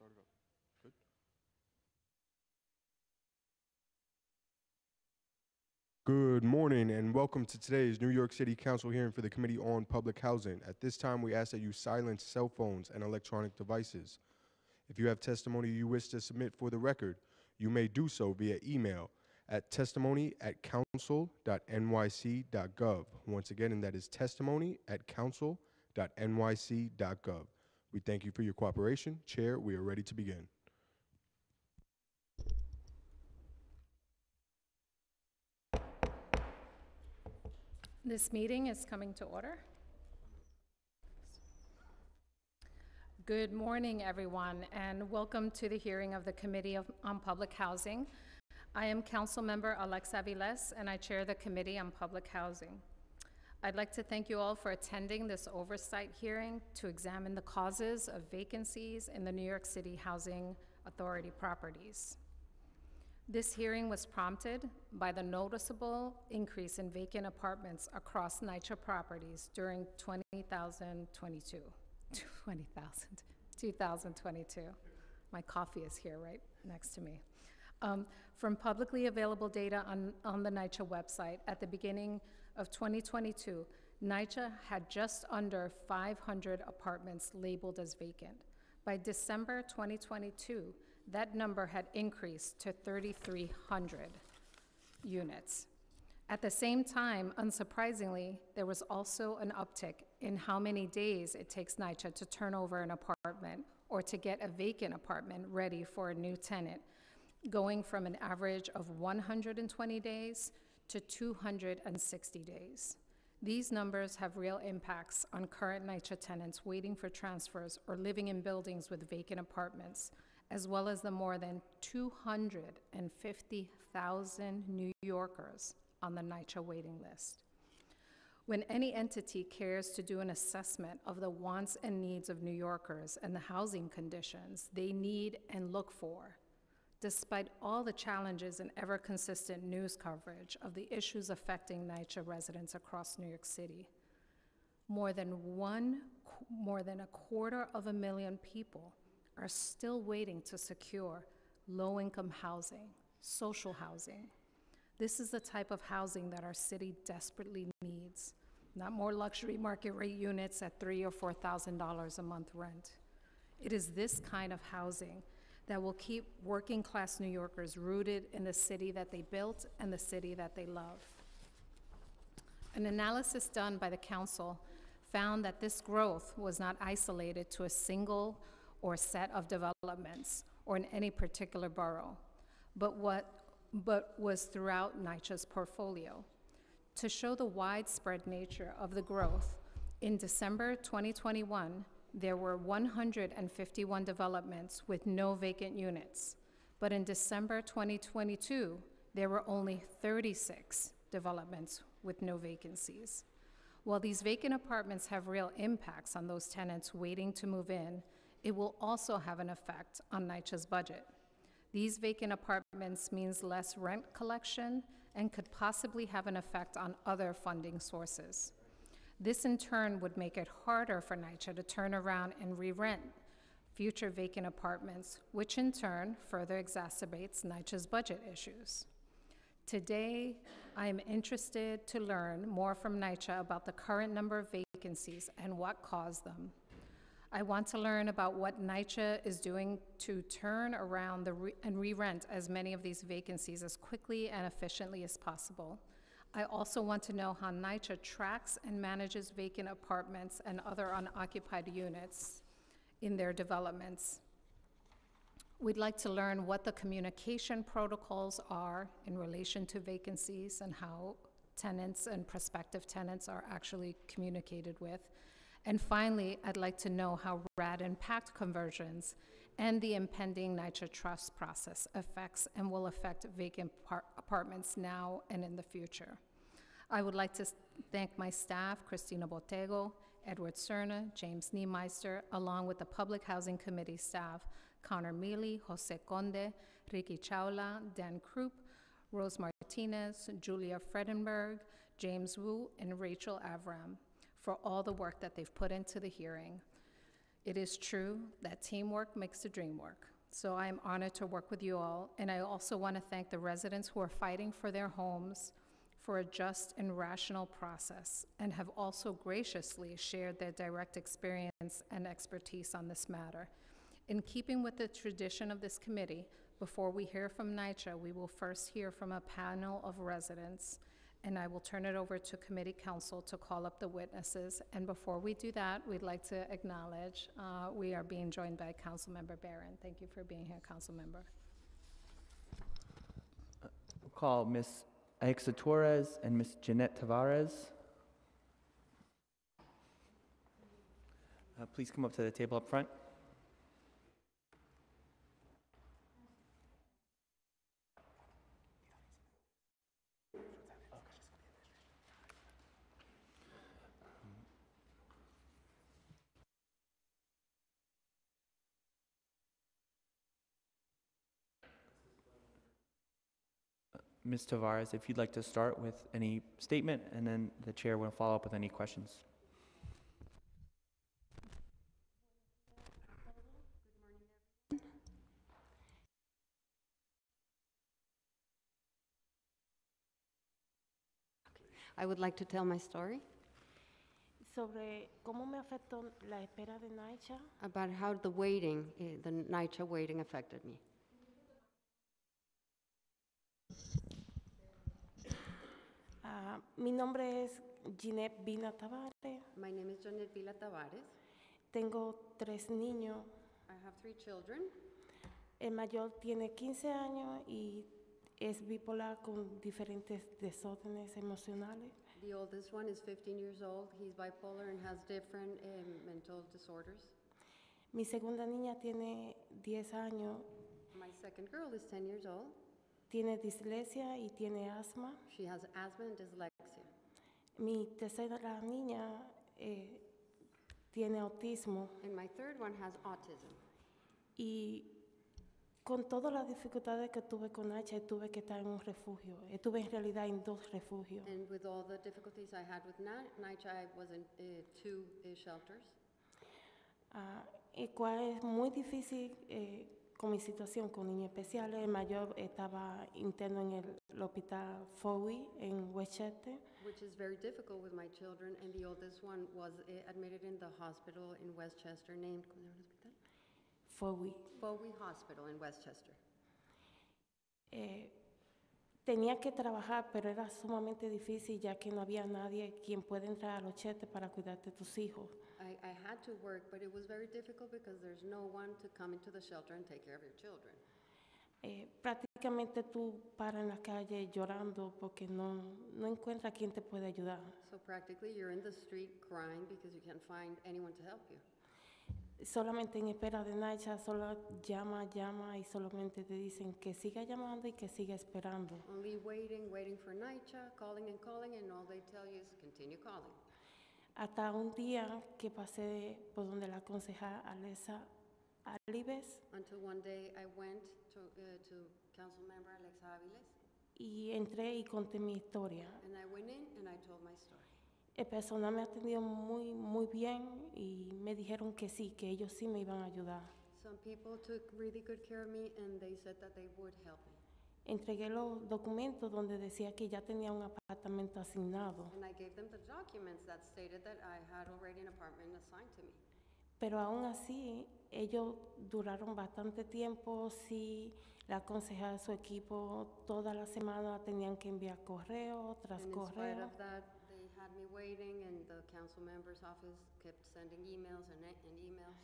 start it up. Good. Good morning and welcome to today's New York City Council hearing for the Committee on Public Housing. At this time, we ask that you silence cell phones and electronic devices. If you have testimony you wish to submit for the record, you may do so via email at testimony@council.nyc.gov. Once again, and that is testimony@council.nyc.gov. We thank you for your cooperation. Chair, we are ready to begin. This meeting is coming to order. Good morning, everyone, and welcome to the hearing of the Committee on Public Housing. I am Council Member Alexa Aviles, and I chair the Committee on Public Housing. I'd like to thank you all for attending this oversight hearing to examine the causes of vacancies in the New York City Housing Authority properties. This hearing was prompted by the noticeable increase in vacant apartments across NYCHA properties during 2022. My coffee is here right next to me. From publicly available data on the NYCHA website, at the beginning of 2022, NYCHA had just under 500 apartments labeled as vacant. By December 2022, that number had increased to 3,300 units. At the same time, unsurprisingly, there was also an uptick in how many days it takes NYCHA to turn over an apartment or to get a vacant apartment ready for a new tenant, going from an average of 120 days to 260 days. These numbers have real impacts on current NYCHA tenants waiting for transfers or living in buildings with vacant apartments, as well as the more than 250,000 New Yorkers on the NYCHA waiting list. When any entity cares to do an assessment of the wants and needs of New Yorkers and the housing conditions they need and look for, despite all the challenges and ever-consistent news coverage of the issues affecting NYCHA residents across New York City, more than 250,000 people are still waiting to secure low-income housing, social housing. This is the type of housing that our city desperately needs, not more luxury market rate units at $3,000 or $4,000 a month rent. It is this kind of housing that will keep working class New Yorkers rooted in the city that they built and the city that they love. An analysis done by the council found that this growth was not isolated to a single or set of developments or in any particular borough, but was throughout NYCHA's portfolio. To show the widespread nature of the growth, in December 2021, there were 151 developments with no vacant units, but in December 2022, there were only 36 developments with no vacancies. While these vacant apartments have real impacts on those tenants waiting to move in, it will also have an effect on NYCHA's budget. These vacant apartments means less rent collection and could possibly have an effect on other funding sources. This in turn would make it harder for NYCHA to turn around and re-rent future vacant apartments, which in turn further exacerbates NYCHA's budget issues. Today, I am interested to learn more from NYCHA about the current number of vacancies and what caused them. I want to learn about what NYCHA is doing to turn around and re-rent as many of these vacancies as quickly and efficiently as possible. I also want to know how NYCHA tracks and manages vacant apartments and other unoccupied units in their developments. We'd like to learn what the communication protocols are in relation to vacancies and how tenants and prospective tenants are actually communicated with. And finally, I'd like to know how RAD impact conversions and the impending NYCHA trust process affects and will affect vacant apartments now and in the future. I would like to thank my staff, Christina Botego, Edward Cerna, James Niemeister, along with the Public Housing Committee staff, Connor Mealy, Jose Conde, Ricky Chaula, Dan Krupp, Rose Martinez, Julia Fredenberg, James Wu, and Rachel Avram, for all the work that they've put into the hearing. It is true that teamwork makes the dream work. So I am honored to work with you all, and I also want to thank the residents who are fighting for their homes for a just and rational process, and have also graciously shared their direct experience and expertise on this matter. In keeping with the tradition of this committee, before we hear from NYCHA, we will first hear from a panel of residents, and I will turn it over to committee counsel to call up the witnesses. And before we do that, we'd like to acknowledge we are being joined by Councilmember Barron. Thank you for being here, Councilmember. We'll call Ms. Aixa Torres and Ms. Jeanette Tavares. Please come up to the table up front. Ms. Tavares, if you'd like to start with any statement, and then the chair will follow up with any questions. I would like to tell my story sobre cómo me afectó la espera de NYCHA. about how the NYCHA waiting affected me. Mi nombre es Ginette Vina Tavares. My name is Janet Vila Tavares. Tengo 3 niños. I have 3 children. El mayor tiene 15 años y es bipolar con diferentes desórdenes emocionales. The oldest one is 15 years old. He's bipolar and has different mental disorders. Mi segunda niña tiene 10 años, My second girl is 10 years old. tiene dislexia y tiene asma. She has asthma and dyslexia. Mi tercera niña tiene autismo. And my third one has autism. Y con todas las dificultades que tuve con NYCHA, tuve que estar en un refugio. Estuve en realidad en 2 refugios. And with all the difficulties I had with NYCHA, I was in 2 shelters. El cual es muy difícil con mi situación con niños especiales. El mayor estaba interno en el hospital Foley en Westchester. Which is very difficult with my children, and the oldest one was admitted in the hospital in Westchester named, ¿cómo se llama el hospital? Foley. Foley Hospital in Westchester. Tenía que trabajar, pero era sumamente difícil ya que no había nadie quien pueda entrar a los chetes para cuidar de tus hijos. I had to work, but it was very difficult because there's no one to come into the shelter and take care of your children. Prácticamente tú paras en la calle llorando porque no encuentras quien te puede ayudar. So practically you're in the street crying because you can't find anyone to help you. Solamente en espera de NYCHA, solo llama y solamente te dicen que siga llamando y que siga esperando. Only waiting for NYCHA, calling, and all they tell you is continue calling. Hasta un día que pasé por donde la concejal Alesa Alibes Until one day I went to Councilmember Alex Aviles, y entré y conté mi historia. and I went in and I told my story. El personal me atendió muy bien y me dijeron que sí, que ellos sí me iban a ayudar. Some people took really good care of me and they said that they would help me. Entregué los documentos donde decía que ya tenía un apartamento asignado, And I gave them the documents that stated that I had already an apartment assigned to me. pero aún así ellos duraron bastante tiempo. Sí, la concejal, su equipo, toda la semana tenían que enviar correo tras And in spite correo. of that, they had me waiting and the council member's office kept sending emails and emails.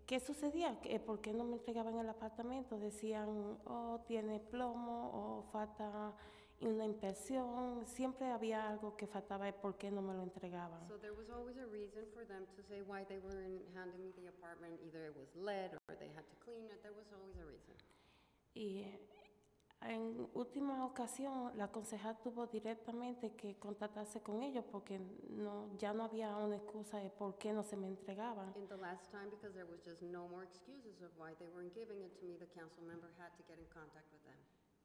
¿Qué sucedía? ¿Por qué no me entregaban el apartamento? Decían, oh, tiene plomo o falta una inspección. Siempre había algo que faltaba y por qué no me lo entregaban. So there was always a reason for them to say why they weren't handing me the apartment. Either it was lead or they had to clean it. There was always a reason. Y en última ocasión, la concejal tuvo directamente que contactarse con ellos porque ya no había una excusa de por qué no se me entregaban. In the last time, because there was just no more excuses of why they weren't giving it to me, the council member had to get in contact with them.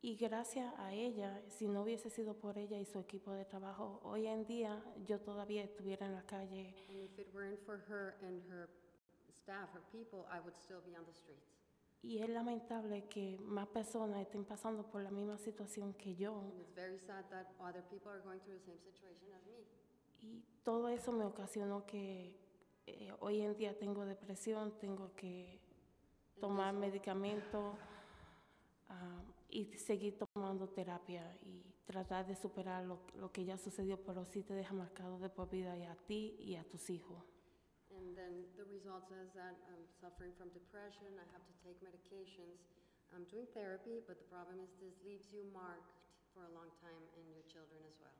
Y gracias a ella, si no hubiese sido por ella y su equipo de trabajo, hoy en día yo todavía estuviera en la calle. And if it weren't for her and her staff or people, I would still be on the streets. Y es lamentable que más personas estén pasando por la misma situación que yo. And it's very sad that other people are going through the same situation as me. Y todo eso me ocasionó que hoy en día tengo depresión, tengo que tomar medicamentos y seguir tomando terapia y tratar de superar lo que ya sucedió, pero sí te deja marcado de por vida y a ti y a tus hijos. And then the result is that I'm suffering from depression, I have to take medications. I'm doing therapy, but the problem is this leaves you marked for a long time and your children as well.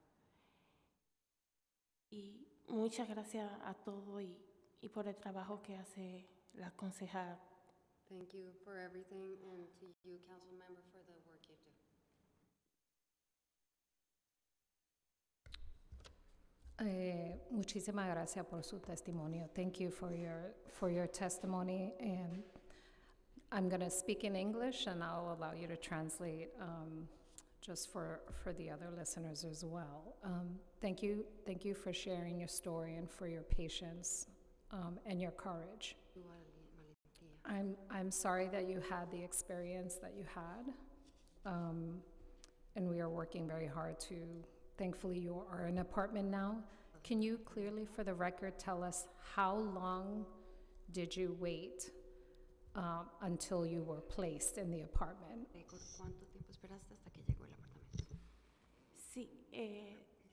Y muchas gracias a todos y por el trabajo que hace la concejal. Thank you for everything, and to you, council member, for the work you do. Muchísimas gracias por su testimonio. Thank you for your testimony, and I'm going to speak in English, and I'll allow you to translate just for the other listeners as well. Thank you for sharing your story and for your patience and your courage. I'm sorry that you had the experience that you had, and we are working very hard to. Thankfully, you are in an apartment now. Can you clearly, for the record, tell us how long did you wait until you were placed in the apartment? ¿Cuánto tiempo esperaste hasta que llegó el apartamento? Sí,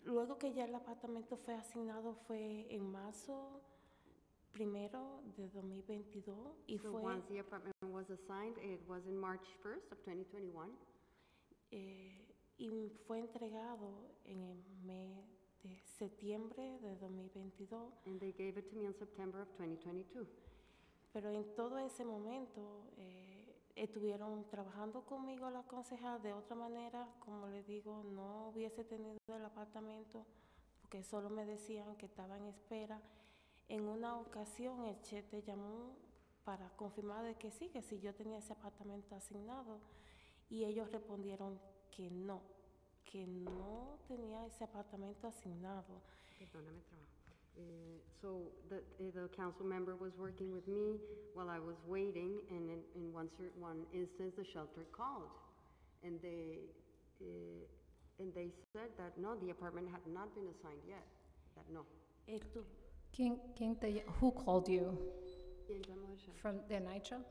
luego que ya el apartamento fue asignado fue en marzo 1 de 2022 y So fue once the apartment was assigned, it was in March 1st of 2021, y fue entregado en el mes de septiembre de 2022. and they gave it to me in September of 2022. Pero en todo ese momento estuvieron trabajando conmigo la concejal de otra manera, como les digo, no hubiese tenido el apartamento porque solo me decían que estaba en espera. En una ocasión el chete llamó para confirmar de que sí, que si yo tenía ese apartamento asignado, y ellos respondieron que no tenía ese apartamento asignado. Perdóname, trabajo. So the council member was working with me while I was waiting, and in one instance, the shelter called, and they said that no, the apartment had not been assigned yet. That no. Who called you? ¿Quién llamó al shelter? From the NYCHA?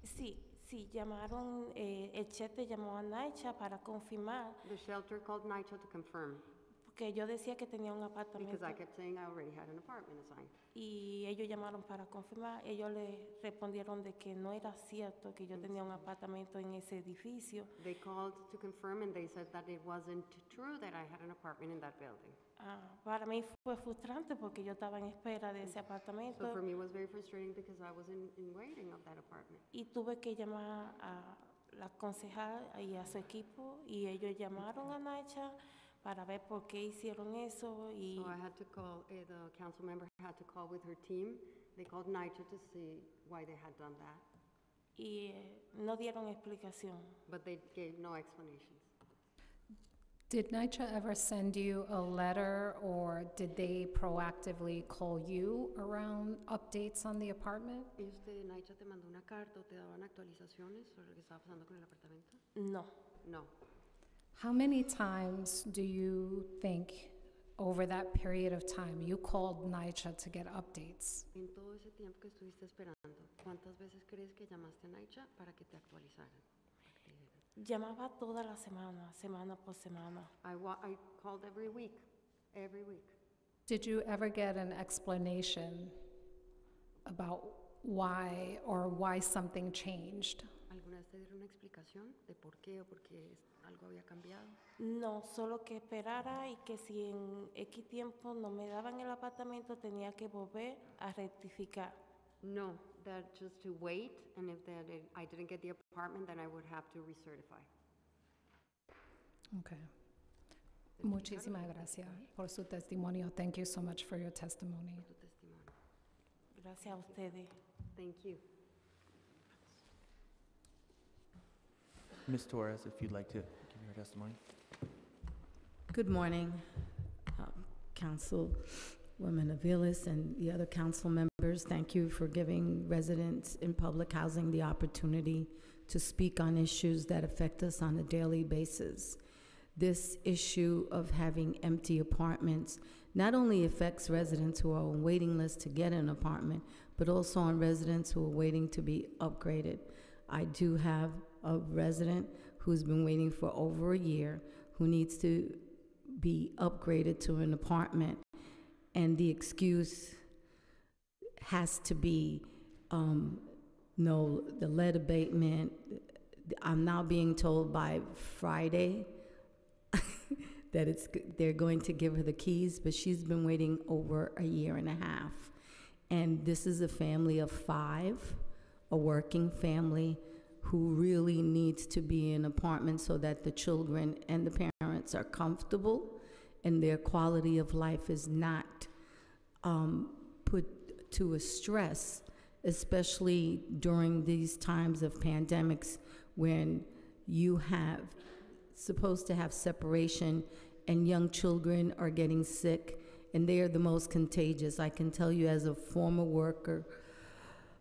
Sí, llamaron, el chete llamó a Naicha para confirmar, The shelter called NYCHA to confirm, porque yo decía que tenía un because apartamento. I kept saying I already had an apartment assigned. Y ellos llamaron para confirmar, ellos le respondieron de que no era cierto que yo tenía un apartamento en ese edificio. They called to confirm, and they said that it wasn't true that I had an apartment in that building. Para mí fue frustrante porque yo estaba en espera de ese So apartamento for me, it was very frustrating because I was in waiting of that apartment. y tuve que llamar a la concejal y a su equipo, y ellos llamaron a Naicha para ver por qué hicieron eso, y So I had to call, the council member had to call with her team. They called NYCHA to see why they had done that, no dieron explicación. but they gave no explanations. Did NYCHA ever send you a letter, or did they proactively call you around updates on the apartment? ¿Y usted, NYCHA, te mandó una carta o te daban actualizaciones sobre lo que estaba pasando con el apartamento? No. No. How many times do you think over that period of time you called NYCHA to get updates? En todo ese tiempo que estuviste esperando, ¿cuántas veces crees que llamaste a NYCHA para que te actualizaran? Llamaba toda la semana por semana. I called every week. Did you ever get an explanation about why something changed? ¿Alguna vez te dieron una explicación de por qué o por qué algo había cambiado? No, solo que esperara y que si en X tiempo no me daban el apartamento tenía que volver a rectificar. No, that just to wait, and if I didn't get the apartment, then I would have to recertify. Okay. Muchísimas gracias por su testimonio. Thank you so much for your testimony. Tu testimonio. Gracias a ustedes. Thank you. Ms. Torres, if you'd like to give your testimony. Good morning, Councilwoman Aviles and the other council members. members. Thank you for giving residents in public housing the opportunity to speak on issues that affect us on a daily basis. This issue of having empty apartments not only affects residents who are on waiting lists to get an apartment, but also on residents who are waiting to be upgraded. I do have a resident who's been waiting for over a year who needs to be upgraded to an apartment, and the excuse has to be, no, the lead abatement. I'm now being told by Friday that they're going to give her the keys, but she's been waiting over a year and a half. And this is a family of 5, a working family who really needs to be in an apartment so that the children and the parents are comfortable and their quality of life is not put to a stress, especially during these times of pandemics when you have supposed to have separation and young children are getting sick and they are the most contagious. I can tell you as a former worker,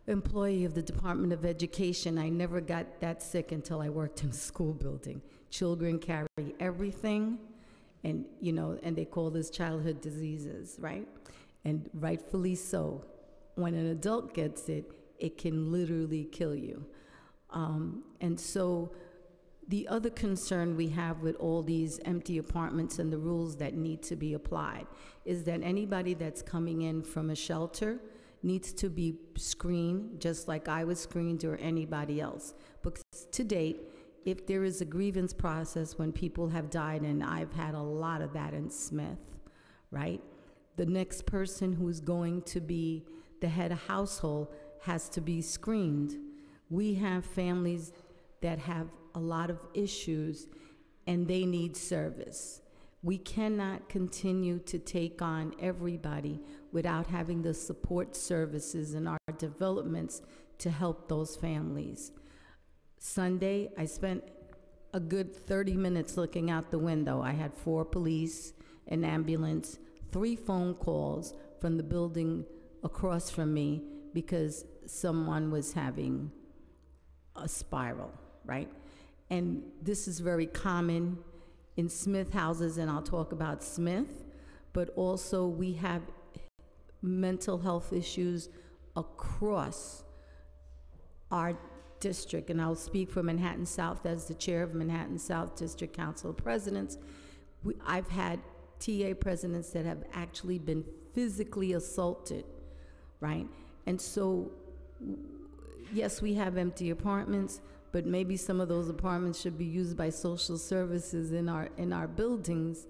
employee of the Department of Education, I never got that sick until I worked in a school building. Children carry everything, and and they call this childhood diseases, right? And rightfully so. When an adult gets it, it can literally kill you. And so the other concern we have with all these empty apartments and the rules that need to be applied is that anybody that's coming in from a shelter needs to be screened just like I was screened or anybody else. Because to date, if there is a grievance process when people have died, and I've had a lot of that in Smith, right? The next person who's going to be the head of household has to be screened. We have families that have a lot of issues and they need service. We cannot continue to take on everybody without having the support services in our developments to help those families. Sunday, I spent a good 30 minutes looking out the window. I had 4 police, an ambulance, 3 phone calls from the building across from me because someone was having a spiral, right? And this is very common in Smith houses, and I'll talk about Smith, but also we have mental health issues across our district, and I'll speak for Manhattan South as the chair of Manhattan South District Council of Presidents. I've had TA presidents that have actually been physically assaulted, right? And so, yes, we have empty apartments, but maybe some of those apartments should be used by social services in our buildings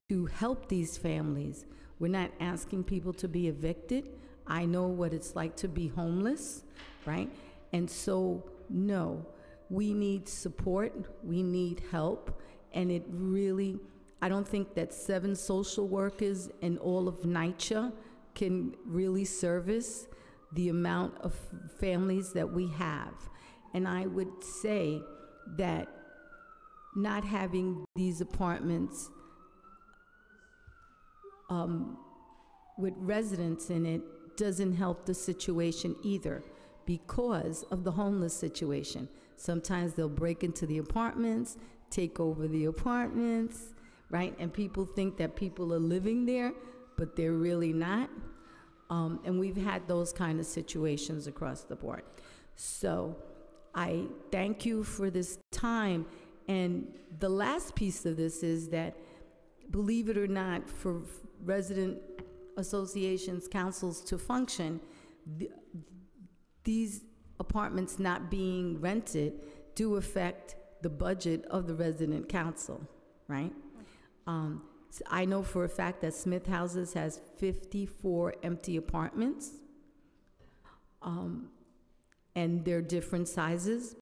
to help these families. We're not asking people to be evicted. I know what it's like to be homeless, right? And so, no, we need support, we need help, and it really, I don't think that 7 social workers in all of NYCHA can really service the amount of families that we have. And I would say that not having these apartments with residents in it doesn't help the situation either because of the homeless situation. Sometimes they'll break into the apartments, take over the apartments, right? And people think that people are living there, but they're really not. And we've had those kind of situations across the board. So I thank you for this time. And the last piece of this is that, believe it or not, for resident associations, councils to function, these apartments not being rented do affect the budget of the resident council, right? So I know for a fact that Smith Houses has 54 empty apartments, and they're different sizes,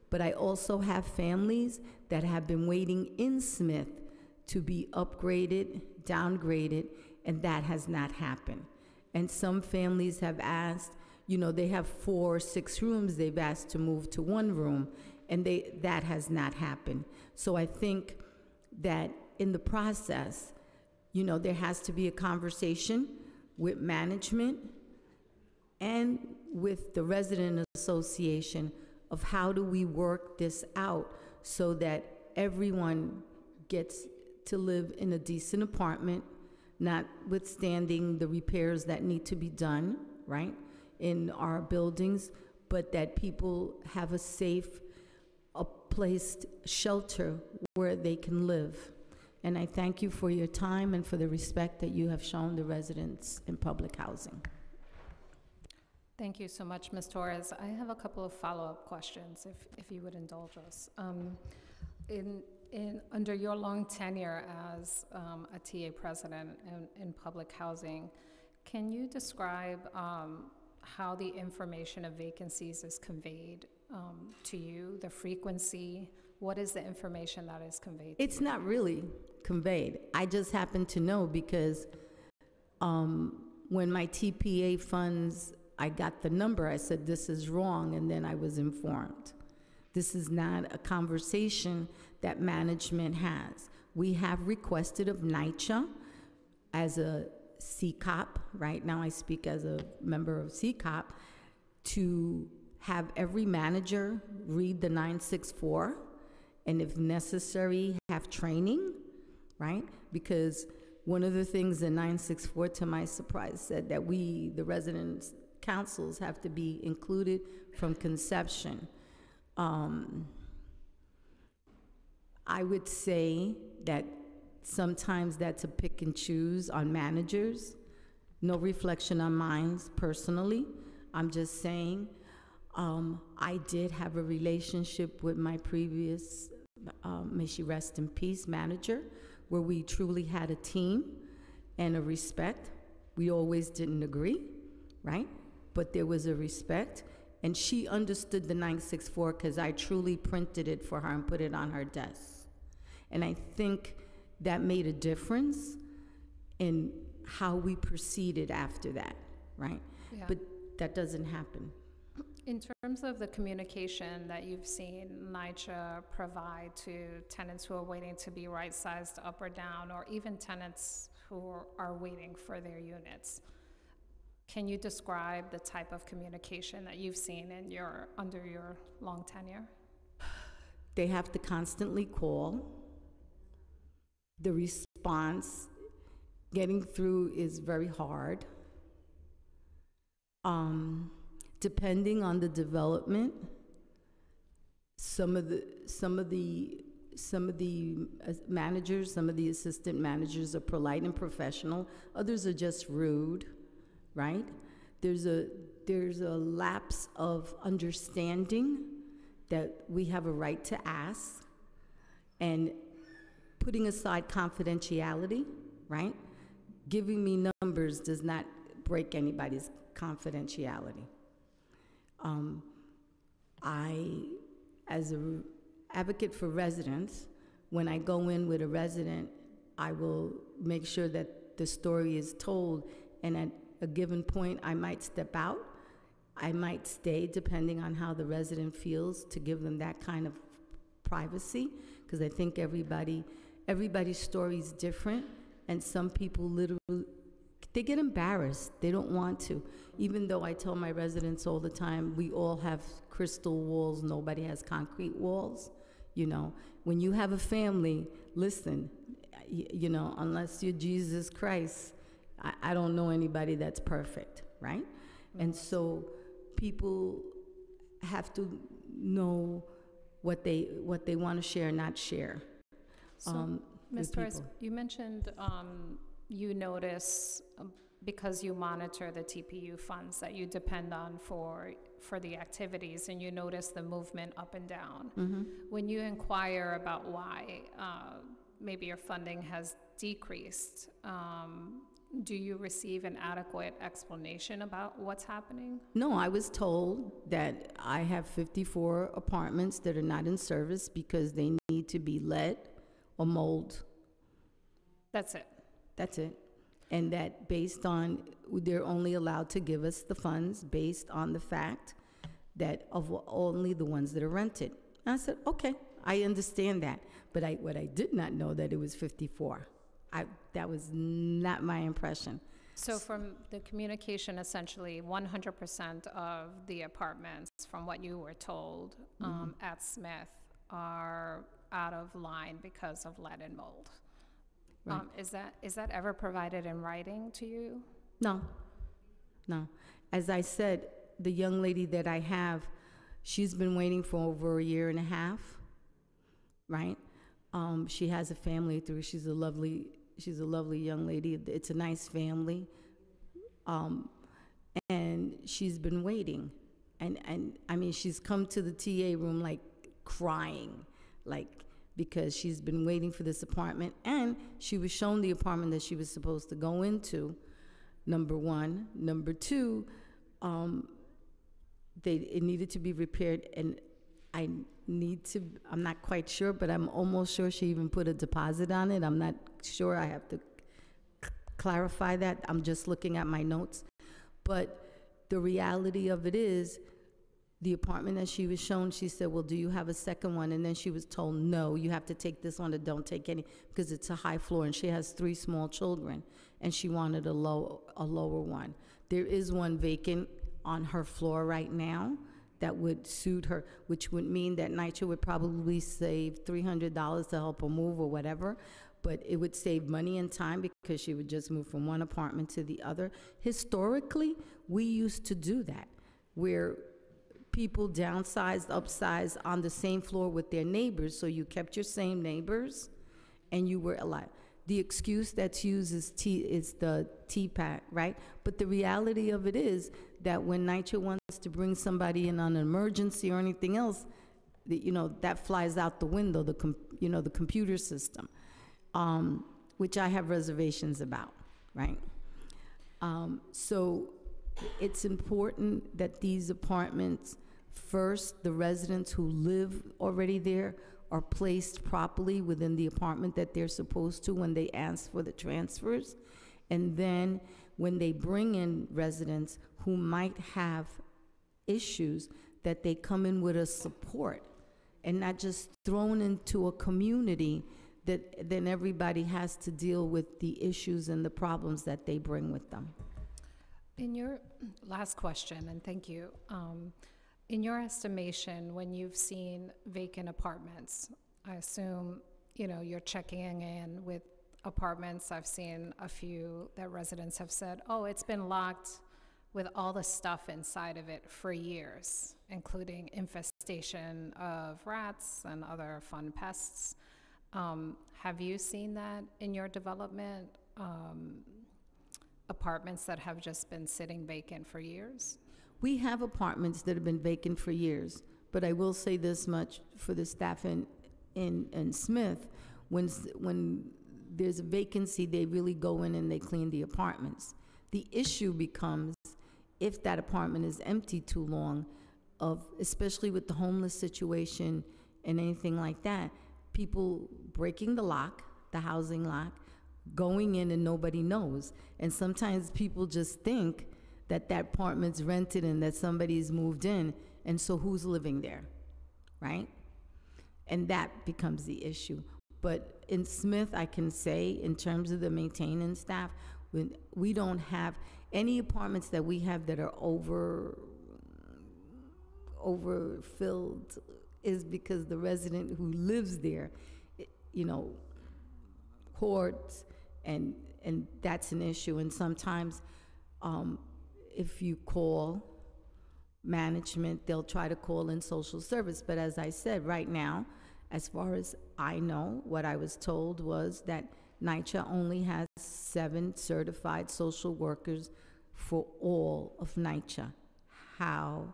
but I also have families that have been waiting in Smith to be upgraded, downgraded, and that has not happened. And some families have asked, they have 4 or 6 rooms, they've asked to move to 1 room, and that has not happened. So I think that in the process, there has to be a conversation with management and with the resident association of how do we work this out so that everyone gets to live in a decent apartment, notwithstanding the repairs that need to be done, right, in our buildings, but that people have a safe, a placed shelter where they can live. And I thank you for your time and for the respect that you have shown the residents in public housing. Thank you so much, Ms. Torres. I have a couple of follow-up questions, if you would indulge us. Under your long tenure as a TA president in public housing, can you describe how the information of vacancies is conveyed to you, the frequency? What is the information that is conveyed to It's you? not really conveyed. I just happen to know because when my TPA funds, I got the number, I said, this is wrong, and then I was informed. This is not a conversation that management has. We have requested of NYCHA as a CCOP, right now I speak as a member of CCOP, to have every manager read the 964, and if necessary, have training, right? Because one of the things the 964, to my surprise, said that we, the residents' councils, have to be included from conception. I would say that sometimes that's a pick and choose on managers. No reflection on mine personally. I'm just saying, I did have a relationship with my previous, may she rest in peace, manager, where we truly had a team and a respect. We always didn't agree, right? But there was a respect. And she understood the 964 because I truly printed it for her and put it on her desk. And I think that made a difference in how we proceeded after that, right? Yeah. But that doesn't happen. In terms of the communication that you've seen NYCHA provide to tenants who are waiting to be right-sized up or down, or even tenants who are waiting for their units, can you describe the type of communication that you've seen under your long tenure? They have to constantly call. The response, getting through is very hard. Depending on the development, some of the managers, some of the assistant managers are polite and professional. Others are just rude, right? There's a lapse of understanding that we have a right to ask, and putting aside confidentiality, right? Giving me numbers does not break anybody's confidentiality. As an advocate for residents, when I go in with a resident, I will make sure that the story is told, and at a given point, I might step out. I might stay, depending on how the resident feels, to give them that kind of privacy, because I think everybody's story is different, and some people literally, they get embarrassed. They don't want to. Even though I tell my residents all the time, we all have crystal walls, nobody has concrete walls. You know, when you have a family, listen, you know, unless you're Jesus Christ, I don't know anybody that's perfect, right? And so people have to know what they want to share, not share. So, Ms. with Torres, people. you mentioned you notice, because you monitor the TPU funds that you depend on for the activities, and you notice the movement up and down. Mm-hmm. When you inquire about why maybe your funding has decreased, do you receive an adequate explanation about what's happening? No, I was told that I have 54 apartments that are not in service because they need to be let or mold. That's it. That's it. And that based on, they're only allowed to give us the funds based on the fact that of only the ones that are rented. And I said, okay, I understand that. But what I did not know that it was 54. That was not my impression. So from the communication, essentially, 100% of the apartments, from what you were told, at Smith are out of line because of lead and mold. Right. Is that ever provided in writing to you? No, no. As I said, the young lady that I have, she's been waiting for over a year and a half, right? She has a family through. She's a lovely young lady. It's a nice family, and she's been waiting, and I mean, she's come to the TA room like crying, like, because she's been waiting for this apartment, and she was shown the apartment that she was supposed to go into, number one. Number two, it needed to be repaired, and I'm not quite sure, but I'm almost sure she even put a deposit on it. I'm not sure, I have to clarify that. I'm just looking at my notes. But the reality of it is, the apartment that she was shown, she said, well, do you have a second one? And then she was told, no, you have to take this one, or don't take any, because it's a high floor, and she has 3 small children, and she wanted a lower one. There is one vacant on her floor right now that would suit her, which would mean that NYCHA would probably save $300 to help her move or whatever, but it would save money and time because she would just move from one apartment to the other. Historically, we used to do that, where people downsized, upsized on the same floor with their neighbors, so you kept your same neighbors and you were alive. The excuse that's used is the TPAC, right? But the reality of it is that when NYCHA wants to bring somebody in on an emergency or anything else, that flies out the window, the computer system, which I have reservations about, right? So it's important that these apartments, first, the residents who live already there are placed properly within the apartment that they're supposed to when they ask for the transfers. And then when they bring in residents who might have issues, that they come in with a support and not just thrown into a community that then everybody has to deal with the issues and the problems that they bring with them. In your last question, and thank you, in your estimation, when you've seen vacant apartments, I assume, you're checking in with apartments. I've seen a few that residents have said, oh, it's been locked with all the stuff inside of it for years, including infestation of rats and other fun pests. Have you seen that in your development? Apartments that have just been sitting vacant for years? We have apartments that have been vacant for years, but I will say this much for the staff in Smith, when there's a vacancy, they really go in and they clean the apartments. The issue becomes if that apartment is empty too long, especially with the homeless situation and anything like that, people breaking the lock, the housing lock, going in and nobody knows. And sometimes people just think that apartment's rented and that somebody's moved in, and so who's living there, right? And that becomes the issue. But in Smith, I can say, in terms of the maintenance staff, we don't have any apartments that we have that are overfilled is because the resident who lives there, hoards, and that's an issue. And sometimes, if you call management, they'll try to call in social service. But as I said, right now, as far as I know, what I was told was that NYCHA only has 7 certified social workers for all of NYCHA. How,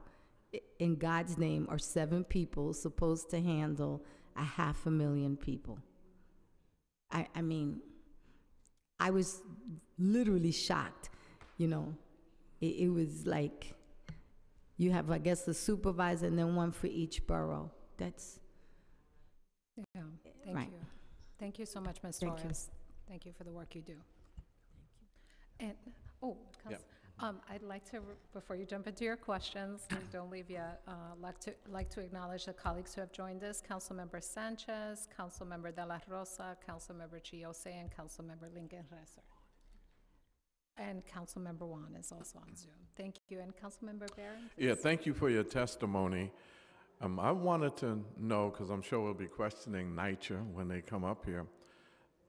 in God's name, are 7 people supposed to handle 500,000 people? I mean, I was literally shocked, It was like, you have, I guess, the supervisor and then one for each borough. That's... Yeah, thank Right. you. Thank you so much, Ms. Thank you. Torres. Thank you for the work you do. And, I'd like to, before you jump into your questions, don't leave yet, like to acknowledge the colleagues who have joined us, Councilmember Sanchez, Councilmember De La Rosa, Councilmember Chiose, and Councilmember Lincoln Reser. And Councilmember Juan is also on Zoom. Thank you. And Councilmember Barron? Yeah, thank you for your testimony. I wanted to know, because I'm sure we'll be questioning NYCHA when they come up here,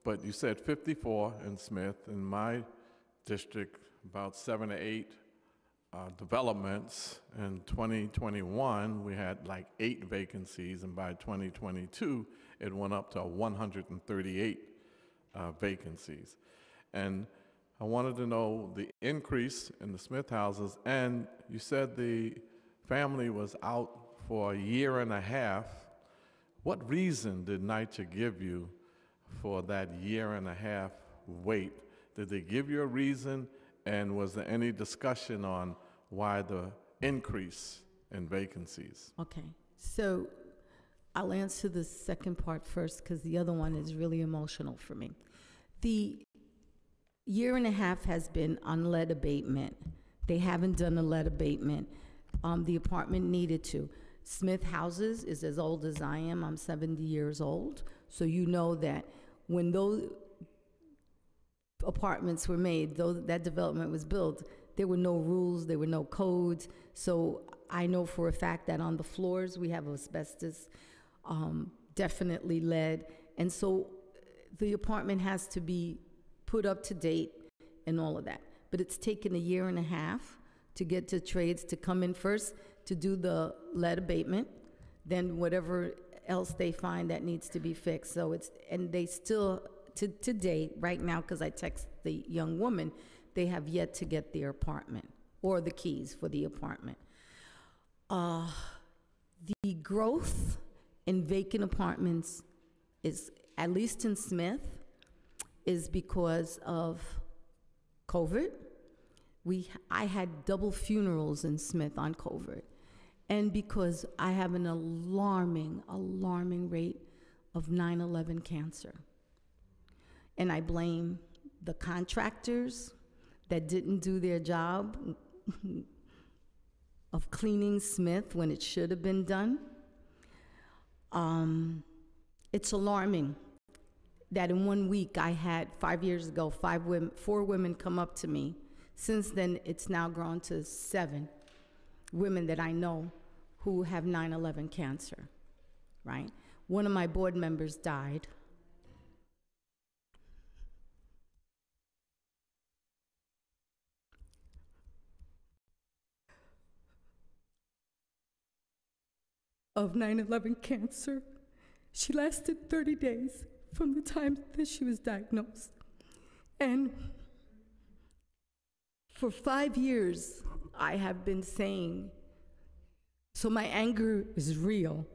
but you said 54 in Smith. In my district, about 7 or 8 developments. In 2021, we had like 8 vacancies, and by 2022, it went up to 138 vacancies. And I wanted to know the increase in the Smith houses, and you said the family was out for a year and a half. What reason did NYCHA give you for that year and a half wait? Did they give you a reason, and was there any discussion on why the increase in vacancies? Okay, so I'll answer the second part first because the other one is really emotional for me. The year and a half has been on lead abatement. They haven't done a lead abatement. The apartment needed to. Smith Houses is as old as I am. I'm 70 years old. So you know that when those apartments were made, though that development was built, there were no rules, there were no codes. So I know for a fact that on the floors we have asbestos, definitely lead. And so the apartment has to be put up to date and all of that. But it's taken a year and a half to get to trades to come in first to do the lead abatement, then whatever else they find that needs to be fixed. So it's, and they still, to date, right now, because I text the young woman, they have yet to get their apartment or the keys for the apartment. The growth in vacant apartments is, at least in Smith, is because of COVID. I had double funerals in Smith on COVID. And because I have an alarming rate of 9/11 cancer. And I blame the contractors that didn't do their job of cleaning Smith when it should have been done. It's alarming that in 1 week I had, 5 years ago, 4 women come up to me. Since then, it's now grown to 7 women that I know who have 9/11 cancer, right? One of my board members died. Of 9/11 cancer. She lasted 30 days from the time that she was diagnosed. And for 5 years, I have been saying, so my anger is real,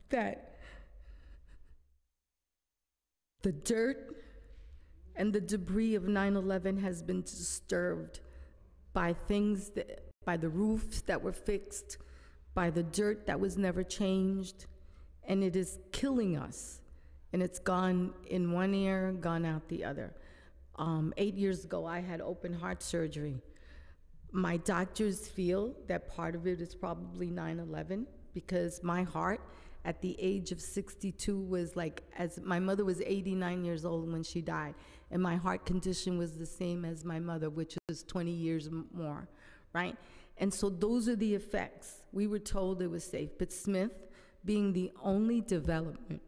that the dirt and the debris of 9/11 has been disturbed by things that, by the roofs that were fixed, by the dirt that was never changed, and it is killing us. And it's gone in one ear, gone out the other. 8 years ago, I had open heart surgery. My doctors feel that part of it is probably 9/11 because my heart at the age of 62 was like, as my mother was 89 years old when she died, and my heart condition was the same as my mother, which was 20 years more, right? And so those are the effects. We were told it was safe, but Smith, being the only development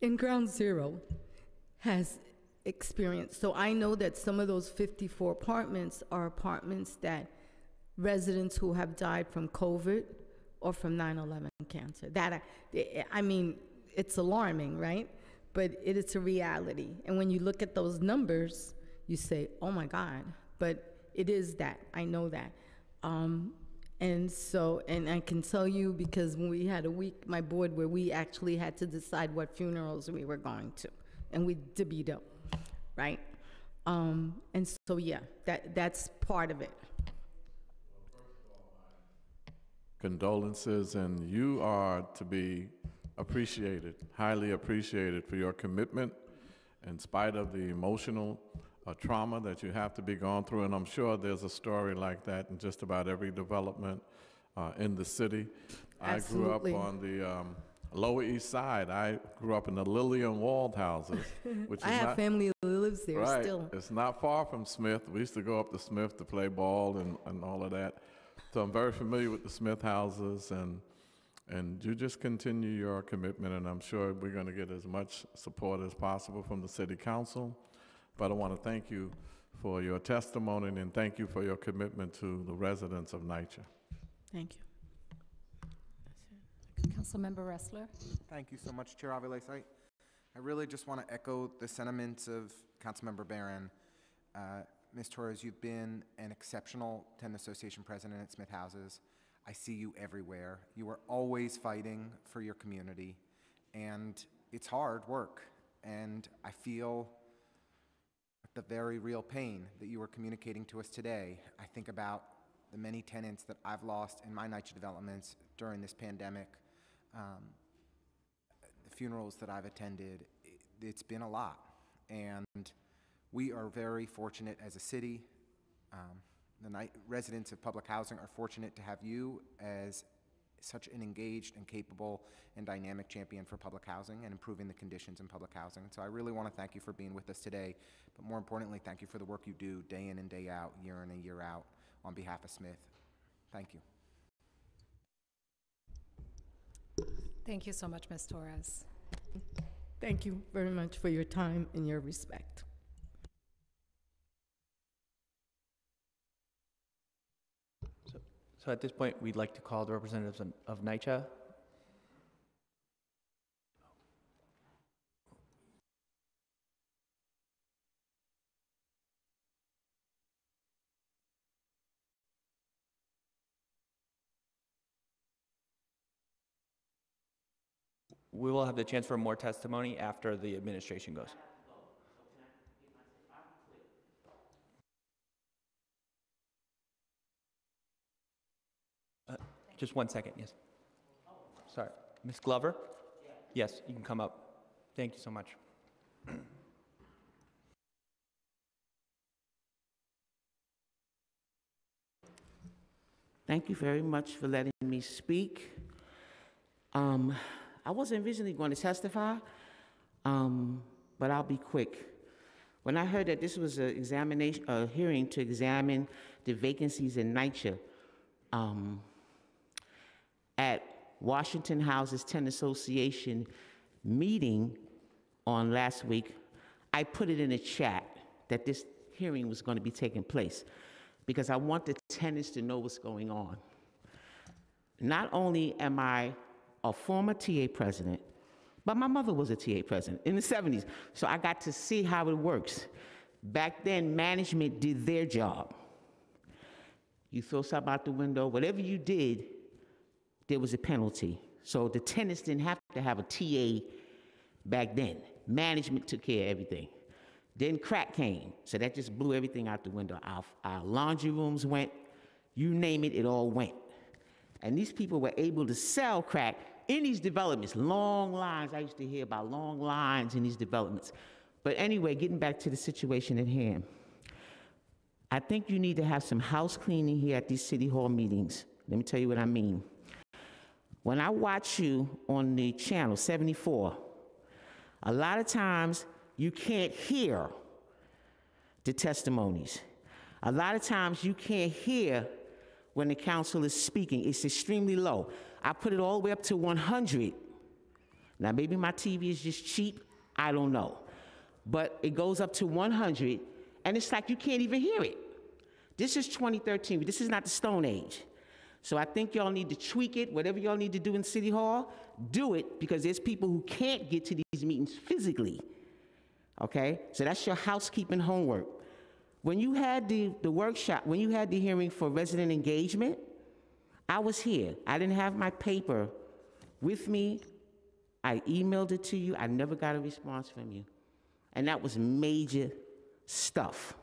in Ground Zero, has experienced. So I know that some of those 54 apartments are apartments that residents who have died from COVID or from 9/11 cancer. That, I mean, it's alarming, right? But it is a reality. And when you look at those numbers, you say, oh my God, but it is that, I know that. And so, and I can tell you because when we had a week, my board, where we actually had to decide what funerals we were going to, and we DeBito, right? And so, yeah, that's part of it. Condolences, and you are to be appreciated, highly appreciated for your commitment in spite of the emotional trauma that you have to be going through. And I'm sure there's a story like that in just about every development in the city. Absolutely. I grew up on the Lower East Side, I grew up in the Lillian Walled houses, which is I have not, family who lives there right, still. it's not far from Smith. We used to go up to Smith to play ball and all of that. So I'm very familiar with the Smith houses, and you just continue your commitment, and I'm sure we're going to get as much support as possible from the City Council. But I want to thank you for your testimony, and thank you for your commitment to the residents of NYCHA. Thank you. Councilmember Ressler. Thank you so much, Chair Aviles. I really just want to echo the sentiments of Councilmember Barron. Ms. Torres, you've been an exceptional tenant association president at Smith Houses. I see you everywhere. You are always fighting for your community, and it's hard work. And I feel the very real pain that you are communicating to us today. I think about the many tenants that I've lost in my NYCHA developments during this pandemic, the funerals that I've attended. It's been a lot, and we are very fortunate as a city. The residents of public housing are fortunate to have you as such an engaged and capable and dynamic champion for public housing and improving the conditions in public housing. So I really want to thank you for being with us today, but more importantly, thank you for the work you do day in and day out, year in and year out on behalf of Smith. Thank you. Thank you so much, Ms. Torres. Thank you very much for your time and your respect. So at this point, we'd like to call the representatives of NYCHA. We will have the chance for more testimony after the administration goes. Just 1 second, yes. Sorry. Ms. Glover? Yes, you can come up. Thank you so much. Thank you very much for letting me speak. I wasn't originally going to testify, but I'll be quick. When I heard that this was a hearing to examine the vacancies in NYCHA, at Washington Houses Tenant Association meeting on last week, I put it in a chat that this hearing was going to be taking place because I want the tenants to know what's going on. Not only am I a former TA president, but my mother was a TA president in the 70s, so I got to see how it works. Back then, management did their job. You throw something out the window, whatever you did, there was a penalty. So the tenants didn't have to have a TA back then. Management took care of everything. Then crack came, so that just blew everything out the window. Our laundry rooms went, you name it, it all went. And these people were able to sell crack in these developments. Long lines, I used to hear about long lines in these developments. But anyway, getting back to the situation at hand. I think you need to have some house cleaning here at these city hall meetings. Let me tell you what I mean. When I watch you on the channel 74, a lot of times you can't hear the testimonies. A lot of times you can't hear when the council is speaking. It's extremely low. I put it all the way up to 100. Now maybe my TV is just cheap, I don't know. But it goes up to 100, and it's like you can't even hear it. This is 2013, this is not the Stone Age. So I think y'all need to tweak it, whatever y'all need to do in City Hall, do it, because there's people who can't get to these meetings physically, okay? So that's your housekeeping homework. When you had the workshop, when you had the hearing for resident engagement, I was here. I didn't have my paper with me. I emailed it to you. I never got a response from you. And that was major stuff,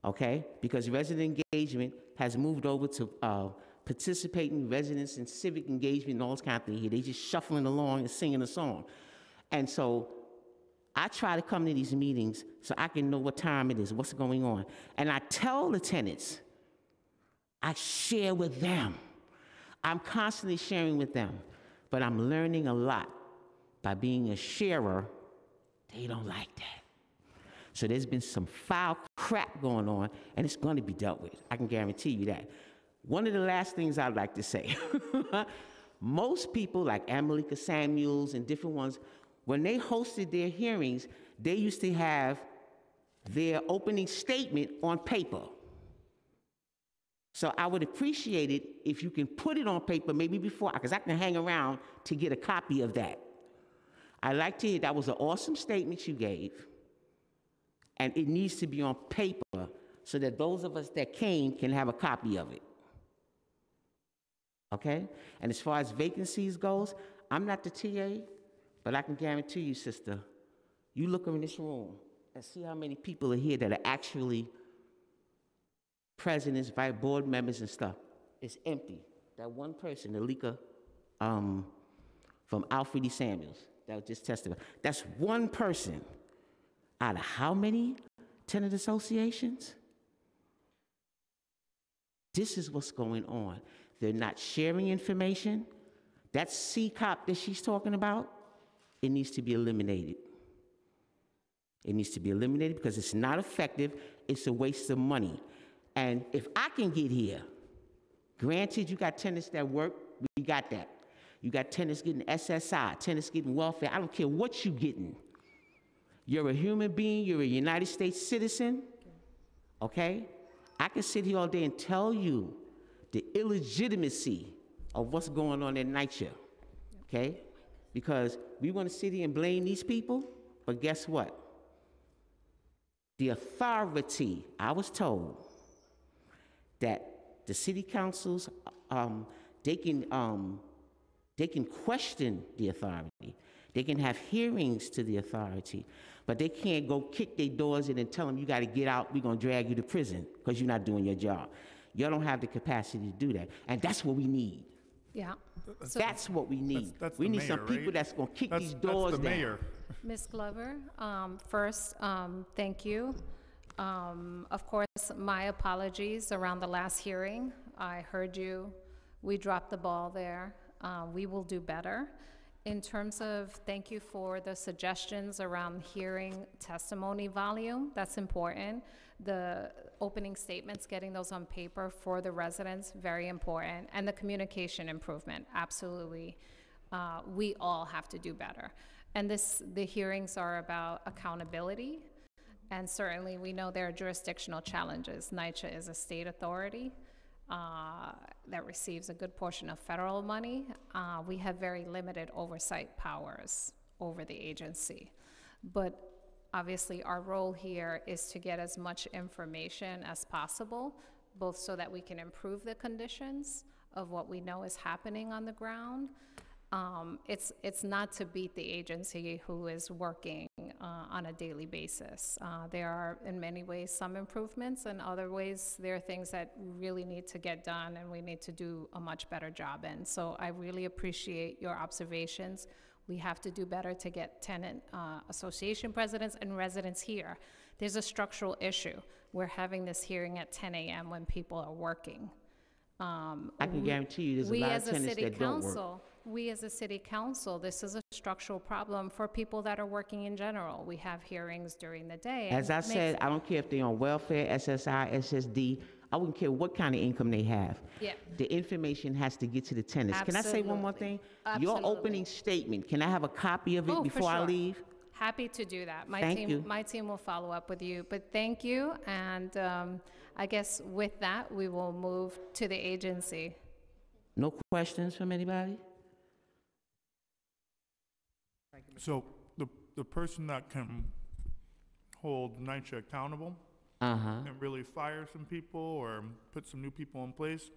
okay? Because resident engagement has moved over to participating residents in civic engagement and all this kind of thing here. They just shuffling along and singing a song. And so I try to come to these meetings so I can know what time it is, what's going on. And I tell the tenants, I share with them. I'm constantly sharing with them. but I'm learning a lot by being a sharer. They don't like that. So there's been some foul crap going on, and it's going to be dealt with. I can guarantee you that. One of the last things I'd like to say, most people like Amalika Samuels and different ones, when they hosted their hearings, they used to have their opening statement on paper. So I would appreciate it if you can put it on paper maybe before, because I can hang around to get a copy of that. I'd like to hear, that was an awesome statement you gave, and it needs to be on paper so that those of us that came can have a copy of it. Okay? And as far as vacancies goes, I'm not the TA, but I can guarantee you, sister, you look in this room and see how many people are here that are actually presidents, vice board members and stuff. It's empty. That one person, Alika, from Alfred E. Samuels, that was just testified. That's one person out of how many tenant associations? This is what's going on. They're not sharing information. That CCOP that she's talking about, it needs to be eliminated. It needs to be eliminated because it's not effective. It's a waste of money. And if I can get here, granted, you got tenants that work, we got that. You got tenants getting SSI, tenants getting welfare. I don't care what you're getting. You're a human being, you're a United States citizen, okay? I can sit here all day and tell you the illegitimacy of what's going on in NYCHA, okay? Because we want to sit here and blame these people, but guess what? The authority, I was told that the city councils, they can question the authority. They can have hearings to the authority, but they can't go kick their doors in and tell them, you got to get out, we're going to drag you to prison because you're not doing your job. You don't have the capacity to do that, and that's what we need. Yeah. So, That's what we need. That's We the need mayor, some people right? that's going to kick these That's doors the down. mayor. Ms. Glover, first, thank you. Of course, my apologies around the last hearing. I heard you. We dropped the ball there. We will do better. In terms of, thank you for the suggestions around hearing testimony volume. That's important. The opening statements, getting those on paper for the residents, very important. And the communication improvement, absolutely. We all have to do better. And the hearings are about accountability. And certainly we know there are jurisdictional challenges. NYCHA is a state authority that receives a good portion of federal money. We have very limited oversight powers over the agency. But obviously our role here is to get as much information as possible, both so that we can improve the conditions of what we know is happening on the ground. It's not to beat the agency who is working on a daily basis. There are, in many ways, some improvements, and other ways, there are things that really need to get done and we need to do a much better job in. So I really appreciate your observations. We have to do better to get tenant association presidents and residents here. There's a structural issue. We're having this hearing at 10 a.m. when people are working. I can guarantee you there's a lot of tenants that don't work. We as a city council, this is a structural problem for people that are working in general. We have hearings during the day. As I said, I don't care if they're on welfare, SSI, SSD. I wouldn't care what kind of income they have. Yeah. The information has to get to the tenants. Can I say one more thing? Absolutely. Your opening statement, can I have a copy of it Oh, for before I sure. leave? Happy to do that. Thank you. My team will follow up with you, but thank you. And I guess with that, we will move to the agency. No questions from anybody? So the person that can hold NYCHA accountable Uh-huh. and really fire some people or put some new people in place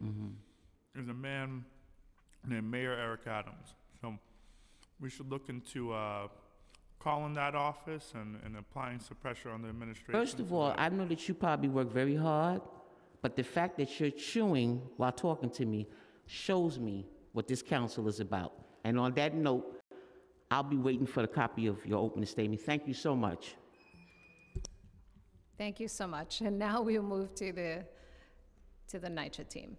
is a man named Mayor Eric Adams. So we should look into calling that office and applying some pressure on the administration. First of all, I know that you probably work very hard, but the fact that you're chewing while talking to me shows me what this council is about. And on that note, I'll be waiting for the copy of your opening statement. Thank you so much. Thank you so much. And now we'll move to the NYCHA team.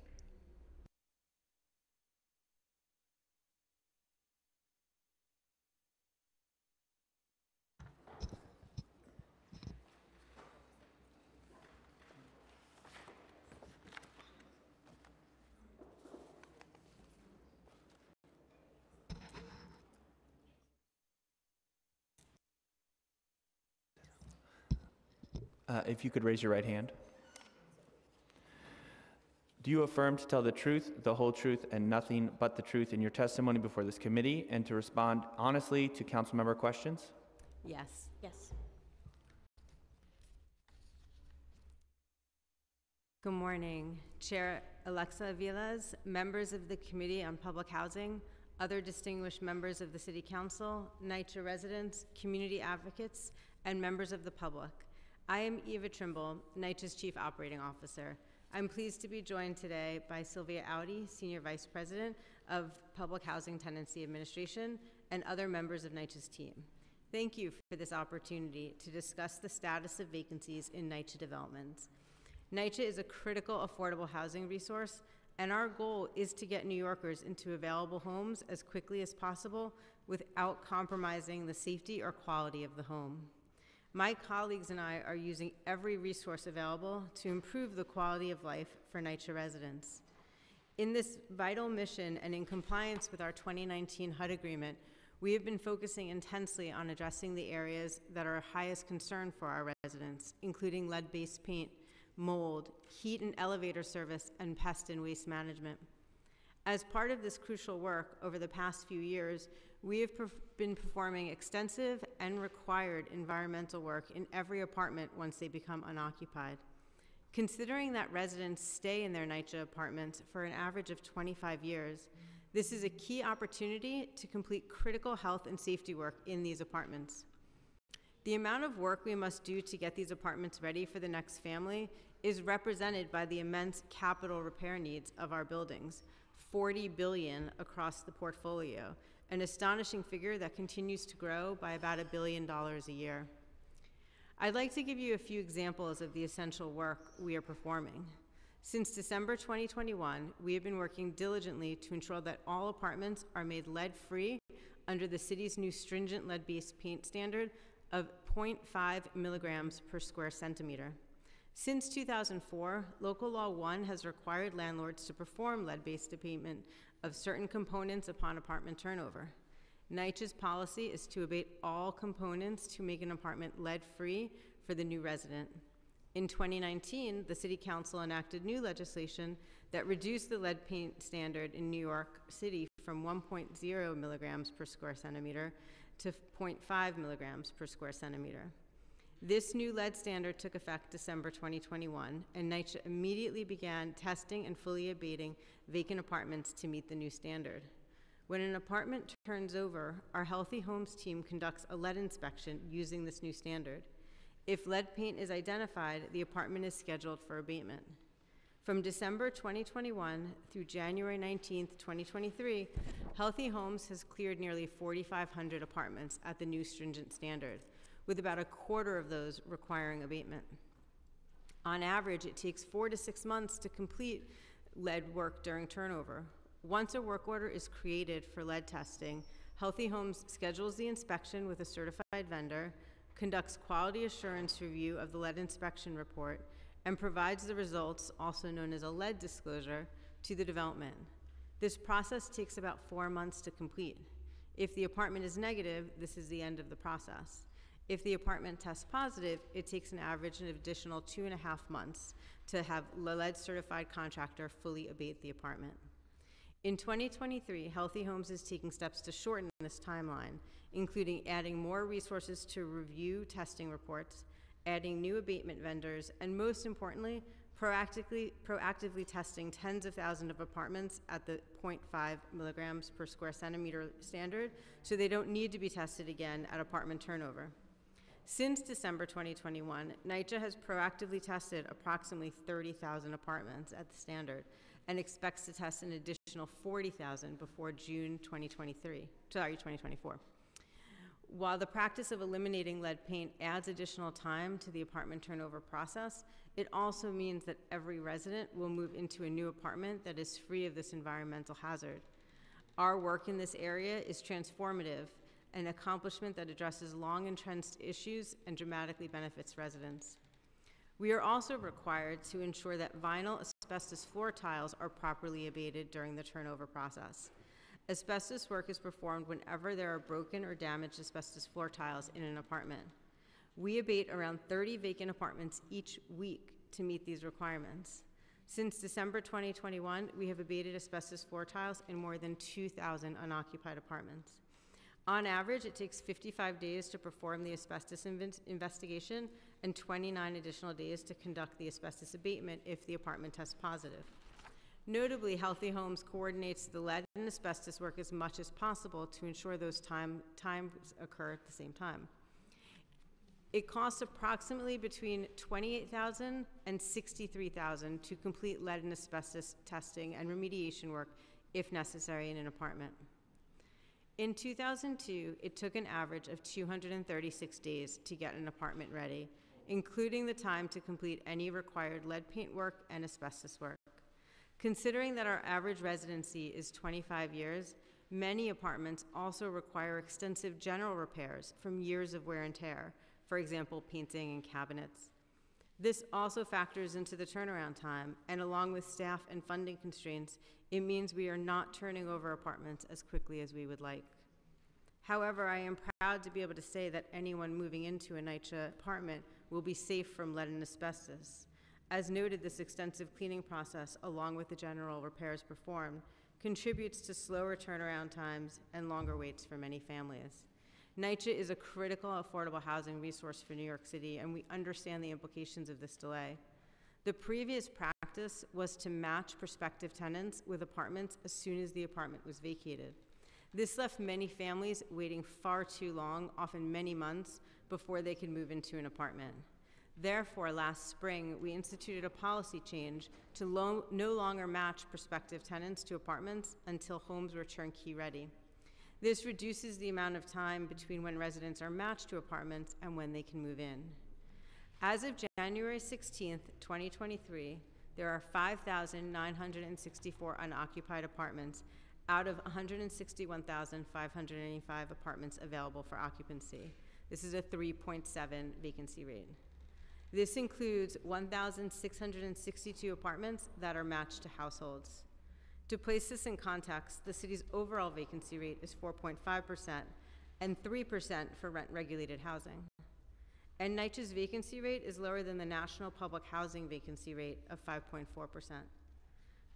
If you could raise your right hand. Do you affirm to tell the truth, the whole truth, and nothing but the truth in your testimony before this committee, and to respond honestly to council member questions? Yes. Yes. Good morning, Chair Alexa Aviles, members of the Committee on Public Housing, other distinguished members of the City Council, NYCHA residents, community advocates, and members of the public. I am Eva Trimble, NYCHA's Chief Operating Officer. I'm pleased to be joined today by Sylvia Audi, Senior Vice President of Public Housing Tenancy Administration, and other members of NYCHA's team. Thank you for this opportunity to discuss the status of vacancies in NYCHA developments. NYCHA is a critical affordable housing resource, and our goal is to get New Yorkers into available homes as quickly as possible without compromising the safety or quality of the home. My colleagues and I are using every resource available to improve the quality of life for NYCHA residents. In this vital mission and in compliance with our 2019 HUD agreement, we have been focusing intensely on addressing the areas that are of highest concern for our residents, including lead-based paint, mold, heat and elevator service, and pest and waste management. As part of this crucial work over the past few years, we have been performing extensive and required environmental work in every apartment once they become unoccupied. Considering that residents stay in their NYCHA apartments for an average of 25 years, this is a key opportunity to complete critical health and safety work in these apartments. The amount of work we must do to get these apartments ready for the next family is represented by the immense capital repair needs of our buildings, $40 billion across the portfolio, an astonishing figure that continues to grow by about $1 billion a year. I'd like to give you a few examples of the essential work we are performing. Since December 2021, we have been working diligently to ensure that all apartments are made lead-free under the city's new stringent lead-based paint standard of 0.5 milligrams per square centimeter. Since 2004, Local Law 1 has required landlords to perform lead-based abatement of certain components upon apartment turnover. NYCHA's policy is to abate all components to make an apartment lead-free for the new resident. In 2019, the City Council enacted new legislation that reduced the lead paint standard in New York City from 1.0 milligrams per square centimeter to 0.5 milligrams per square centimeter. This new lead standard took effect December 2021, and NYCHA immediately began testing and fully abating vacant apartments to meet the new standard. When an apartment turns over, our Healthy Homes team conducts a lead inspection using this new standard. If lead paint is identified, the apartment is scheduled for abatement. From December 2021 through January 19th, 2023, Healthy Homes has cleared nearly 4,500 apartments at the new stringent standard, with about a quarter of those requiring abatement. On average, it takes 4 to 6 months to complete lead work during turnover. Once a work order is created for lead testing, Healthy Homes schedules the inspection with a certified vendor, conducts quality assurance review of the lead inspection report, and provides the results, also known as a lead disclosure, to the development. This process takes about 4 months to complete. If the apartment is negative, this is the end of the process. If the apartment tests positive, it takes an average an additional 2.5 months to have the lead certified contractor fully abate the apartment. In 2023, Healthy Homes is taking steps to shorten this timeline, including adding more resources to review testing reports, adding new abatement vendors, and most importantly, proactively testing tens of thousands of apartments at the 0.5 milligrams per square centimeter standard, so they don't need to be tested again at apartment turnover. Since December 2021, NYCHA has proactively tested approximately 30,000 apartments at the standard and expects to test an additional 40,000 before June 2024. While the practice of eliminating lead paint adds additional time to the apartment turnover process, it also means that every resident will move into a new apartment that is free of this environmental hazard. Our work in this area is transformative, an accomplishment that addresses long-entrenched issues and dramatically benefits residents. We are also required to ensure that vinyl asbestos floor tiles are properly abated during the turnover process. Asbestos work is performed whenever there are broken or damaged asbestos floor tiles in an apartment. We abate around 30 vacant apartments each week to meet these requirements. Since December 2021, we have abated asbestos floor tiles in more than 2,000 unoccupied apartments. On average, it takes 55 days to perform the asbestos investigation and 29 additional days to conduct the asbestos abatement if the apartment tests positive. Notably, Healthy Homes coordinates the lead and asbestos work as much as possible to ensure those times occur at the same time. It costs approximately between $28,000 and $63,000 to complete lead and asbestos testing and remediation work if necessary in an apartment. In 2002, it took an average of 236 days to get an apartment ready, including the time to complete any required lead paint work and asbestos work. Considering that our average residency is 25 years, many apartments also require extensive general repairs from years of wear and tear, for example, painting and cabinets. This also factors into the turnaround time, and along with staff and funding constraints, it means we are not turning over apartments as quickly as we would like. However, I am proud to be able to say that anyone moving into a NYCHA apartment will be safe from lead and asbestos. As noted, this extensive cleaning process, along with the general repairs performed, contributes to slower turnaround times and longer waits for many families. NYCHA is a critical affordable housing resource for New York City, and we understand the implications of this delay. The previous practice was to match prospective tenants with apartments as soon as the apartment was vacated. This left many families waiting far too long, often many months, before they could move into an apartment. Therefore, last spring, we instituted a policy change to no longer match prospective tenants to apartments until homes were turnkey ready. This reduces the amount of time between when residents are matched to apartments and when they can move in. As of January 16th, 2023, there are 5,964 unoccupied apartments out of 161,585 apartments available for occupancy. This is a 3.7 vacancy rate. This includes 1,662 apartments that are matched to households. To place this in context, the city's overall vacancy rate is 4.5% and 3% for rent-regulated housing. And NYCHA's vacancy rate is lower than the national public housing vacancy rate of 5.4%.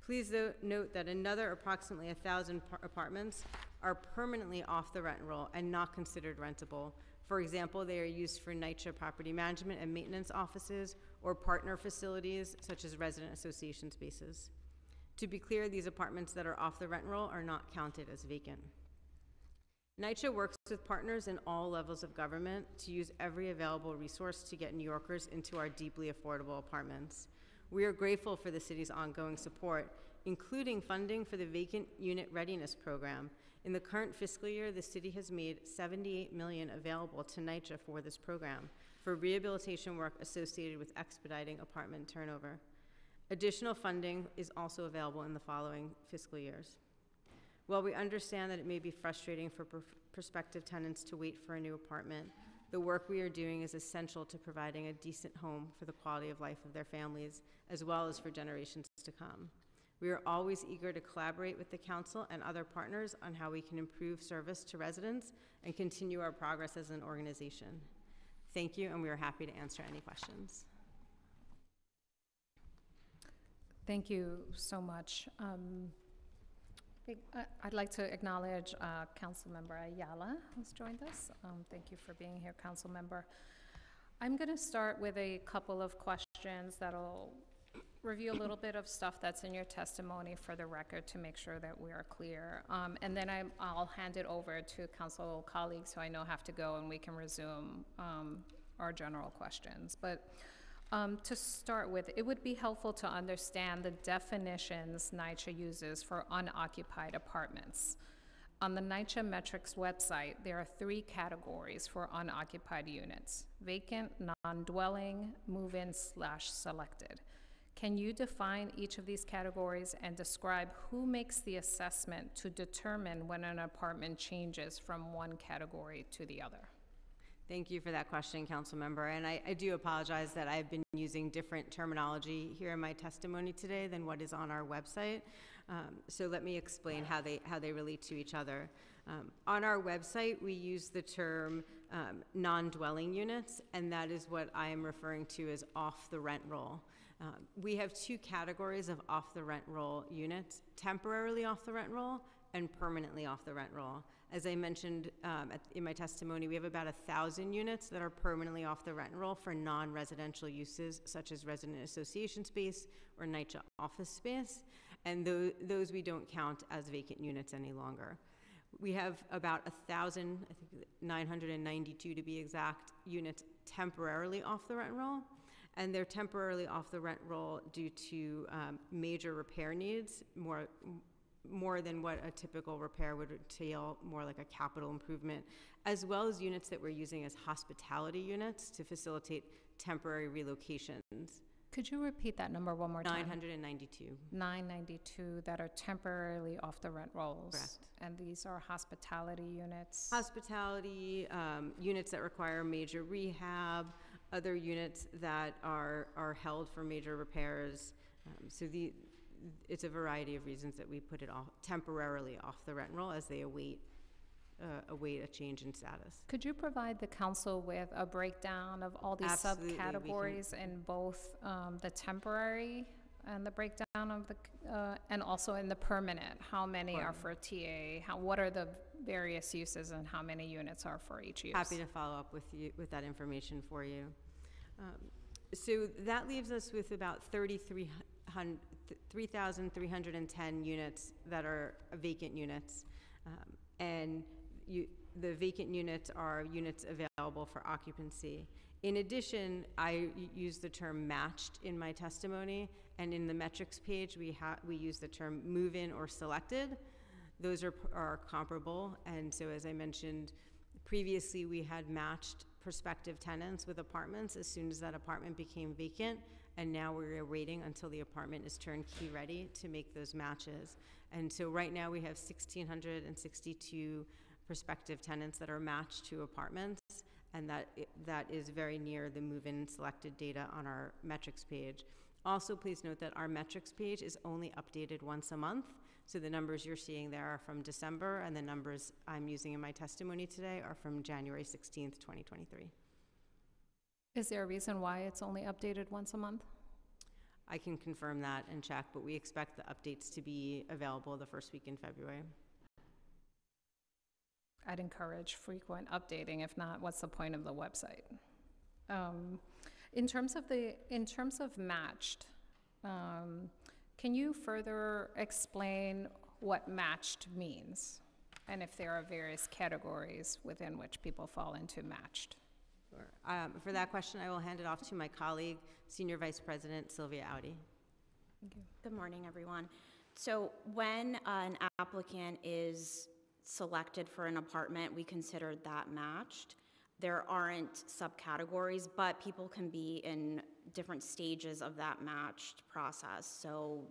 Please note that another approximately 1,000 apartments are permanently off the rent roll and not considered rentable. For example, they are used for NYCHA property management and maintenance offices or partner facilities such as resident association spaces. To be clear, these apartments that are off the rent roll are not counted as vacant. NYCHA works with partners in all levels of government to use every available resource to get New Yorkers into our deeply affordable apartments. We are grateful for the city's ongoing support, including funding for the Vacant Unit Readiness Program. In the current fiscal year, the city has made $78 million available to NYCHA for this program for rehabilitation work associated with expediting apartment turnover. Additional funding is also available in the following fiscal years. While we understand that it may be frustrating for prospective tenants to wait for a new apartment, the work we are doing is essential to providing a decent home for the quality of life of their families, as well as for generations to come. We are always eager to collaborate with the council and other partners on how we can improve service to residents and continue our progress as an organization. Thank you, and we are happy to answer any questions. Thank you so much. I'd like to acknowledge Councilmember Ayala, who's joined us. Thank you for being here, Councilmember. I'm going to start with a couple of questions that'll review a little bit of stuff that's in your testimony for the record to make sure that we are clear. And then I'll hand it over to council colleagues who I know have to go, and we can resume our general questions. But to start with, it would be helpful to understand the definitions NYCHA uses for unoccupied apartments. On the NYCHA Metrics website, there are 3 categories for unoccupied units: vacant, non-dwelling, move-in/selected. Can you define each of these categories and describe who makes the assessment to determine when an apartment changes from one category to the other? Thank you for that question, Council Member. And I do apologize that I've been using different terminology here in my testimony today than what is on our website. So let me explain how they relate to each other. On our website, we use the term non-dwelling units, and that is what I am referring to as off the rent roll. We have two categories of off the rent roll units: temporarily off the rent roll and permanently off the rent roll. As I mentioned in my testimony, we have about 1,000 units that are permanently off the rent roll for non-residential uses, such as resident association space or NYCHA office space, and those we don't count as vacant units any longer. We have about 1,000, I think 992 to be exact, units temporarily off the rent roll, and they're temporarily off the rent roll due to major repair needs, more than what a typical repair would entail, more like a capital improvement, as well as units that we're using as hospitality units to facilitate temporary relocations. Could you repeat that number one more time? 992. 992 that are temporarily off the rent rolls. Correct. And these are hospitality units? Hospitality, units that require major rehab, other units that are held for major repairs. It's a variety of reasons that we put it off, temporarily off the rent roll as they await a change in status. Could you provide the council with a breakdown of all these Absolutely, subcategories in both the temporary and the breakdown of the, and also in the permanent? How many are for TA? What are the various uses and how many units are for each use? Happy to follow up with you with that information for you. So that leaves us with about 3,310 units that are vacant units. The vacant units are units available for occupancy. In addition, I use the term matched in my testimony, and in the metrics page, we use the term move-in or selected. Those are comparable, and so as I mentioned previously, we had matched prospective tenants with apartments as soon as that apartment became vacant, and now we're waiting until the apartment is turnkey ready to make those matches. And so right now we have 1,662 prospective tenants that are matched to apartments, and that is very near the move-in selected data on our metrics page. Also, please note that our metrics page is only updated once a month, so the numbers you're seeing there are from December, and the numbers I'm using in my testimony today are from January 16th, 2023. Is there a reason why it's only updated once a month? I can confirm that and check, but we expect the updates to be available the first week in February. I'd encourage frequent updating. If not, what's the point of the website? In terms of matched, can you further explain what matched means, and if there are various categories within which people fall into matched? Sure. For that question, I will hand it off to my colleague, Senior Vice President Sylvia Audi. Thank you. Good morning, everyone. So when an applicant is selected for an apartment, we consider that matched. There aren't subcategories, but people can be in different stages of that matched process. So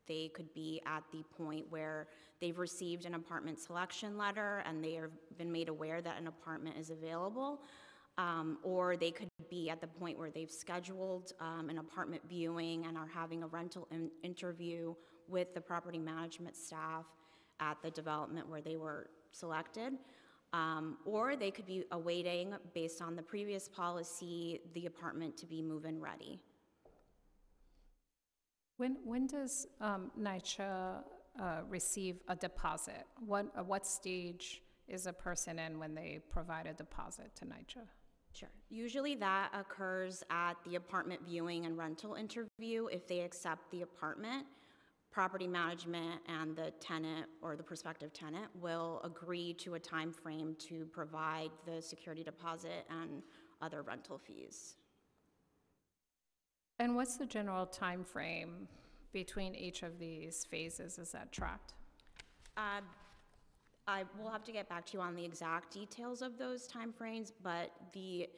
they could be at the point where they've received an apartment selection letter and they have been made aware that an apartment is available, or they could be at the point where they've scheduled an apartment viewing and are having a rental interview with the property management staff at the development where they were selected. Or they could be awaiting, based on the previous policy, the apartment to be move-in ready. When does NYCHA receive a deposit? What stage is a person in when they provide a deposit to NYCHA? Sure. Usually that occurs at the apartment viewing and rental interview. If they accept the apartment, property management and the tenant or the prospective tenant will agree to a time frame to provide the security deposit and other rental fees. And what's the general time frame between each of these phases? Is that tracked? I will have to get back to you on the exact details of those time frames, but the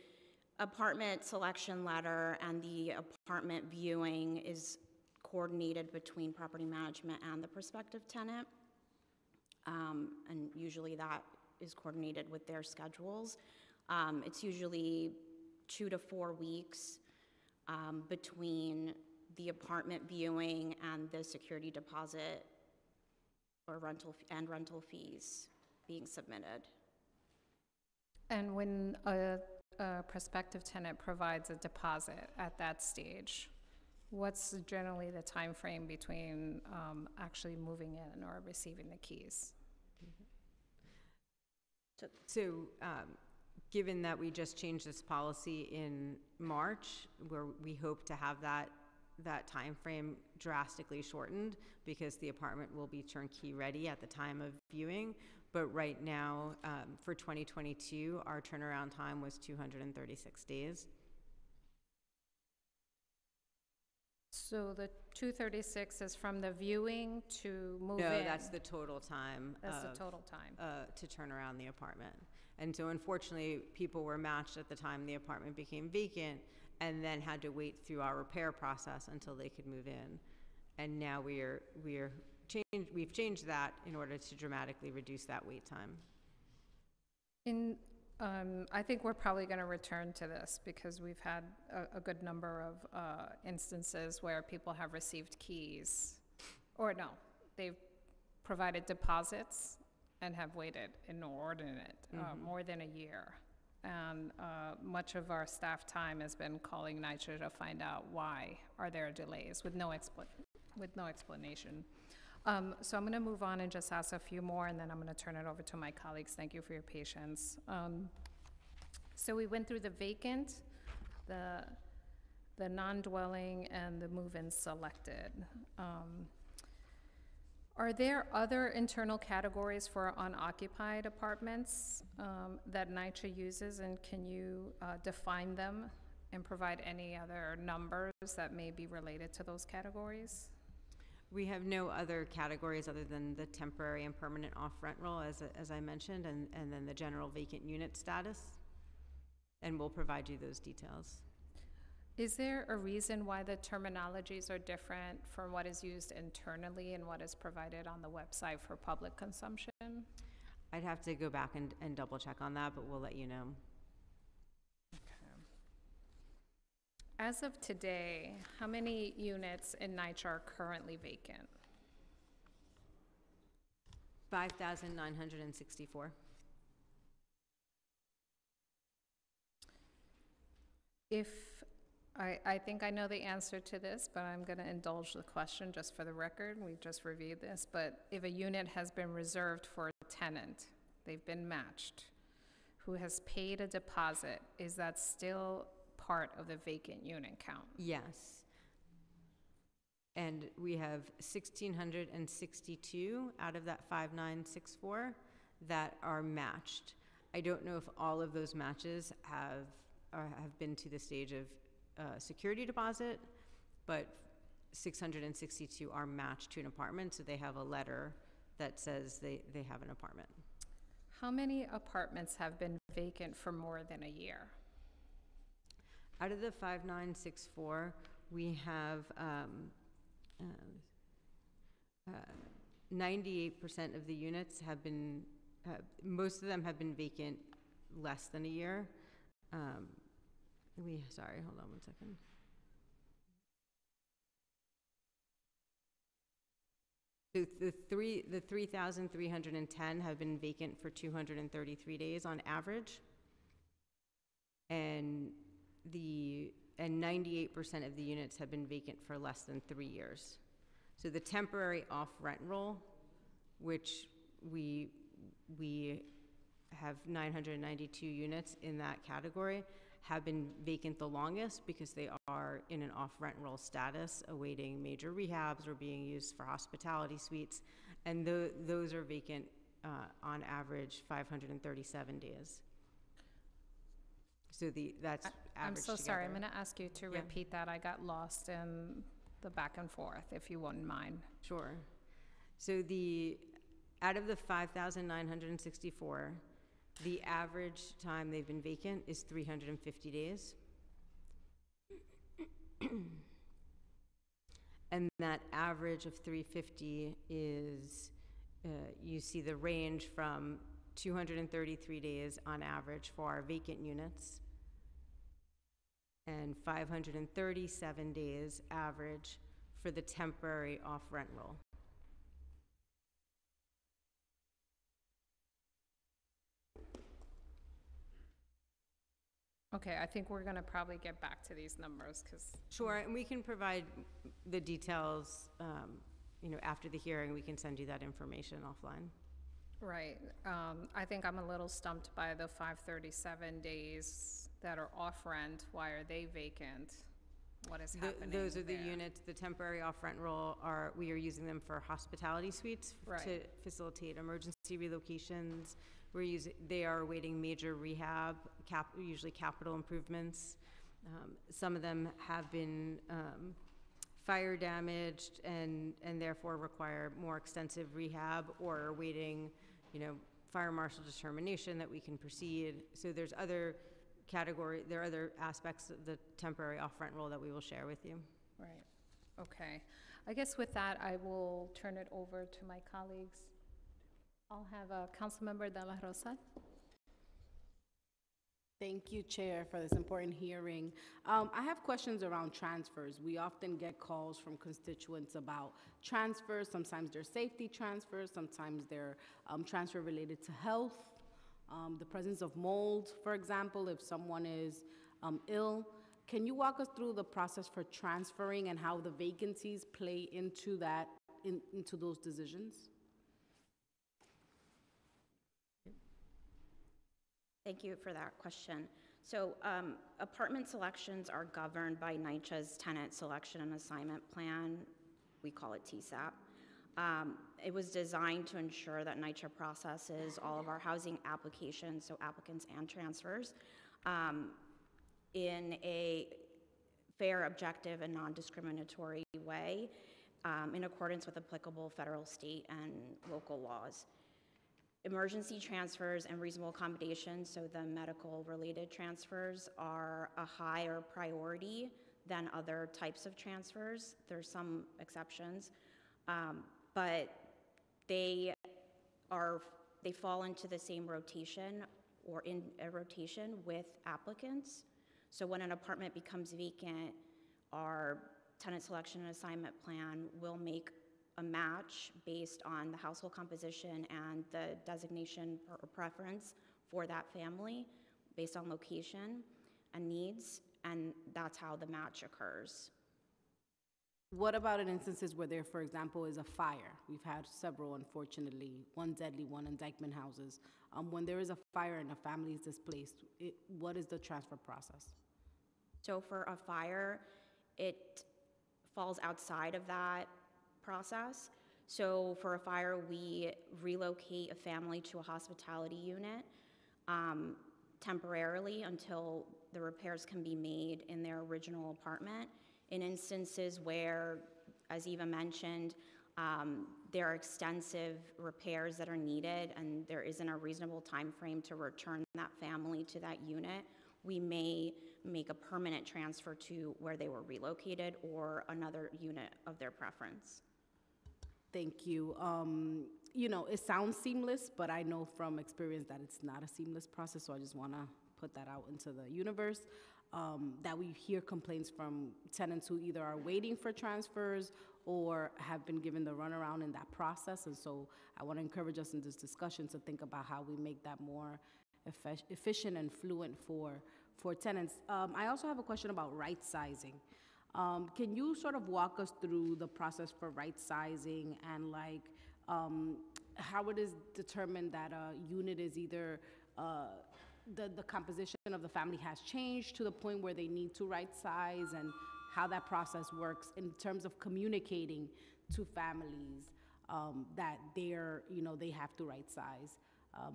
apartment selection letter and the apartment viewing is coordinated between property management and the prospective tenant. And usually that is coordinated with their schedules. It's usually 2 to 4 weeks between the apartment viewing and the security deposit or rental fees being submitted. And when a prospective tenant provides a deposit at that stage, what's generally the time frame between actually moving in or receiving the keys? So, given that we just changed this policy in March, where we hope to have that timeframe drastically shortened because the apartment will be turnkey ready at the time of viewing. But right now, for 2022, our turnaround time was 236 days. So the 236 is from the viewing to move in? No, that's the total time. That's the total time. To turn around the apartment. And so unfortunately, people were matched at the time the apartment became vacant and then had to wait through our repair process until they could move in. And now we've changed that in order to dramatically reduce that wait time. I think we're probably going to return to this because we've had a good number of instances where people have received keys, or no, they've provided deposits and have waited inordinate, more than a year. And much of our staff time has been calling NYCHA to find out why are there delays with no explanation. So I'm going to move on and just ask a few more, and then I'm going to turn it over to my colleagues. Thank you for your patience. So we went through the vacant, the non-dwelling, and the move-in selected. Are there other internal categories for unoccupied apartments that NYCHA uses, and can you define them and provide any other numbers that may be related to those categories? We have no other categories other than the temporary and permanent off-rent roll, as I mentioned, and then the general vacant unit status. And we'll provide you those details. Is there a reason why the terminologies are different from what is used internally and what is provided on the website for public consumption? I'd have to go back and double check on that, but we'll let you know. As of today, how many units in NYCHA are currently vacant? 5,964. I think I know the answer to this, but I'm going to indulge the question just for the record. We just reviewed this, but if a unit has been reserved for a tenant, they've been matched, who has paid a deposit, is that still part of the vacant unit count? Yes. And we have 1,662 out of that 5,964 that are matched. I don't know if all of those matches have been to the stage of security deposit, but 662 are matched to an apartment, so they have a letter that says they have an apartment. How many apartments have been vacant for more than a year? Out of the 5,964, we have 98% of the units have been, most of them have been vacant less than a year. Sorry, hold on one second. So the 3,310 have been vacant for 233 days on average. And 98% of the units have been vacant for less than 3 years. So the temporary off-rent roll, which we have 992 units in that category, have been vacant the longest because they are in an off-rent roll status, awaiting major rehabs or being used for hospitality suites. And those are vacant on average 537 days. So that's average. I'm so sorry, I'm together. going to ask you to repeat that. I got lost in the back and forth, if you wouldn't mind. Sure. So out of the 5,964, the average time they've been vacant is 350 days. And that average of 350 is, you see the range from 233 days on average for our vacant units and 537 days average for the temporary off-rent roll. Okay, I think we're gonna probably get back to these numbers, because, Sure, and we can provide the details, after the hearing, we can send you that information offline. right, I think I'm a little stumped by the 537 days that are off rent. Why are they vacant? What is happening Those are the there? units, the temporary off-rent roll we are using them for hospitality suites to Right. facilitate emergency relocations. They are awaiting major rehab, usually capital improvements. Some of them have been fire damaged and therefore require more extensive rehab, or are awaiting, fire marshal determination that we can proceed. So there are other aspects of the temporary off-rent roll that we will share with you. Right, okay. I guess with that, I will turn it over to my colleagues. I'll have Councilmember De La Rosa. Thank you, Chair, for this important hearing. I have questions around transfers. We often get calls from constituents about transfers. Sometimes they're safety transfers, sometimes they're transfer related to health. The presence of mold, for example, if someone is ill. Can you walk us through the process for transferring and how the vacancies play into that, into those decisions? Thank you for that question. So apartment selections are governed by NYCHA's tenant selection and assignment plan. We call it TSAP. It was designed to ensure that NYCHA processes all of our housing applications, so applicants and transfers, in a fair, objective, and non-discriminatory way, in accordance with applicable federal, state, and local laws. Emergency transfers and reasonable accommodations, so the medical-related transfers, are a higher priority than other types of transfers. There's some exceptions, but they fall into the same rotation or in a rotation with applicants. So when an apartment becomes vacant, our tenant selection and assignment plan will make a match based on the household composition and the designation or preference for that family based on location and needs, and that's how the match occurs. What about in instances where there, for example, is a fire? We've had several, unfortunately, one deadly one in Dyckman houses. When there is a fire and a family is displaced, what is the transfer process? So for a fire, it falls outside of that process. So for a fire, we relocate a family to a hospitality unit temporarily until the repairs can be made in their original apartment. In instances where, as Eva mentioned, there are extensive repairs that are needed and there isn't a reasonable time frame to return that family to that unit, we may make a permanent transfer to where they were relocated or another unit of their preference. Thank you. It sounds seamless, but I know from experience that it's not a seamless process, so I just want to put that out into the universe. That we hear complaints from tenants who either are waiting for transfers or have been given the runaround in that process. And so I want to encourage us in this discussion to think about how we make that more efficient and fluent for tenants. I also have a question about right sizing. Can you sort of walk us through the process for right sizing and how it is determined that a unit is either the composition of the family has changed to the point where they need to right size, and how that process works in terms of communicating to families that they have to right size,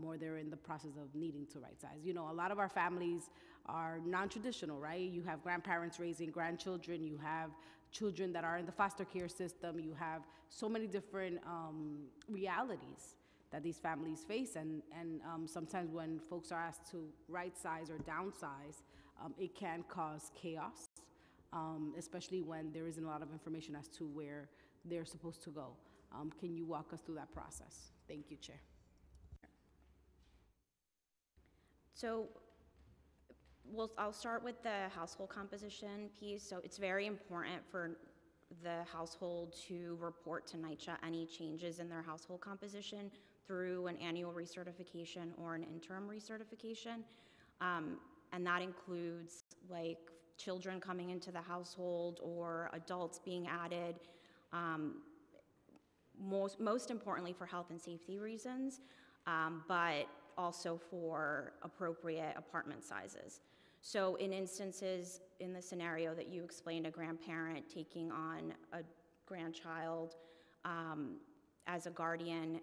or they're in the process of needing to right size. A lot of our families are non-traditional, right? You have grandparents raising grandchildren, you have children that are in the foster care system, you have so many different realities that these families face, and sometimes when folks are asked to right size or downsize, it can cause chaos, especially when there isn't a lot of information as to where they're supposed to go. Can you walk us through that process? Thank you, Chair. So I'll start with the household composition piece. So it's very important for the household to report to NYCHA any changes in their household composition through an annual recertification or an interim recertification. And that includes like children coming into the household or adults being added, most importantly for health and safety reasons, but also for appropriate apartment sizes. So in instances, in the scenario that you explained, a grandparent taking on a grandchild as a guardian,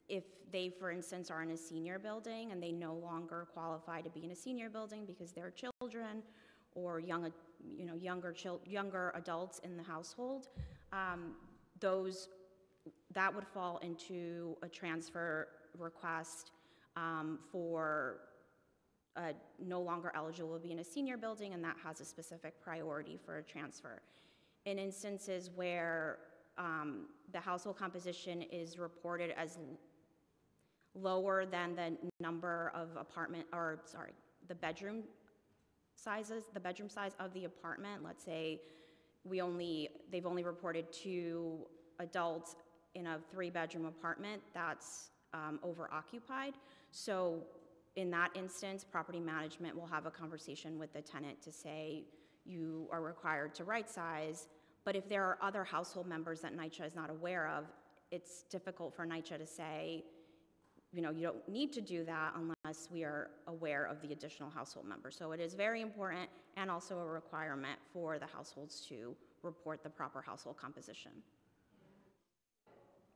if they, for instance, are in a senior building and they no longer qualify to be in a senior building because they're children or younger adults in the household, that would fall into a transfer request for no longer eligible to be in a senior building, and that has a specific priority for a transfer. In instances where the household composition is reported as lower than the number of the bedroom size of the apartment, let's say they've only reported 2 adults in a 3-bedroom apartment, that's over-occupied. So in that instance, property management will have a conversation with the tenant to say, you are required to right size, but if there are other household members that NYCHA is not aware of, it's difficult for NYCHA to say, you don't need to do that unless we are aware of the additional household members. So it is very important and also a requirement for the households to report the proper household composition.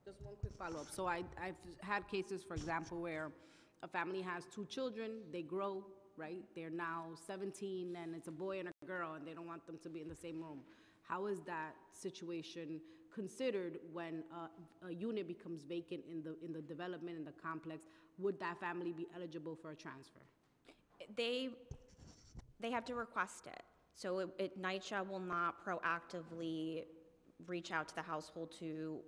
Just one quick follow-up. So I've had cases, for example, where a family has 2 children, they grow, right? They're now 17 and it's a boy and a girl and they don't want them to be in the same room. How is that situation considered when a unit becomes vacant in the development, in the complex? Would that family be eligible for a transfer? They have to request it. So NYCHA will not proactively reach out to the household to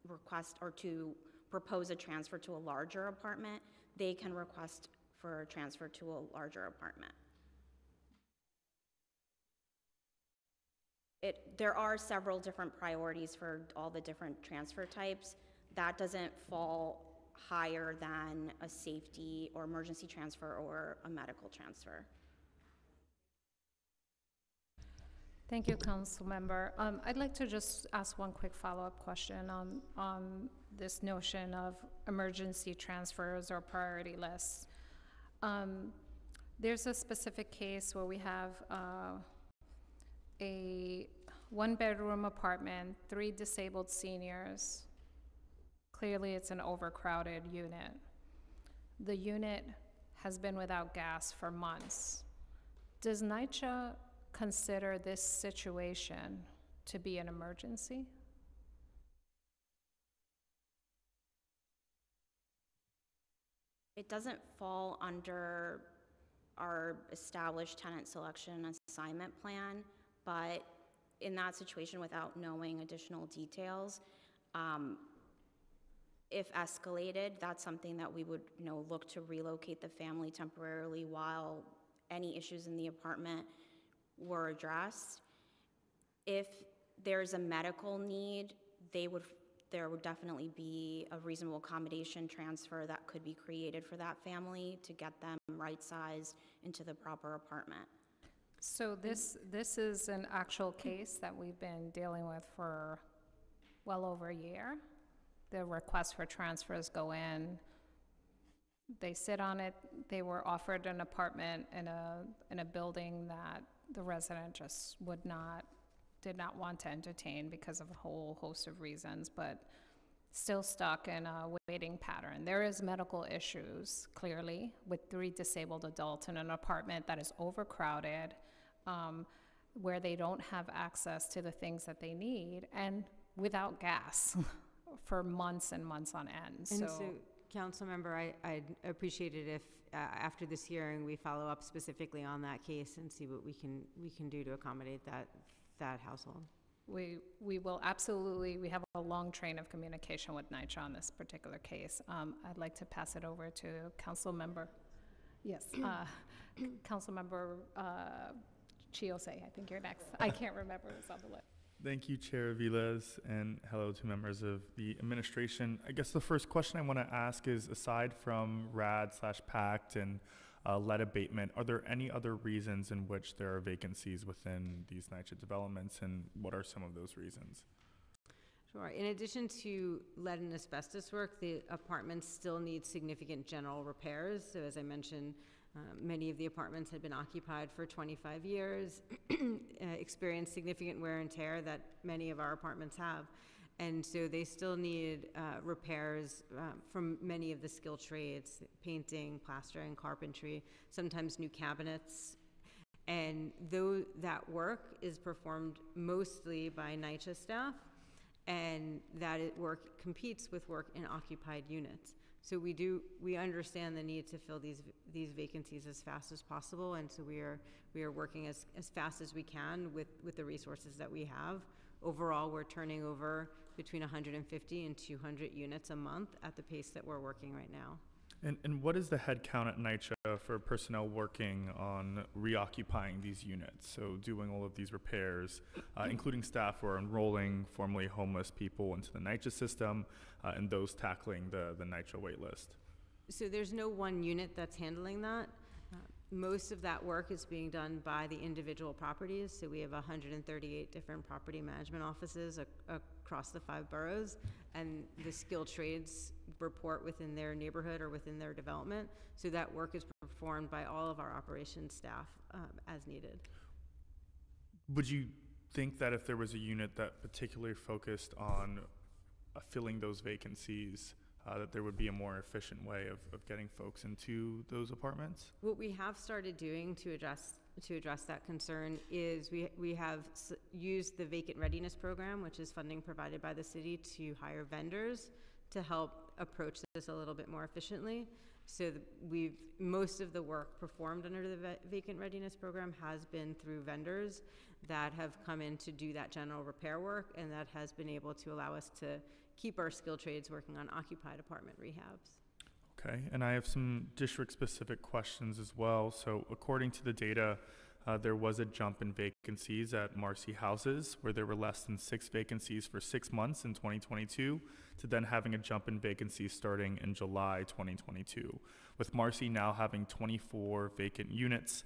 request or to propose a transfer to a larger apartment. They can request for a transfer to a larger apartment. There are several different priorities for all the different transfer types. That doesn't fall higher than a safety or emergency transfer or a medical transfer. Thank you, Council Member. I'd like to just ask one quick follow-up question on this notion of emergency transfers or priority lists. There's a specific case where we have a 1-bedroom apartment, 3 disabled seniors. Clearly, it's an overcrowded unit. The unit has been without gas for months. Does NYCHA consider this situation to be an emergency? It doesn't fall under our established tenant selection assignment plan, but in that situation, without knowing additional details, if escalated, that's something that we would look to relocate the family temporarily while any issues in the apartment were addressed. If there's a medical need, there would definitely be a reasonable accommodation transfer that could be created for that family to get them right-sized into the proper apartment. So this is an actual case that we've been dealing with for well over a year. The requests for transfers go in, they sit on it. They were offered an apartment in a building that the resident just did not want to entertain because of a whole host of reasons, but still stuck in a waiting pattern. There is medical issues, clearly, with 3 disabled adults in an apartment that is overcrowded, where they don't have access to the things that they need, and without gas for months and months on end. And so Councilmember, I'd appreciate it if after this hearing we follow up specifically on that case and see what we can do to accommodate that household. We will absolutely. We have a long train of communication with NYCHA on this particular case. I'd like to pass it over to Councilmember. Yes, Councilmember Chiose. I think you're next. I can't remember what's on the list. Thank you, Chair Vilas, and hello to members of the administration. I guess the first question I want to ask is, aside from RAD/PACT and lead abatement. Are there any other reasons in which there are vacancies within these NYCHA developments, and what are some of those reasons? Sure. In addition to lead and asbestos work, the apartments still need significant general repairs. So as I mentioned, many of the apartments had been occupied for 25 years, experienced significant wear and tear that many of our apartments have. And so they still need repairs from many of the skilled trades, painting, plastering, carpentry, sometimes new cabinets. And though that work is performed mostly by NYCHA staff, and that work competes with work in occupied units. So we understand the need to fill these vacancies as fast as possible, and so we are working as fast as we can with the resources that we have. Overall, we're turning over between 150 and 200 units a month at the pace that we're working right now. And what is the head count at NYCHA for personnel working on reoccupying these units? So doing all of these repairs, including staff who are enrolling formerly homeless people into the NYCHA system, and those tackling the NYCHA wait list. So there's no one unit that's handling that. Most of that work is being done by the individual properties. So we have 138 different property management offices across the 5 boroughs, and the skilled trades report within their neighborhood or within their development. So that work is performed by all of our operations staff as needed. Would you think that if there was a unit that particularly focused on filling those vacancies, that there would be a more efficient way of getting folks into those apartments? What we have started doing to address that concern is we have used the Vacant Readiness Program, which is funding provided by the city, to hire vendors to help approach this a little bit more efficiently. So most of the work performed under the Vacant Readiness Program has been through vendors that have come in to do that general repair work, and that has been able to allow us to keep our skilled trades working on occupied apartment rehabs. Okay, and I have some district-specific questions as well. So according to the data, there was a jump in vacancies at Marcy Houses, where there were less than 6 vacancies for 6 months in 2022, to then having a jump in vacancies starting in July 2022, with Marcy now having 24 vacant units.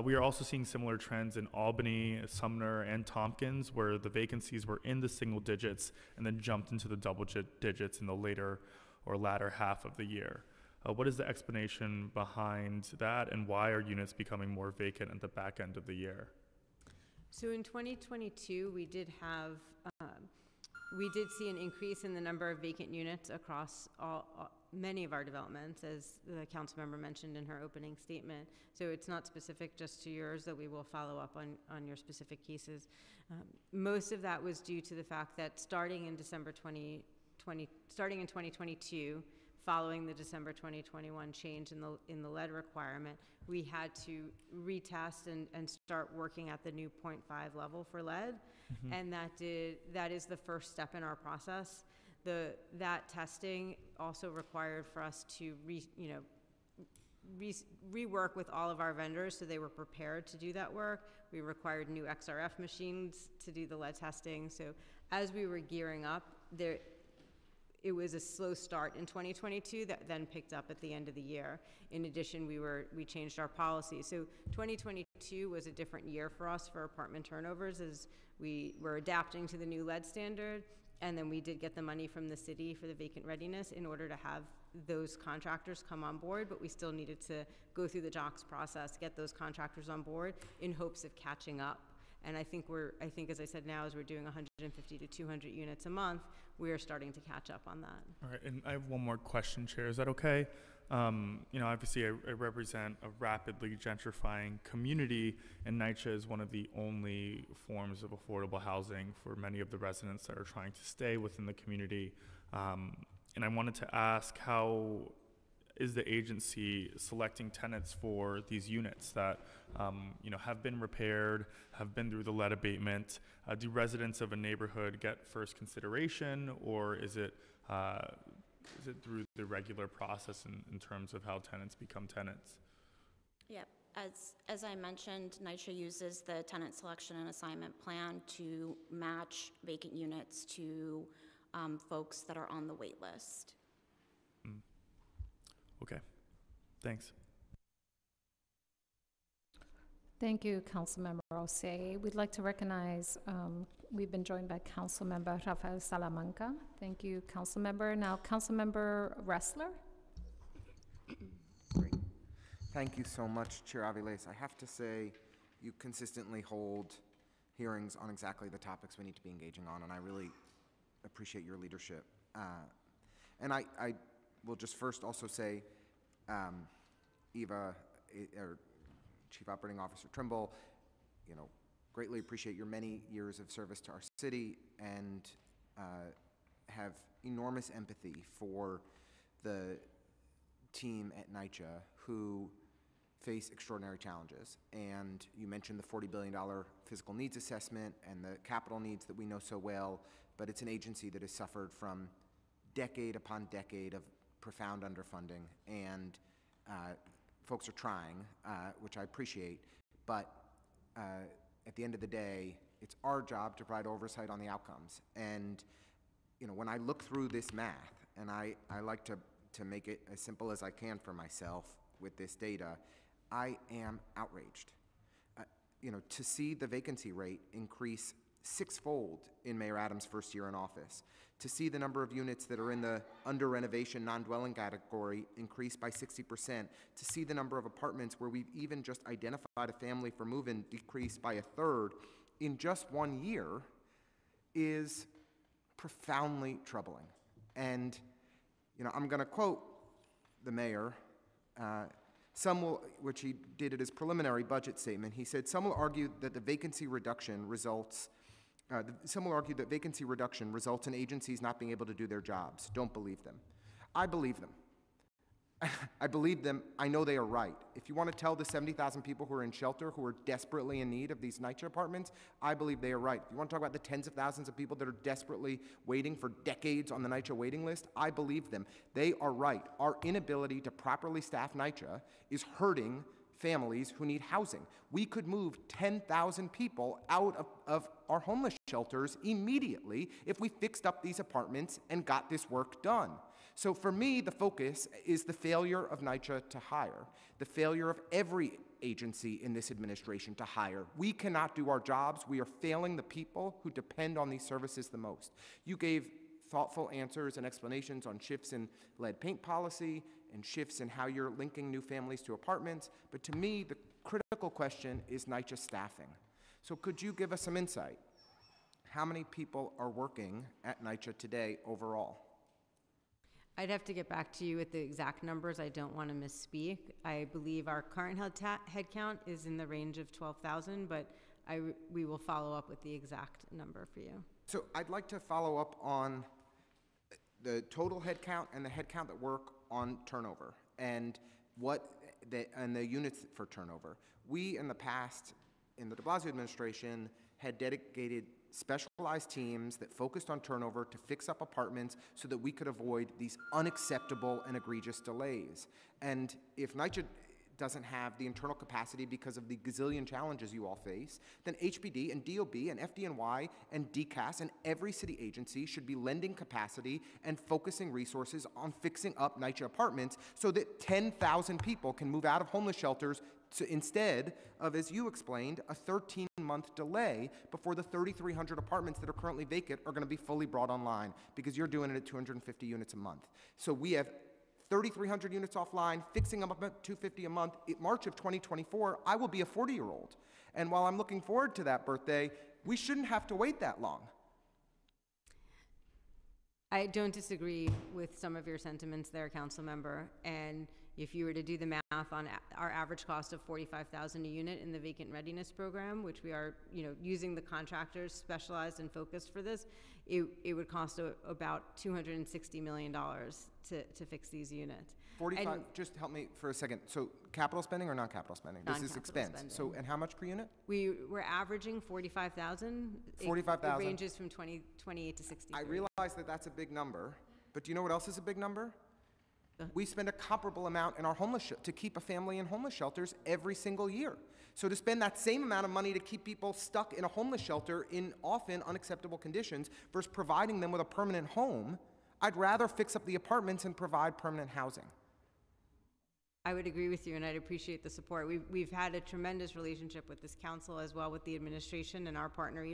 We are also seeing similar trends in Albany, Sumner, and Tompkins, where the vacancies were in the single digits and then jumped into the double digits in the later or latter half of the year. What is the explanation behind that, and why are units becoming more vacant at the back end of the year? So in 2022, we did see an increase in the number of vacant units across many of our developments, as the council member mentioned in her opening statement. So it's not specific just to yours, though we will follow up on your specific cases. Most of that was due to the fact that starting in 2022, following the December 2021 change in the lead requirement, we had to retest and start working at the new 0.5 level for lead, and that is the first step in our process. That testing also required for us to rework with all of our vendors so they were prepared to do that work. We required new XRF machines to do the lead testing. So as we were gearing up, it was a slow start in 2022 that then picked up at the end of the year. In addition, we changed our policy. So 2022 was a different year for us for apartment turnovers, as we were adapting to the new lead standard. And then we did get the money from the city for the vacant readiness in order to have those contractors come on board, but we still needed to go through the JOCS process, get those contractors on board in hopes of catching up. And I think as I said, now as we're doing 150 to 200 units a month, we are starting to catch up on that. All right, and I have one more question, Chair. Is that okay? Obviously I represent a rapidly gentrifying community, and NYCHA is one of the only forms of affordable housing for many of the residents that are trying to stay within the community. And I wanted to ask, how is the agency selecting tenants for these units that have been repaired, have been through the lead abatement? Do residents of a neighborhood get first consideration, or is it through the regular process in terms of how tenants become tenants? Yep. As I mentioned, NYCHA uses the tenant selection and assignment plan to match vacant units to folks that are on the wait list. Okay, thanks. Thank you, Councilmember Osei. We'd like to recognize, we've been joined by Councilmember Rafael Salamanca. Thank you, Councilmember. Now, Councilmember Ressler. Great. Thank you so much, Chair Aviles. I have to say, you consistently hold hearings on exactly the topics we need to be engaging on, and I really appreciate your leadership. And I will just first also say, Eva, or Chief Operating Officer Trimble, you know, greatly appreciate your many years of service to our city, and have enormous empathy for the team at NYCHA who face extraordinary challenges. And you mentioned the $40 billion physical needs assessment and the capital needs that we know so well, but it's an agency that has suffered from decade upon decade of profound underfunding, and folks are trying, which I appreciate, but at the end of the day, it's our job to provide oversight on the outcomes. And you know, when I look through this math, and I like to make it as simple as I can for myself with this data, I am outraged. You know, to see the vacancy rate increase sixfold in Mayor Adams' first year in office, to see the number of units that are in the under renovation non-dwelling category increase by 60%, to see the number of apartments where we've even just identified a family for move-in decrease by a third in just 1 year is profoundly troubling. And you know, I'm going to quote the mayor. Some will, which he did at his preliminary budget statement. He said, "Some will argue that the vacancy reduction results. Some will argue that vacancy reduction results in agencies not being able to do their jobs. Don't believe them. I believe them. I believe them. I know they are right. If you want to tell the 70,000 people who are in shelter, who are desperately in need of these NYCHA apartments, I believe they are right. If you want to talk about the tens of thousands of people that are desperately waiting for decades on the NYCHA waiting list, I believe them. They are right. Our inability to properly staff NYCHA is hurting families who need housing. We could move 10,000 people out of our homeless shelters immediately if we fixed up these apartments and got this work done. So for me, the focus is the failure of NYCHA to hire, the failure of every agency in this administration to hire. We cannot do our jobs. We are failing the people who depend on these services the most. You gave thoughtful answers and explanations on shifts in lead paint policy and shifts in how you're linking new families to apartments, but to me, the critical question is NYCHA staffing. So could you give us some insight? How many people are working at NYCHA today overall? I'd have to get back to you with the exact numbers. I don't want to misspeak. I believe our current head count is in the range of 12,000, but we will follow up with the exact number for you. So I'd like to follow up on the total head count and the head count that work on turnover and the units for turnover. We in the past, in the de Blasio administration, had dedicated specialized teams that focused on turnover to fix up apartments so that we could avoid these unacceptable and egregious delays. And if NYCHA doesn't have the internal capacity because of the gazillion challenges you all face, then HPD and DOB and FDNY and DCAS and every city agency should be lending capacity and focusing resources on fixing up NYCHA apartments so that 10,000 people can move out of homeless shelters instead of, as you explained, a 13-month delay before the 3,300 apartments that are currently vacant are going to be fully brought online, because you're doing it at 250 units a month. So we have 3,300 units offline, fixing them up at 250 a month. In March of 2024, I will be a 40-year-old. And while I'm looking forward to that birthday, we shouldn't have to wait that long. I don't disagree with some of your sentiments there, Council Member. And if you were to do the math on our average cost of $45,000 a unit in the vacant readiness program, which we are, using the contractors specialized and focused for this, it would cost about $260 million to fix these units. 45. Just help me for a second. So capital spending or non-capital spending? This is expense. Spending. So and how much per unit? We're averaging 45,000. 45,000. It ranges from 28 to 60. I realize that that's a big number, but do you know what else is a big number? We spend a comparable amount in our homeless to keep a family in homeless shelters every single year. So to spend that same amount of money to keep people stuck in a homeless shelter in often unacceptable conditions versus providing them with a permanent home, I'd rather fix up the apartments and provide permanent housing. I would agree with you, and I'd appreciate the support. We've had a tremendous relationship with this council as well with the administration and our partner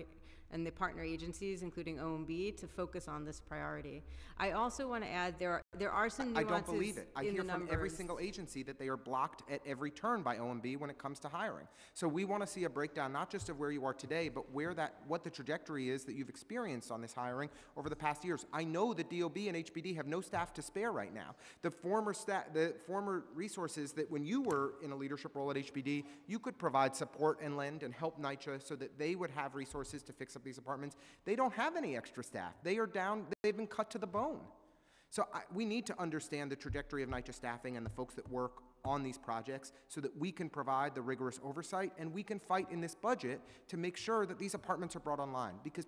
and the partner agencies, including OMB, to focus on this priority. I also want to add there are some nuances. I don't believe it. I in hear the from every numbers. single agency that they are blocked at every turn by OMB when it comes to hiring. So we want to see a breakdown not just of where you are today, but what the trajectory is that you've experienced on this hiring over the past years. I know that DOB and HPD have no staff to spare right now. The former resources that when you were in a leadership role at HPD, you could provide support and lend and help NYCHA so that they would have resources to fix up these apartments. They don't have any extra staff. They are down, they've been cut to the bone. So we need to understand the trajectory of NYCHA staffing and the folks that work on these projects so that we can provide the rigorous oversight and we can fight in this budget to make sure that these apartments are brought online, because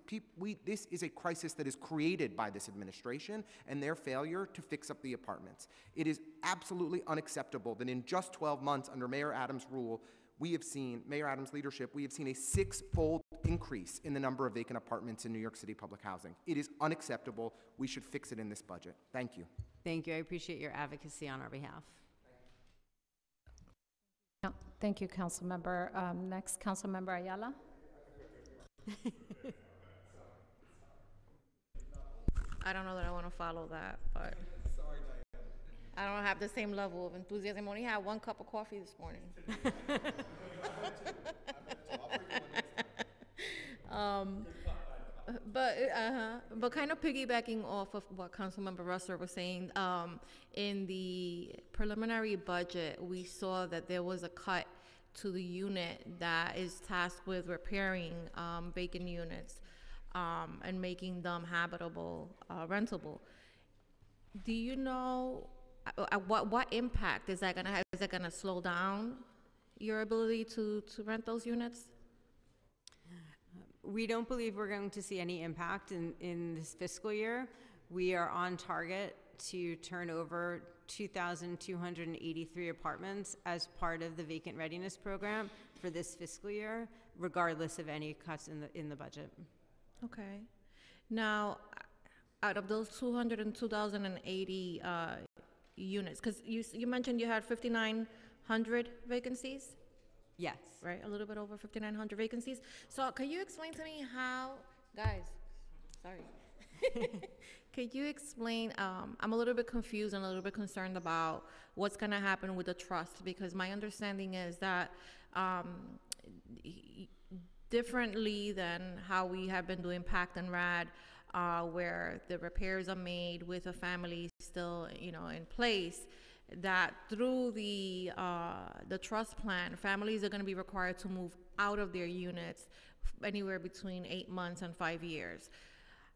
this is a crisis that is created by this administration and their failure to fix up the apartments. It is absolutely unacceptable that in just 12 months under Mayor Adams' rule, Mayor Adams' leadership, we have seen a 6-fold increase in the number of vacant apartments in New York City public housing. It is unacceptable. We should fix it in this budget. Thank you. Thank you. I appreciate your advocacy on our behalf. Thank you, Councilmember. Next, Councilmember Ayala. I don't know that I want to follow that, but I don't have the same level of enthusiasm. I only had 1 cup of coffee this morning. But kind of piggybacking off of what Councilmember Russell was saying, in the preliminary budget, we saw that there was a cut to the unit that is tasked with repairing vacant units and making them habitable, rentable. Do you know what impact is that going to have? Is that going to slow down your ability to rent those units? We don't believe we're going to see any impact in this fiscal year. We are on target to turn over 2,283 apartments as part of the vacant readiness program for this fiscal year, regardless of any cuts in the budget. Okay. Now, out of those 202,080 units, because you mentioned you had 5,900 vacancies? Yes. Right, a little bit over 5,900 vacancies. So can you explain to me how, guys, sorry. Could you explain, I'm a little bit confused and a little bit concerned about what's going to happen with the trust, because my understanding is that differently than how we have been doing PACT and RAD, where the repairs are made with a family still, in place, that through the trust plan, families are going to be required to move out of their units anywhere between 8 months and 5 years.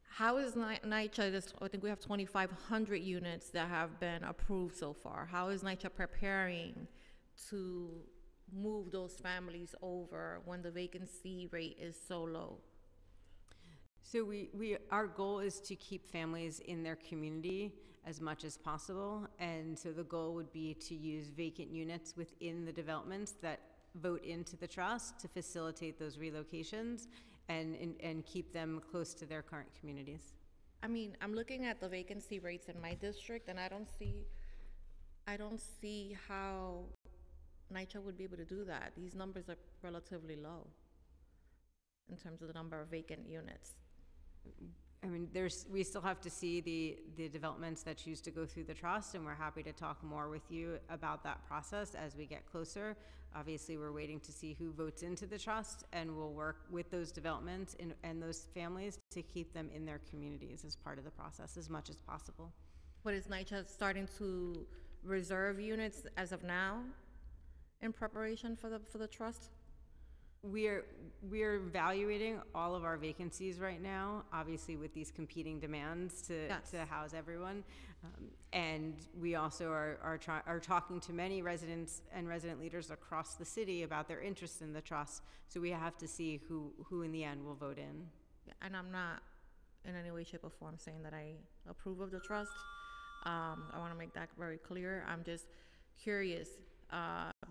How is NYCHA, I think we have 2,500 units that have been approved so far. How is NYCHA preparing to move those families over when the vacancy rate is so low? So our goal is to keep families in their community as much as possible, and so the goal would be to use vacant units within the developments that vote into the trust to facilitate those relocations and keep them close to their current communities. I mean, I'm looking at the vacancy rates in my district, and I don't see how NYCHA would be able to do that. These numbers are relatively low in terms of the number of vacant units. I mean, we still have to see the developments that choose to go through the trust, and we're happy to talk more with you about that process as we get closer. Obviously, we're waiting to see who votes into the trust, and we'll work with those developments and those families to keep them in their communities as part of the process as much as possible. But is NYCHA starting to reserve units as of now in preparation for the trust? We're evaluating all of our vacancies right now, obviously with these competing demands to house everyone. And we also are talking to many residents and resident leaders across the city about their interest in the trust. So we have to see who in the end will vote in. And I'm not in any way, shape, or form saying that I approve of the trust. I want to make that very clear. I'm just curious.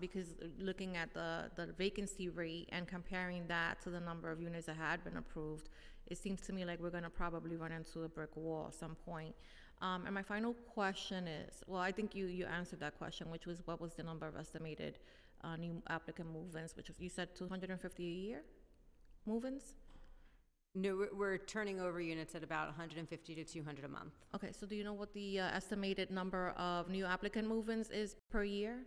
Because looking at the vacancy rate and comparing that to the number of units that had been approved, it seems to me like we're going to probably run into a brick wall at some point. And my final question is, well, I think you answered that question, which was what was the number of estimated new applicant move-ins, which was, you said 250 a year move-ins? No, we're turning over units at about 150 to 200 a month. Okay, so do you know what the estimated number of new applicant move-ins is per year?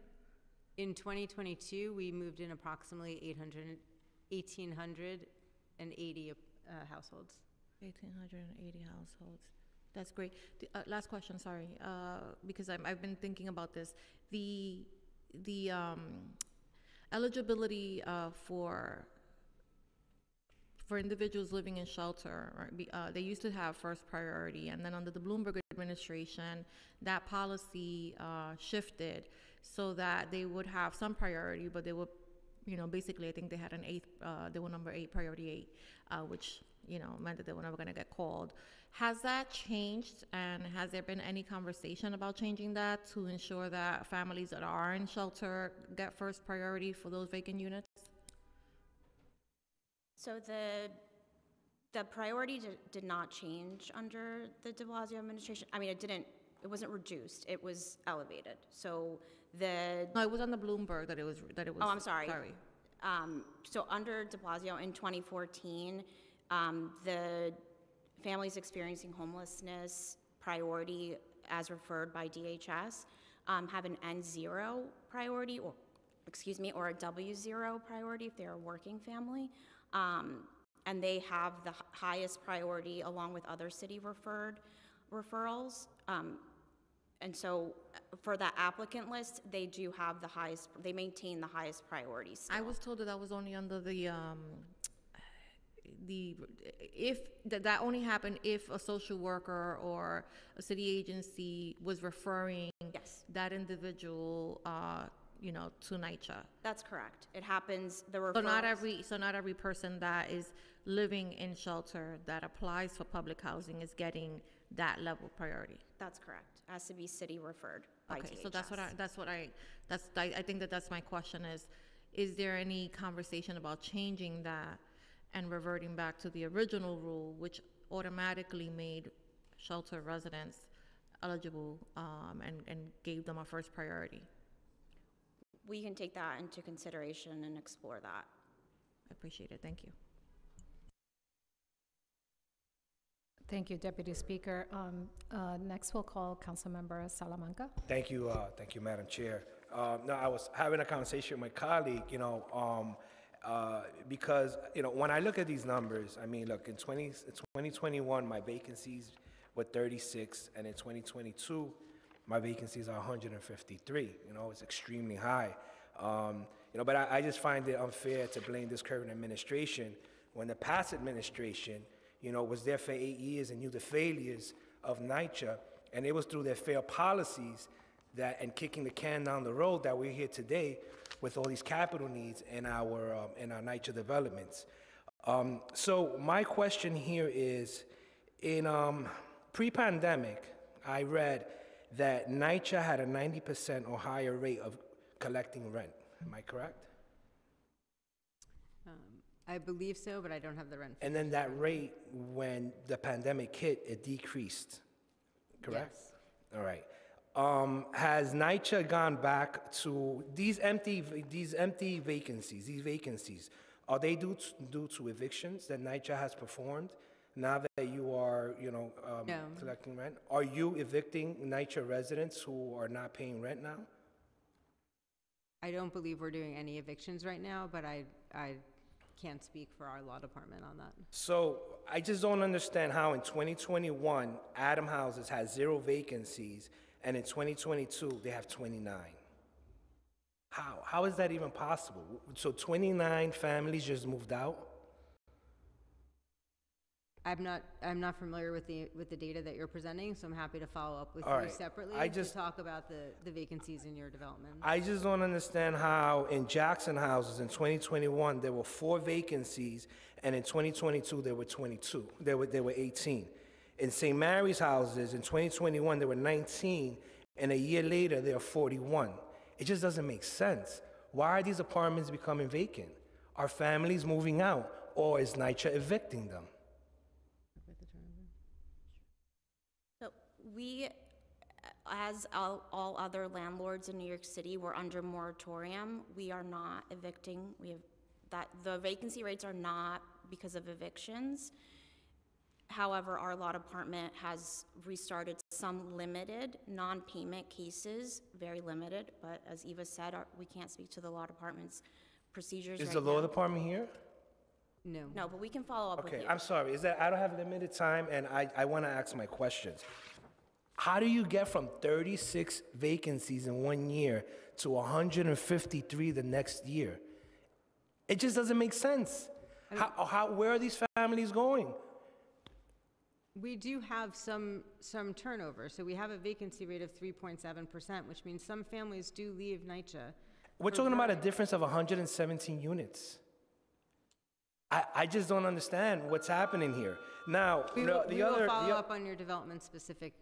In 2022, we moved in approximately 1,880 households. 1,880 households. That's great. The, last question, sorry, because I've been thinking about this. The eligibility for individuals living in shelter, right? They used to have first priority, and then under the Bloomberg administration, that policy shifted so that they would have some priority, but they would, basically, I think they had they were number 8, priority 8, which, meant that they were never going to get called. Has that changed, and has there been any conversation about changing that to ensure that families that are in shelter get first priority for those vacant units? So the priority did not change under the de Blasio administration. I mean, it wasn't reduced, it was elevated. So No, it was on the Bloomberg that it was. Oh, I'm sorry. So under de Blasio in 2014, the families experiencing homelessness priority as referred by DHS have an N0 priority, or a W0 priority if they're a working family. And they have the highest priority along with other city referrals. And so for that applicant list, they do have they maintain the highest priorities still. I was told that was only under that only happened if a social worker or a city agency was referring that individual to NYCHA. That's correct. It happens, the referrals. So not every person that is living in shelter that applies for public housing is getting that level of priority. That's correct. It has to be city referred by Okay, DHS. so I think that's my question is there any conversation about changing that and reverting back to the original rule, which automatically made shelter residents eligible and gave them a first priority? We can take that into consideration and explore that. I appreciate it. Thank you. Thank you, Deputy Speaker. Next, we'll call Councilmember Salamanca. Thank you, Madam Chair. No, I was having a conversation with my colleague, because, when I look at these numbers, I mean, look, in 2021, my vacancies were 36, and in 2022, my vacancies are 153. It's extremely high. But I just find it unfair to blame this current administration when the past administration, was there for 8 years and knew the failures of NYCHA, and it was through their failed policies and kicking the can down the road that we're here today with all these capital needs in our NYCHA developments. So my question here is, in pre-pandemic, I read that NYCHA had a 90% or higher rate of collecting rent. Am I correct? I believe so, but I don't have the rent. And then that rate, when the pandemic hit, it decreased, correct? Yes. All right. Has NYCHA gone back to these empty vacancies, these vacancies, are they due to evictions that NYCHA has performed? Now that you are, No. collecting rent, are you evicting NYCHA residents who are not paying rent now? I don't believe we're doing any evictions right now, but I can't speak for our law department on that. So I just don't understand how in 2021, Adam Houses has 0 vacancies, and in 2022, they have 29. How is that even possible? So 29 families just moved out? I'm not familiar with the data that you're presenting, so I'm happy to follow up with All you right. separately to talk about the vacancies in your development. I just don't understand how in Jackson Houses in 2021 there were 4 vacancies, and in 2022 there were 22. There were 18. In St. Mary's Houses in 2021 there were 19, and a year later there are 41. It just doesn't make sense. Why are these apartments becoming vacant? Are families moving out, or is NYCHA evicting them? We, as all other landlords in New York City, we're under moratorium. We are not evicting. The vacancy rates are not because of evictions. However, our lot apartment has restarted some limited non-payment cases, very limited, but as Eva said, we can't speak to the lot apartment's procedures Is right the law now. department here? No. No, but we can follow up with Okay, you. I'm sorry, is that, I don't have limited time, and I want to ask my questions. How do you get from 36 vacancies in 1 year to 153 the next year? It just doesn't make sense. Where are these families going? We do have some turnover, so we have a vacancy rate of 3.7%, which means some families do leave NYCHA. We're talking about a difference of 117 units. I just don't understand what's happening here. Now, We will follow up on your development-specific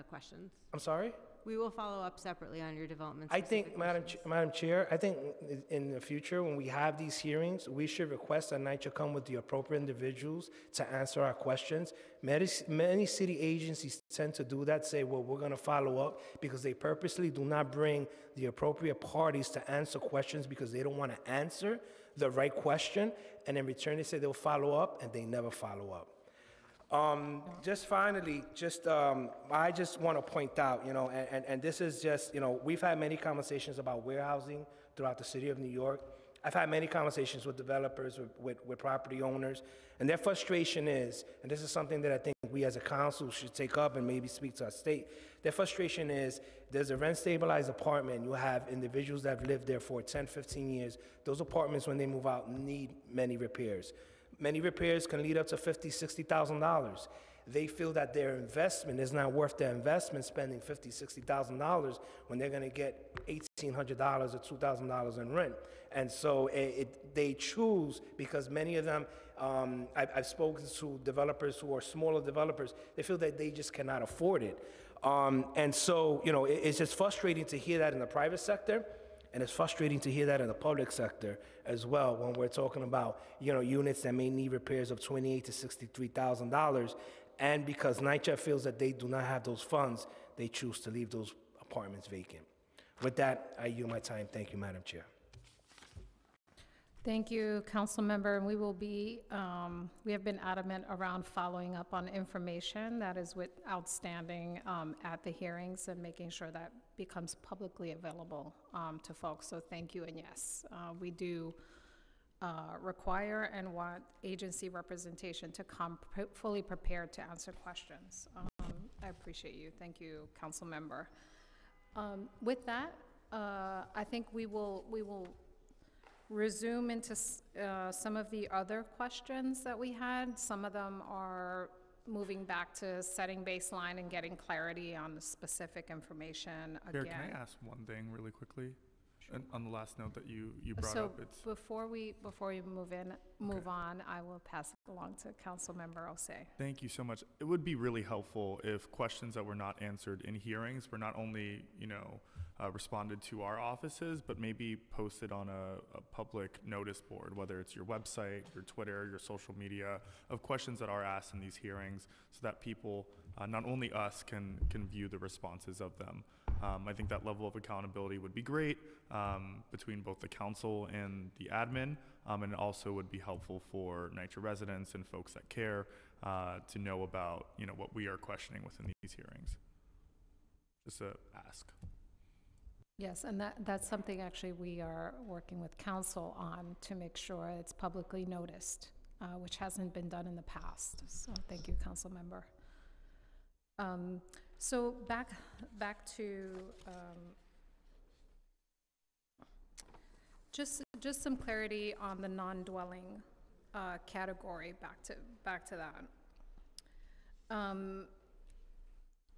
questions. I'm sorry? We will follow up separately on your I development-specific think, Madam Chair, I think in the future, when we have these hearings, we should request that NYCHA come with the appropriate individuals to answer our questions. Many city agencies tend to do that, say, well, we're gonna follow up, because they purposely do not bring the appropriate parties to answer questions because they don't wanna answer the right question, and in return, they say they'll follow up, and they never follow up. Just finally, I just want to point out, and this is just, we've had many conversations about warehousing throughout the city of New York. I've had many conversations with developers, with property owners, and their frustration is, and this is something that I think we as a council should take up and maybe speak to our state, their frustration is, there's a rent-stabilized apartment, you have individuals that have lived there for 10, 15 years, those apartments, when they move out, need many repairs. Many repairs can lead up to $50,000, $60,000. They feel that their investment is not worth their investment, spending $50,000, $60,000 when they're gonna get $1,800 or $2,000 in rent. And so they choose, because many of them, I've spoken to developers who are smaller developers, they feel that they just cannot afford it. And so, it's just frustrating to hear that in the private sector. And it's frustrating to hear that in the public sector as well, when we're talking about, units that may need repairs of $28,000 to $63,000. And because NYCHA feels that they do not have those funds, they choose to leave those apartments vacant. With that, I yield my time. Thank you, Madam Chair. Thank you, Council Member. We will be, we have been adamant around following up on information that is outstanding at the hearings and making sure that becomes publicly available to folks. So thank you, and yes, we do require and want agency representation to come fully prepared to answer questions. I appreciate you. Thank you, Council Member. With that, I think we will resume into some of the other questions that we had. Some of them are moving back to setting baseline and getting clarity on the specific information again. Chair, can I ask one thing really quickly? And on the last note that you brought up, it's before we move on, I will pass it along to Councilmember Osei. Thank you so much. It would be really helpful if questions that were not answered in hearings were not only, responded to our offices, but maybe posted on a public notice board, whether it's your website, your Twitter, your social media, of questions that are asked in these hearings, so that people, not only us, can view the responses of them. I think that level of accountability would be great between both the council and the admin, and it also would be helpful for NYCHA residents and folks that care to know about what we are questioning within these hearings. Just a ask. Yes, and that's something actually we are working with council on to make sure it's publicly noticed, which hasn't been done in the past. So thank you, Council Member. So back to just some clarity on the non-dwelling category. Back to that.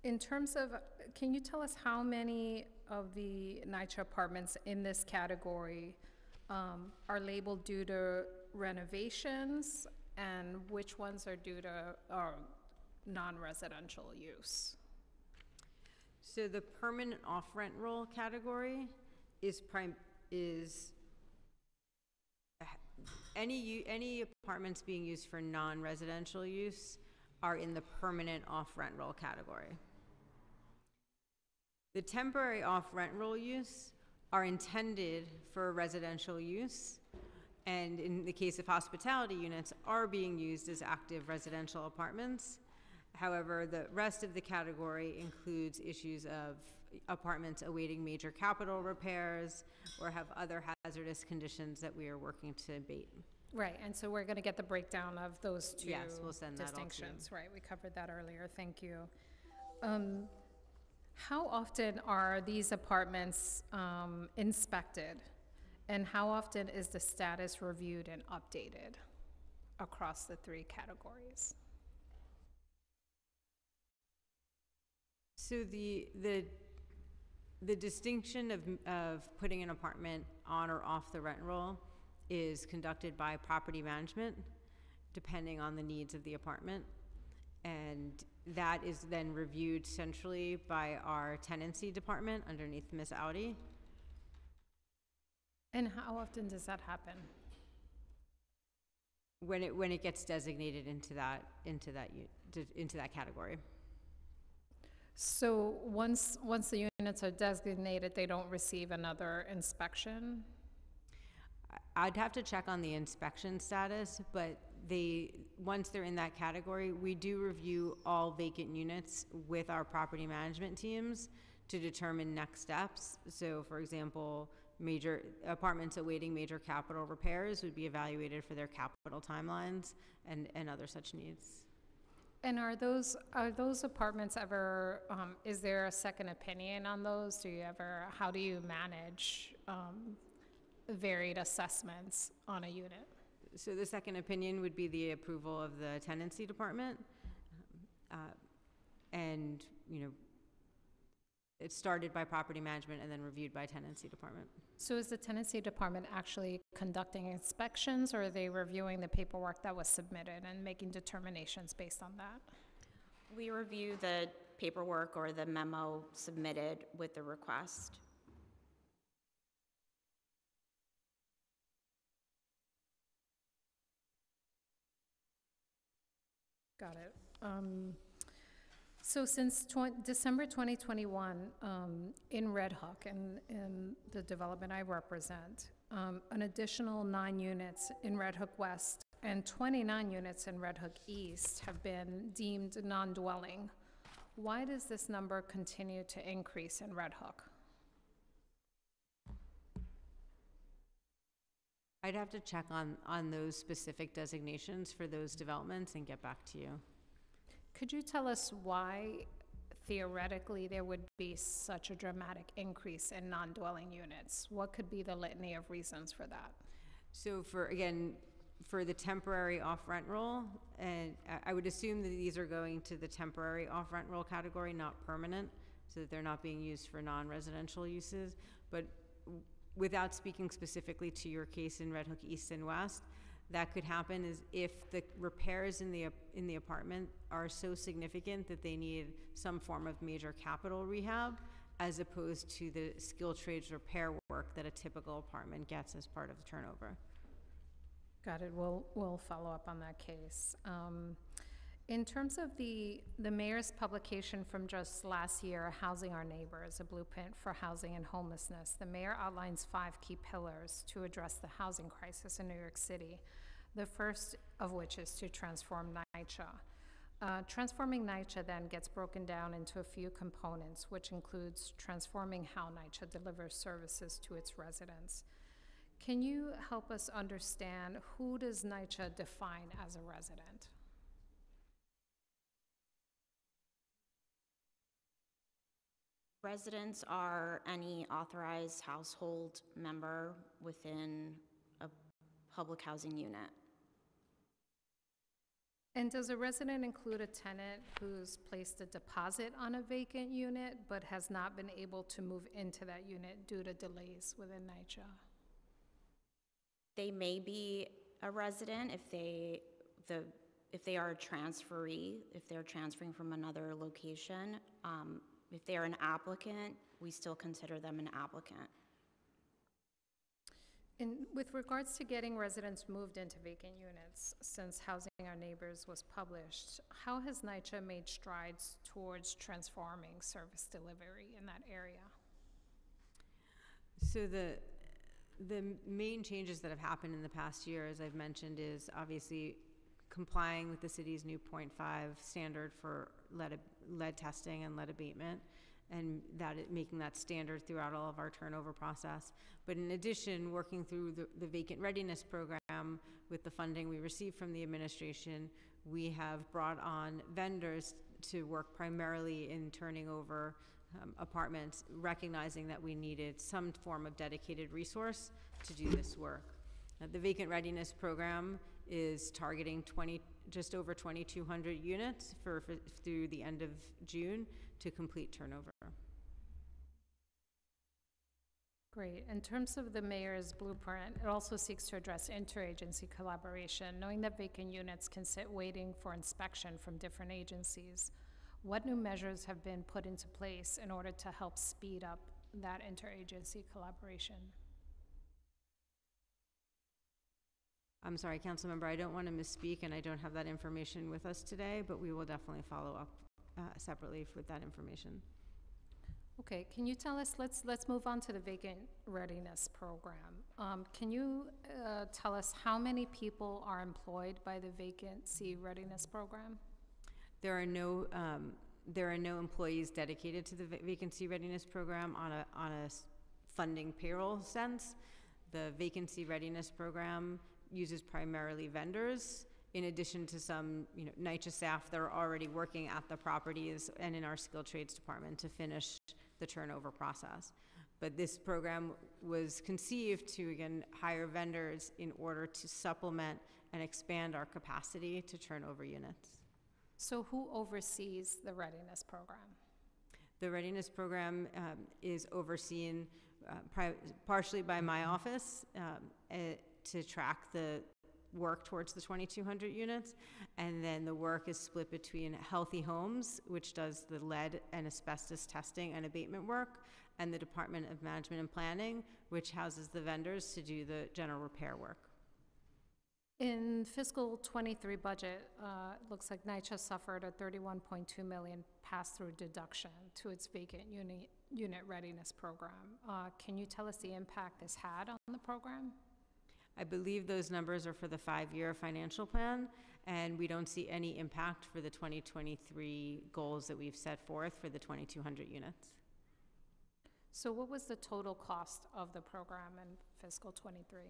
In terms of, can you tell us how many of the NYCHA apartments in this category are labeled due to renovations, and which ones are due to non-residential use? So the permanent off-rent roll category is any apartments being used for non-residential use are in the permanent off-rent roll category. The temporary off-rent roll use are intended for residential use, and in the case of hospitality units, are being used as active residential apartments. However, the rest of the category includes issues of apartments awaiting major capital repairs or have other hazardous conditions that we are working to abate. Right, and so we're going to get the breakdown of those two Yes, we'll send that all to you. distinctions. Right, we covered that earlier, thank you. How often are these apartments inspected? And how often is the status reviewed and updated across the three categories? So the distinction of putting an apartment on or off the rent roll is conducted by property management, depending on the needs of the apartment. And that is then reviewed centrally by our tenancy department underneath Ms. Audi. And how often does that happen? When it gets designated into that category. So once the units are designated, they don't receive another inspection? I'd have to check on the inspection status, but once they're in that category, we do review all vacant units with our property management teams to determine next steps. So for example, major apartments awaiting major capital repairs would be evaluated for their capital timelines and other such needs. And are those apartments ever, is there a second opinion on those? How do you manage varied assessments on a unit? So the second opinion would be the approval of the tenancy department. And, it's started by property management and then reviewed by tenancy department. So is the tenancy department actually conducting inspections, or are they reviewing the paperwork that was submitted and making determinations based on that? We review the paperwork or the memo submitted with the request. Got it. So since December 2021, in Red Hook, in the development I represent, an additional 9 units in Red Hook West and 29 units in Red Hook East have been deemed non-dwelling. Why does this number continue to increase in Red Hook? I'd have to check on those specific designations for those developments and get back to you. Could you tell us why, theoretically, there would be such a dramatic increase in non-dwelling units? What could be the litany of reasons for that? So for the temporary off-rent roll, and I would assume that these are going to the temporary off-rent roll category, not permanent, so that they're not being used for non-residential uses. But without speaking specifically to your case in Red Hook East and West, that could happen is if the repairs in the apartment are so significant that they need some form of major capital rehab, as opposed to the skilled trades repair work that a typical apartment gets as part of the turnover. Got it. We'll follow up on that case. In terms of the mayor's publication from just last year, Housing Our Neighbors, a blueprint for housing and homelessness, the mayor outlines 5 key pillars to address the housing crisis in New York City, the first of which is to transform NYCHA. Transforming NYCHA then gets broken down into a few components, which includes transforming how NYCHA delivers services to its residents. Can you help us understand, who does NYCHA define as a resident? Residents are any authorized household member within a public housing unit. And does a resident include a tenant who's placed a deposit on a vacant unit but has not been able to move into that unit due to delays within NYCHA? They may be a resident if they are a transferee, if they're transferring from another location. If they're an applicant, we still consider them an applicant. With regards to getting residents moved into vacant units, since Housing Our Neighbors was published, how has NYCHA made strides towards transforming service delivery in that area? So the main changes that have happened in the past year, as I've mentioned, is obviously complying with the city's new 0.5 standard for lead testing and lead abatement, and making that standard throughout all of our turnover process. But in addition, working through the vacant readiness program with the funding we received from the administration, we have brought on vendors to work primarily in turning over apartments, recognizing that we needed some form of dedicated resource to do this work. The vacant readiness program is targeting just over 2,200 units through the end of June to complete turnover. Great. In terms of the mayor's blueprint, it also seeks to address interagency collaboration, knowing that vacant units can sit waiting for inspection from different agencies. What new measures have been put into place in order to help speed up that interagency collaboration? I'm sorry, Councilmember, I don't want to misspeak, and I don't have that information with us today, but we will definitely follow up separately with that information. Okay, can you tell us, let's move on to the vacant readiness program. Can you tell us how many people are employed by the vacancy readiness program? There are no employees dedicated to the vacancy readiness program on a funding payroll sense. The vacancy readiness program uses primarily vendors, in addition to some NYCHA staff that are already working at the properties and in our skilled trades department to finish the turnover process. But this program was conceived to, again, hire vendors in order to supplement and expand our capacity to turn over units. So who oversees the readiness program? The readiness program is overseen partially by my office to track the work towards the 2,200 units, and then the work is split between Healthy Homes, which does the lead and asbestos testing and abatement work, and the Department of Management and Planning, which houses the vendors to do the general repair work. In fiscal 23 budget, it looks like NYCHA suffered a $31.2 million pass-through deduction to its vacant unit readiness program. Can you tell us the impact this had on the program? I believe those numbers are for the 5-year financial plan, and we don't see any impact for the 2023 goals that we've set forth for the 2,200 units. So what was the total cost of the program in fiscal 23?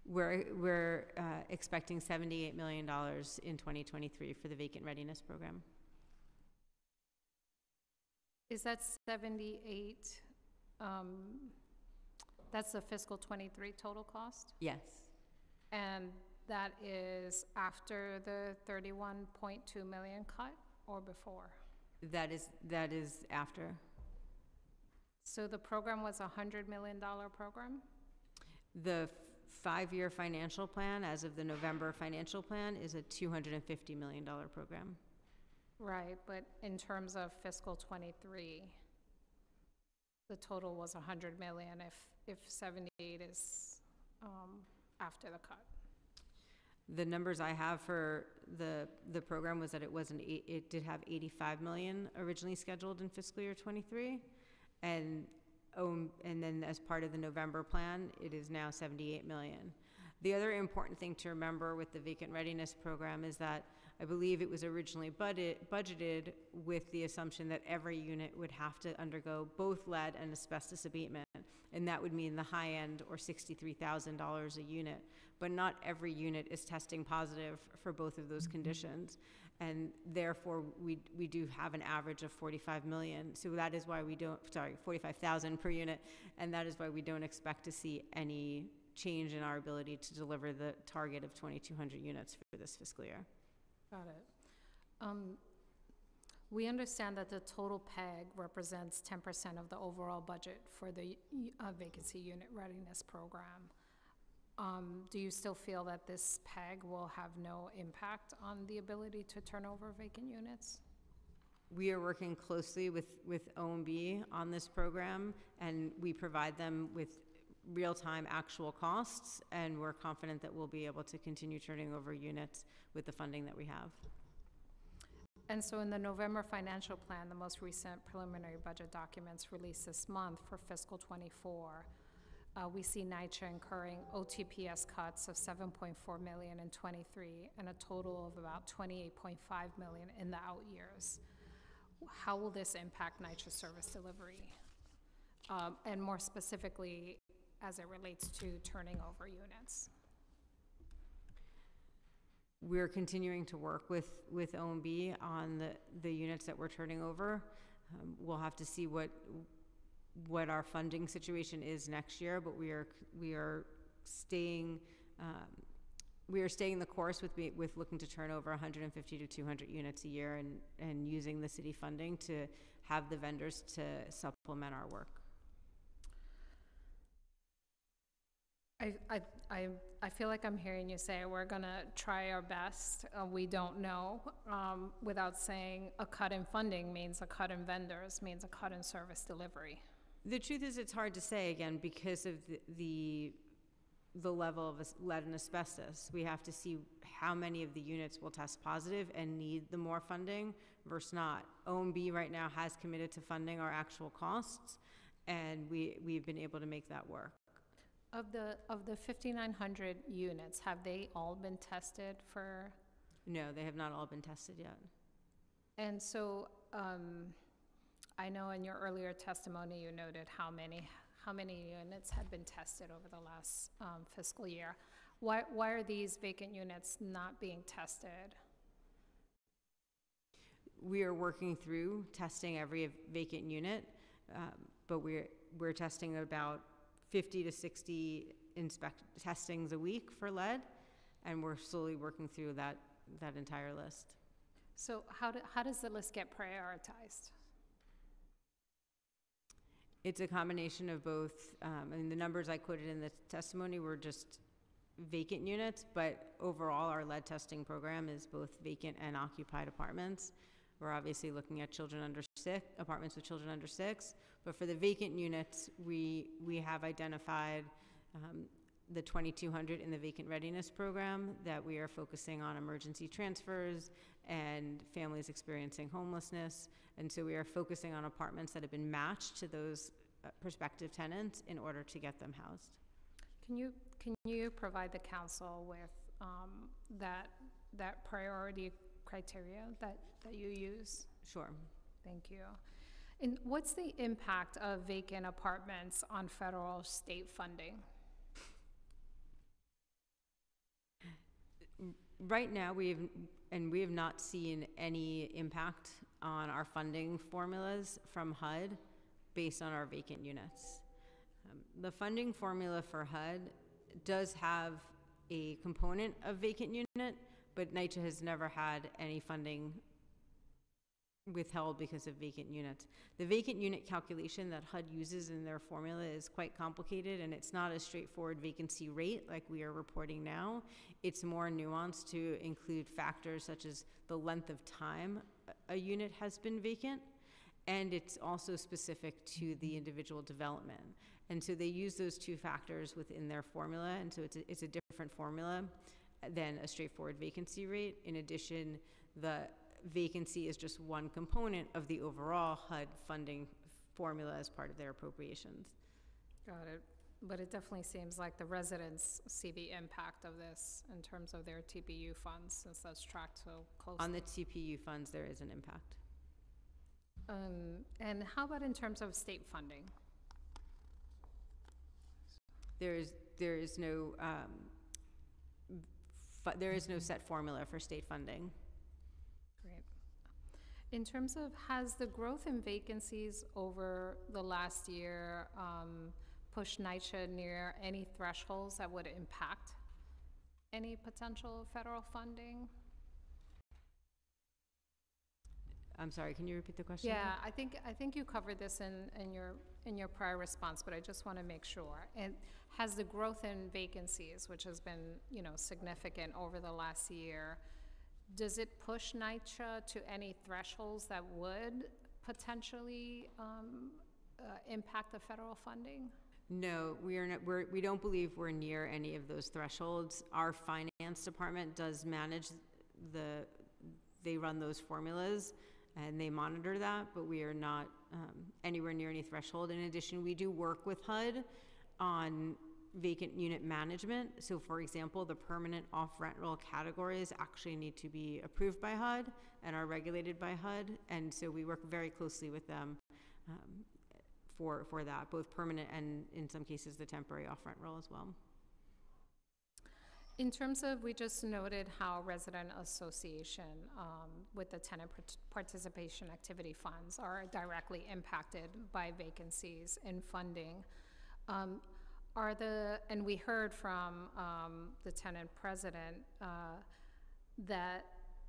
We're expecting $78 million in 2023 for the vacant readiness program. Is that 78, that's the fiscal 23 total cost? Yes. And that is after the 31.2 million cut or before? That is after. So the program was a $100 million program? The 5-year financial plan, as of the November financial plan, is a $250 million program. Right, but in terms of fiscal 23, the total was 100 million if 78 is after the cut. The numbers I have for the program was that it did have 85 million originally scheduled in fiscal year 23, and then as part of the November plan, it is now 78 million. The other important thing to remember with the vacant readiness program is that I believe it was originally budgeted with the assumption that every unit would have to undergo both lead and asbestos abatement, and that would mean the high end, or $63,000 a unit. But not every unit is testing positive for both of those conditions, and therefore we do have an average of 45 million. So that is why 45,000 per unit, and that is why we don't expect to see any change in our ability to deliver the target of 2,200 units for this fiscal year. Got it. We understand that the total PEG represents 10% of the overall budget for the vacancy unit readiness program. Do you still feel that this PEG will have no impact on the ability to turn over vacant units? We are working closely with OMB on this program, and we provide them with real-time actual costs, and we're confident that we'll be able to continue turning over units with the funding that we have. And so in the November financial plan, the most recent preliminary budget documents released this month for fiscal '24, we see NYCHA incurring OTPS cuts of $7.4 million in '23 and a total of about $28.5 million in the out years. How will this impact NYCHA service delivery? And more specifically, as it relates to turning over units? We're continuing to work with OMB on the units that we're turning over. We'll have to see what our funding situation is next year, but we are staying the course with looking to turn over 150 to 200 units a year and using the city funding to have the vendors to supplement our work. I feel like I'm hearing you say we're gonna try our best. We don't know, without saying a cut in funding means a cut in vendors, means a cut in service delivery. The truth is, it's hard to say, again, because of the level of lead and asbestos. We have to see how many of the units will test positive and need the more funding versus not. OMB right now has committed to funding our actual costs, and we've been able to make that work. Of the 5,900 units, have they all been tested for? No, they have not all been tested yet. And so, I know in your earlier testimony you noted how many units had been tested over the last fiscal year. Why are these vacant units not being tested? We are working through testing every vacant unit, but we're testing about 50 to 60 testings a week for lead, and we're slowly working through that entire list. So how does the list get prioritized? It's a combination of both. And the numbers I quoted in the testimony were just vacant units, but overall our lead testing program is both vacant and occupied apartments. We're obviously looking at apartments with children under 6, but for the vacant units, we have identified the 2,200 in the vacant readiness program that we are focusing on emergency transfers and families experiencing homelessness. And so we are focusing on apartments that have been matched to those prospective tenants in order to get them housed. Can you provide the council with that priority criteria that you use? Sure. Thank you. And what's the impact of vacant apartments on federal state funding? Right now, we have not seen any impact on our funding formulas from HUD based on our vacant units. The funding formula for HUD does have a component of vacant unit, but NYCHA has never had any funding withheld because of vacant units. The vacant unit calculation that HUD uses in their formula is quite complicated, and it's not a straightforward vacancy rate like we are reporting now. It's more nuanced to include factors such as the length of time a unit has been vacant, and it's also specific to the individual development. And so they use those two factors within their formula, and so it's a different formula than a straightforward vacancy rate. In addition, the vacancy is just one component of the overall HUD funding formula as part of their appropriations. Got it. But it definitely seems like the residents see the impact of this in terms of their TPU funds, since that's tracked so closely. On the TPU funds, there is an impact. And how about in terms of state funding? There is no set formula for state funding. Great. In terms of, has the growth in vacancies over the last year pushed NYCHA near any thresholds that would impact any potential federal funding? I'm sorry, can you repeat the question? Yeah, I think you covered this in your prior response, but I just want to make sure. And has the growth in vacancies, which has been, significant over the last year, does it push NYCHA to any thresholds that would potentially impact the federal funding? No, we are not, we don't believe we're near any of those thresholds. Our finance department does manage they run those formulas and they monitor that, but we are not anywhere near any threshold. In addition, we do work with HUD on vacant unit management. So for example, the permanent off-rent roll categories actually need to be approved by HUD and are regulated by HUD. And so we work very closely with them for that, both permanent and in some cases the temporary off-rent roll as well. In terms of, we just noted how resident association with the tenant participation activity funds are directly impacted by vacancies in funding. And we heard from the tenant president that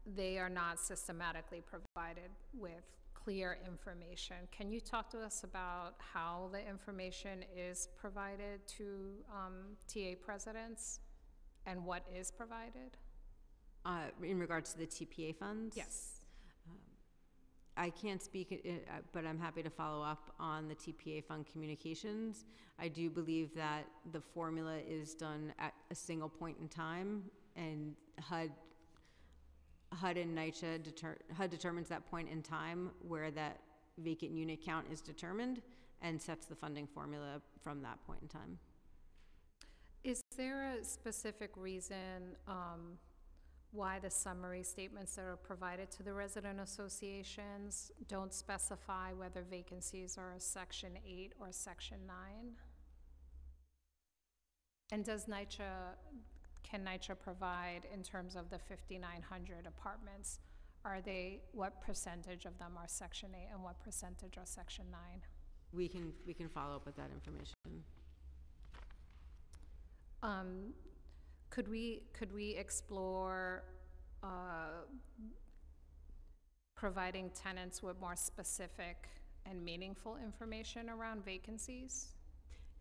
they are not systematically provided with clear information. Can you talk to us about how the information is provided to TA presidents and what is provided? In regards to the TPA funds? Yes. I can't speak, but I'm happy to follow up on the TPA fund communications. I do believe that the formula is done at a single point in time, and HUD and NYCHA HUD determines that point in time where that vacant unit count is determined and sets the funding formula from that point in time. Is there a specific reason why the summary statements that are provided to the resident associations don't specify whether vacancies are a Section 8 or Section 9? And can NYCHA provide, in terms of the 5,900 apartments, what percentage of them are Section 8 and what percentage are Section 9? We can follow up with that information. Could we explore providing tenants with more specific and meaningful information around vacancies?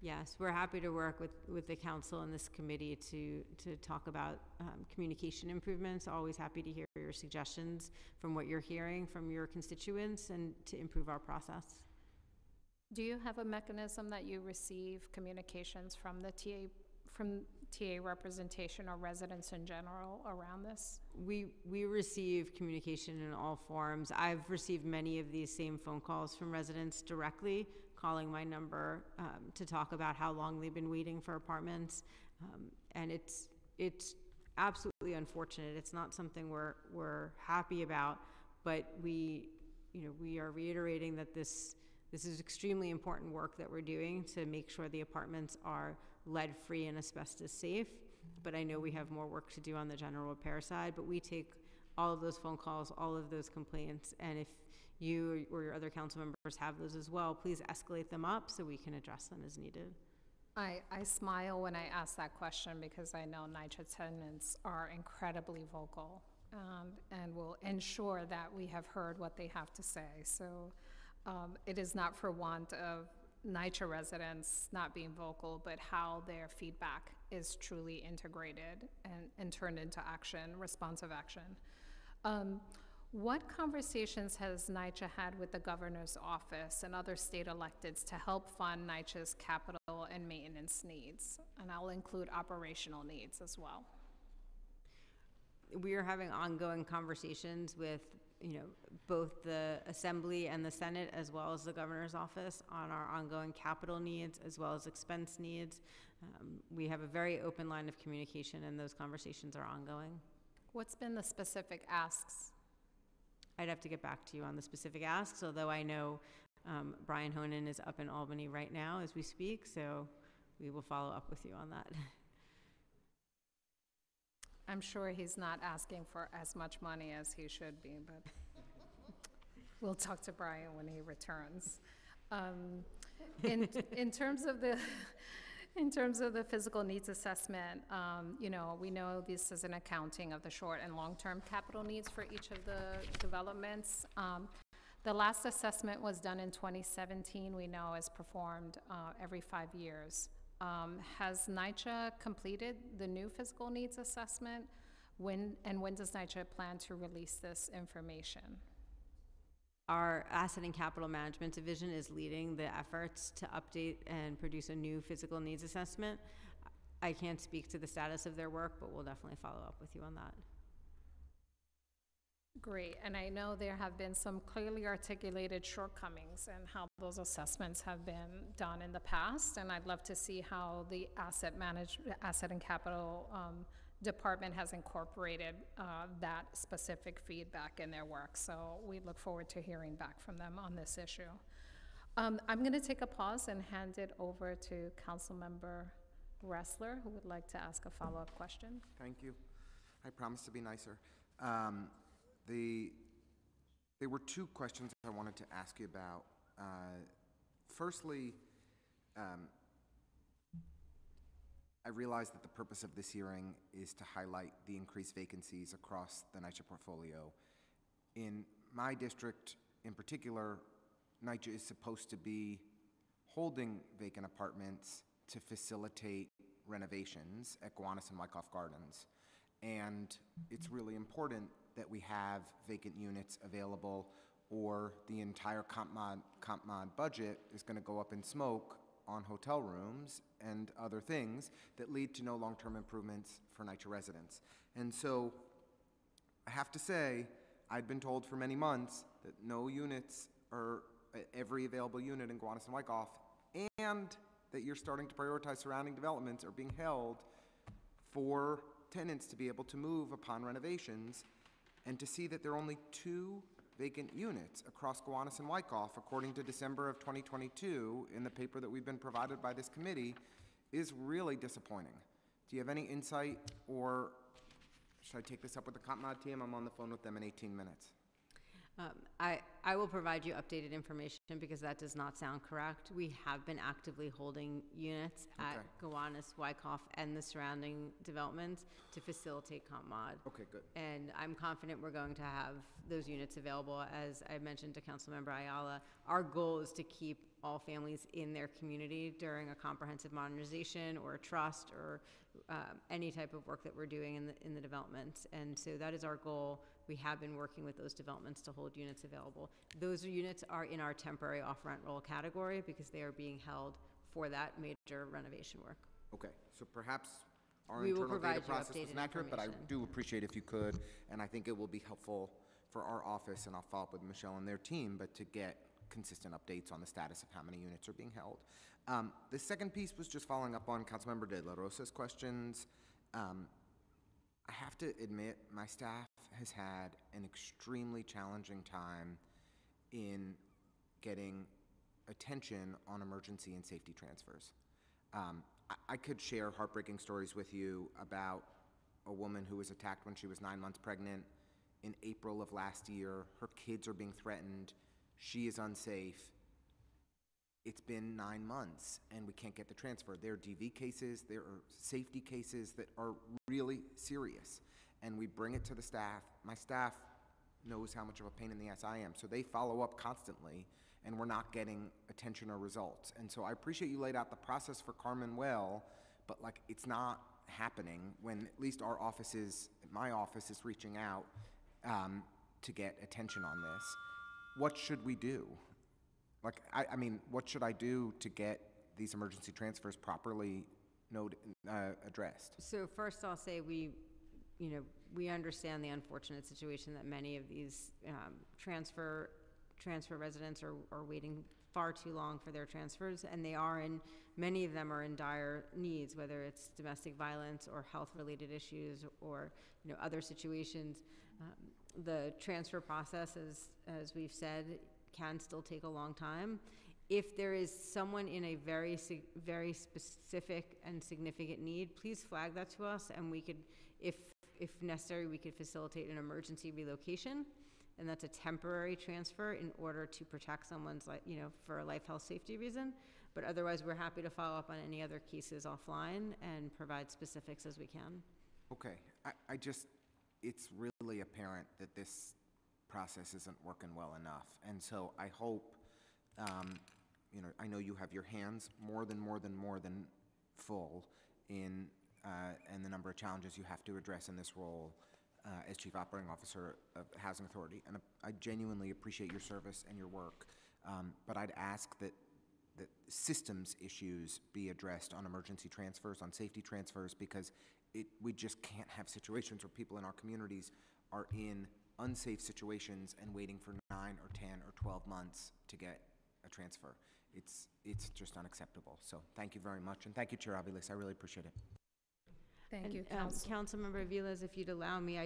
Yes, we're happy to work with the council and this committee to talk about communication improvements. Always happy to hear your suggestions from what you're hearing from your constituents and to improve our process. Do you have a mechanism that you receive communications from the TA representation or residents in general around this? We receive communication in all forms. I've received many of these same phone calls from residents directly, calling my number to talk about how long they've been waiting for apartments. And it's absolutely unfortunate. It's not something we're happy about, but we are reiterating that this is extremely important work that we're doing to make sure the apartments are lead-free and asbestos-safe. But I know we have more work to do on the general repair side, but we take all of those phone calls, all of those complaints, and if you or your other council members have those as well, please escalate them up so we can address them as needed. I smile when I ask that question because I know NYCHA tenants are incredibly vocal and will ensure that we have heard what they have to say. So it is not for want of NYCHA residents not being vocal, but how their feedback is truly integrated and turned into action, responsive action. What conversations has NYCHA had with the governor's office and other state electeds to help fund NYCHA's capital and maintenance needs? And I'll include operational needs as well. We are having ongoing conversations with both the Assembly and the Senate, as well as the governor's office, on our ongoing capital needs as well as expense needs. We have a very open line of communication, and those conversations are ongoing. What's been the specific asks? I'd have to get back to you on the specific asks, although I know Brian Honan is up in Albany right now as we speak, so we will follow up with you on that. I'm sure he's not asking for as much money as he should be, but we'll talk to Brian when he returns. In terms of the physical needs assessment, we know this is an accounting of the short and long-term capital needs for each of the developments. The last assessment was done in 2017. We know is performed every 5 years. Has NYCHA completed the new physical needs assessment? When does NYCHA plan to release this information? Our Asset and Capital Management Division is leading the efforts to update and produce a new physical needs assessment. I can't speak to the status of their work, but we'll definitely follow up with you on that. Great, and I know there have been some clearly articulated shortcomings in how those assessments have been done in the past, and I'd love to see how the Asset and Capital Department has incorporated that specific feedback in their work. So we look forward to hearing back from them on this issue. I'm going to take a pause and hand it over to Councilmember Ressler, who would like to ask a follow-up question. Thank you. I promise to be nicer. There were two questions I wanted to ask you about. Firstly, I realize that the purpose of this hearing is to highlight the increased vacancies across the NYCHA portfolio. In my district in particular, NYCHA is supposed to be holding vacant apartments to facilitate renovations at Gowanus and Wyckoff Gardens. And it's really important that we have vacant units available, or the entire comp mod budget is going to go up in smoke on hotel rooms and other things that lead to no long-term improvements for NYCHA residents. And so I have to say, I'd been told for many months that no units, or every available unit in Gowanus and Wyckoff, and that you're starting to prioritize surrounding developments, are being held for tenants to be able to move upon renovations, and to see that there are only 2 vacant units across Gowanus and Wyckoff, according to December of 2022, in the paper that we've been provided by this committee, is really disappointing. Do you have any insight, or should I take this up with the comp mod team? I'm on the phone with them in 18 minutes. I will provide you updated information because that does not sound correct. We have been actively holding units at Gowanus, Wyckoff, and the surrounding developments to facilitate comp mod. Okay, good. And I'm confident we're going to have those units available. As I mentioned to Councilmember Ayala, our goal is to keep all families in their community during a comprehensive modernization or a trust or any type of work that we're doing in the development. And so that is our goal. We have been working with those developments to hold units available. Those units are in our temporary off-rent roll category because they are being held for that major renovation work. Okay, so perhaps our We will internal provide data you process was updated inaccurate, but I information. do appreciate if you could, and I think it will be helpful for our office, and I'll follow up with Michelle and their team, but to get consistent updates on the status of how many units are being held. The second piece was just following up on Councilmember De La Rosa's questions. I have to admit, my staff has had an extremely challenging time in getting attention on emergency and safety transfers. I could share heartbreaking stories with you about a woman who was attacked when she was 9 months pregnant in April of last year. Her kids are being threatened. She is unsafe. It's been 9 months and we can't get the transfer. There are DV cases, there are safety cases that are really serious. And we bring it to the staff. My staff knows how much of a pain in the ass I am. So they follow up constantly and we're not getting attention or results. And so I appreciate you laid out the process for Carmen well, but like it's not happening when at least our offices, my office is reaching out to get attention on this. What should we do? Like, I mean, what should I do to get these emergency transfers properly addressed? So first I'll say we understand the unfortunate situation that many of these transfer residents are waiting far too long for their transfers, and many of them are in dire needs, whether it's domestic violence or health-related issues or other situations. The transfer process, as we've said, can still take a long time. If there is someone in a very specific and significant need, please flag that to us, and we could, if necessary, we could facilitate an emergency relocation, and that's a temporary transfer in order to protect someone's life, for a life, health, safety reason. But otherwise, we're happy to follow up on any other cases offline and provide specifics as we can. Okay, it's really apparent that this process isn't working well enough. And so I hope, I know you have your hands more than full in and the number of challenges you have to address in this role. as Chief Operating Officer of the Housing Authority, and I genuinely appreciate your service and your work. But I'd ask that systems issues be addressed on emergency transfers, on safety transfers, because we just can't have situations where people in our communities are in unsafe situations and waiting for 9 or 10 or 12 months to get a transfer. It's just unacceptable. So thank you very much, and thank you, Chair Aviles. I really appreciate it. Thank you, Councilmember Aviles, if you'd allow me,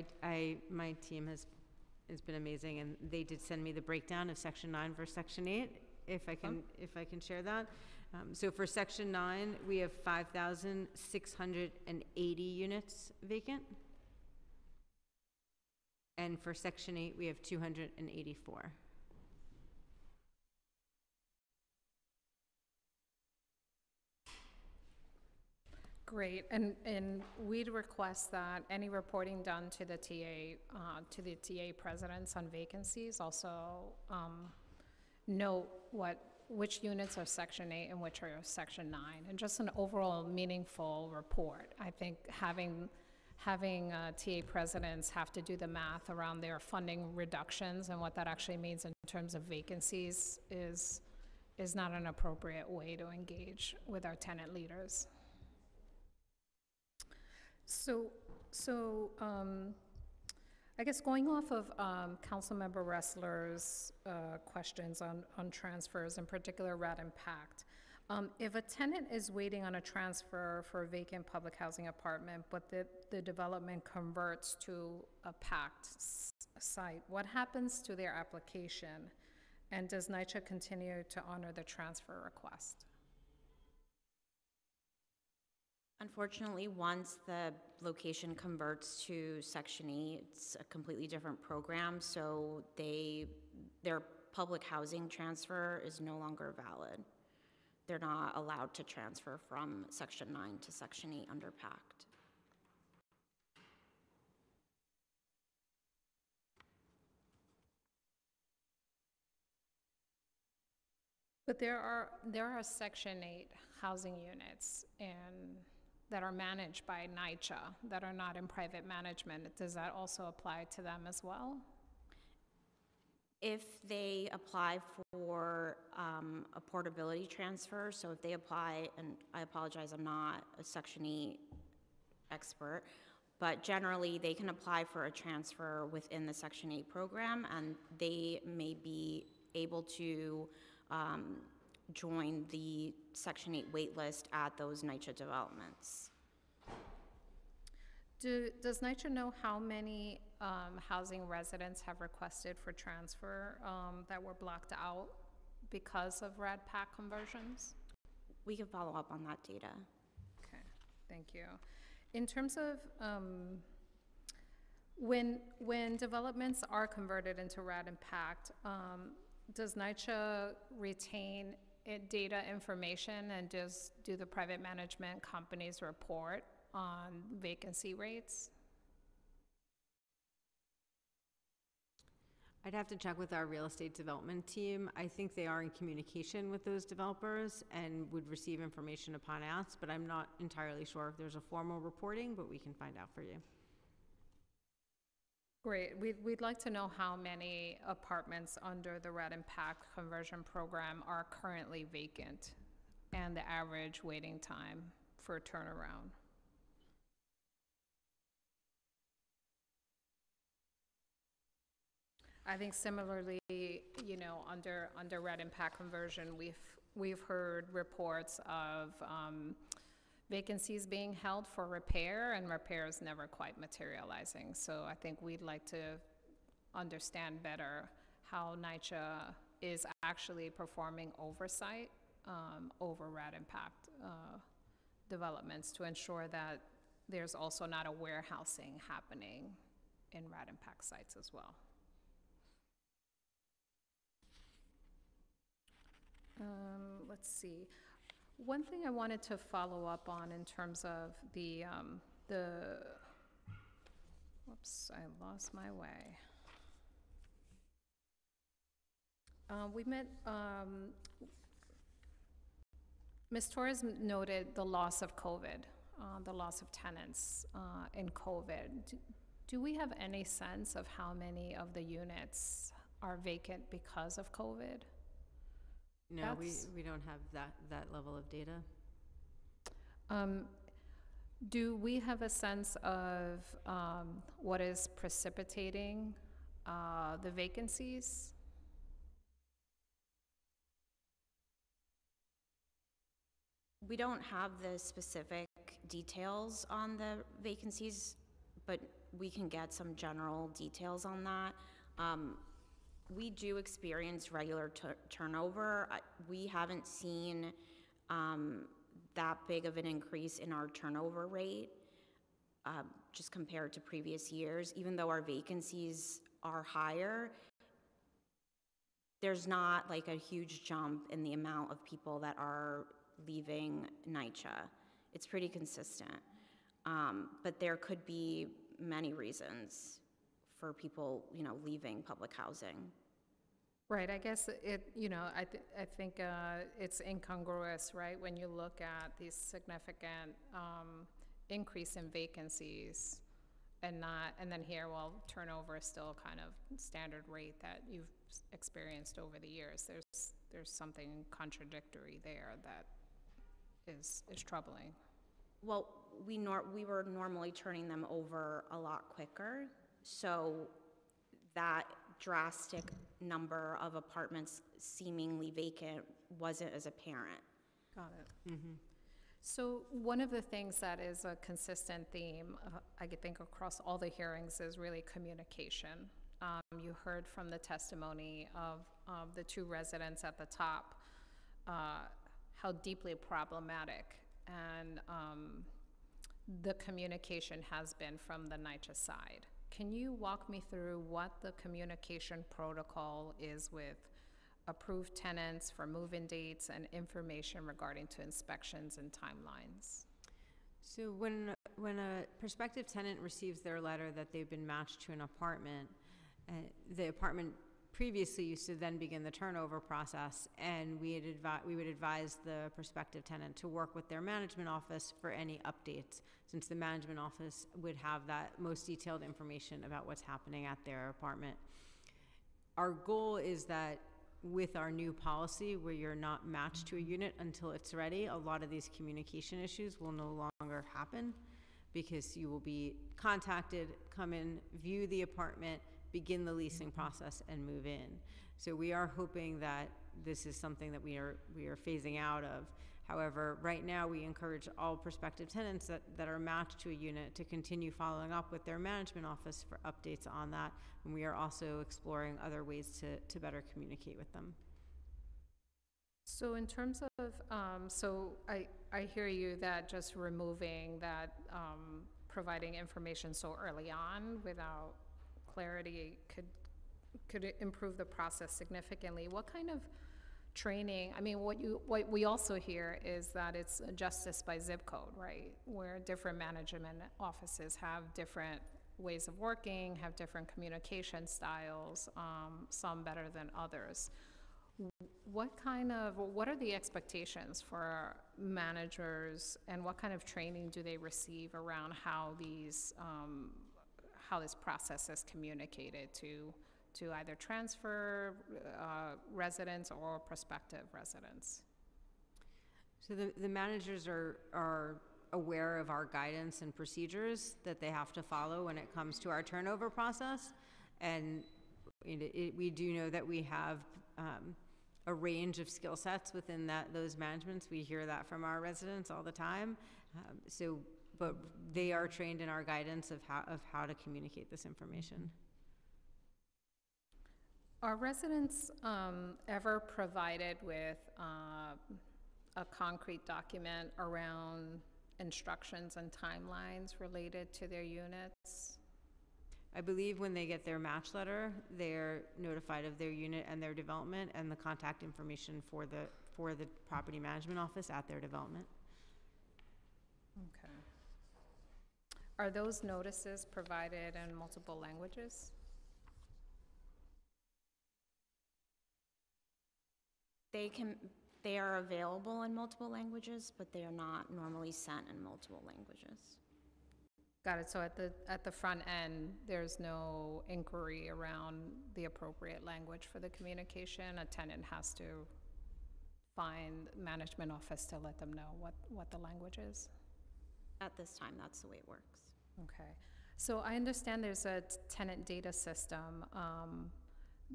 my team has been amazing, and they did send me the breakdown of Section 9 versus Section 8, if I can share that. So for Section 9, we have 5,680 units vacant. And for Section 8, we have 284. Great, and we'd request that any reporting done to the TA presidents on vacancies also note which units are Section 8 and which are Section 9, and just an overall meaningful report. I think having TA presidents have to do the math around their funding reductions and what that actually means in terms of vacancies is not an appropriate way to engage with our tenant leaders. So I guess going off of Councilmember Ressler's questions on transfers, in particular RAD impact, if a tenant is waiting on a transfer for a vacant public housing apartment, but the development converts to a packed site, what happens to their application? And does NYCHA continue to honor the transfer request? Unfortunately, once the location converts to Section 8, it's a completely different program, so their public housing transfer is no longer valid. They're not allowed to transfer from Section 9 to Section 8 under PACT. But there are Section 8 housing units that are managed by NYCHA that are not in private management. Does that also apply to them as well? If they apply for a portability transfer, so if they apply, and I apologize, I'm not a Section 8 expert, but generally they can apply for a transfer within the Section 8 program, and they may be able to join the Section 8 wait list at those NYCHA developments. Does NYCHA know how many housing residents have requested for transfer that were blocked out because of RAD PAC conversions? We can follow up on that data. Okay, thank you. In terms of when developments are converted into RAD impact, does NYCHA retain data information, and do the private management companies report on vacancy rates? I'd have to check with our real estate development team. I think they are in communication with those developers and would receive information upon ask, but I'm not entirely sure if there's a formal reporting, but we can find out for you. Great. We'd like to know how many apartments under the RAD impact conversion program are currently vacant and the average waiting time for a turnaround. I think similarly, you know, under RAD impact conversion, we've heard reports of vacancies being held for repair and repairs never quite materializing. So I think we'd like to understand better how NYCHA is actually performing oversight over RAD impact developments to ensure that there's also not a warehousing happening in RAD impact sites as well. Let's see. One thing I wanted to follow up on in terms of whoops, I lost my way. We met, Ms. Torres noted the loss of COVID, the loss of tenants in COVID. Do we have any sense of how many of the units are vacant because of COVID? No, That's- we don't have that level of data. Do we have a sense of what is precipitating the vacancies? We don't have the specific details on the vacancies, but we can get some general details on that. We do experience regular turnover. We haven't seen that big of an increase in our turnover rate just compared to previous years. Even though our vacancies are higher, there's not like a huge jump in the amount of people that are leaving NYCHA. It's pretty consistent. But there could be many reasons for people, leaving public housing. Right, I guess I think it's incongruous, right? When you look at these significant increase in vacancies and then here, well, turnover is still kind of standard rate that you've experienced over the years. There's something contradictory there that is troubling. Well, we were normally turning them over a lot quicker, so that drastic number of apartments seemingly vacant wasn't as apparent. Got it. So one of the things that is a consistent theme, I think across all the hearings, is really communication. You heard from the testimony of the two residents at the top, how deeply problematic and the communication has been from the NYCHA side. Can you walk me through what the communication protocol is with approved tenants for move-in dates and information regarding to inspections and timelines? So when a prospective tenant receives their letter that they've been matched to an apartment, the apartment previously used to then begin the turnover process, and we would advise the prospective tenant to work with their management office for any updates, since the management office would have that most detailed information about what's happening at their apartment. Our goal is that with our new policy, where you're not matched to a unit until it's ready, a lot of these communication issues will no longer happen, because you will be contacted, come in, view the apartment, begin the leasing process, and move in. So we are hoping that this is something that we are phasing out of. However, right now we encourage all prospective tenants that are matched to a unit to continue following up with their management office for updates on that. And we are also exploring other ways to better communicate with them. So in terms of, so I hear you that just removing that, providing information so early on without clarity could improve the process significantly. What kind of training, I mean, what we also hear is that it's justice by zip code, right? Where different management offices have different ways of working, have different communication styles, some better than others. What are the expectations for managers, and what kind of training do they receive around how this process is communicated to either transfer residents or prospective residents? So the managers are aware of our guidance and procedures that they have to follow when it comes to our turnover process. And we do know that we have a range of skill sets within those managements. We hear that from our residents all the time. But they are trained in our guidance of how to communicate this information. Are residents ever provided with a concrete document around instructions and timelines related to their units? I believe when they get their match letter, they're notified of their unit and their development and the contact information for the property management office at their development. Okay. Are those notices provided in multiple languages? They are available in multiple languages, but they are not normally sent in multiple languages. Got it. So at the front end, there's no inquiry around the appropriate language for the communication. A tenant has to find management office to let them know what the language is. At this time, that's the way it works. Okay. So I understand there's a tenant data system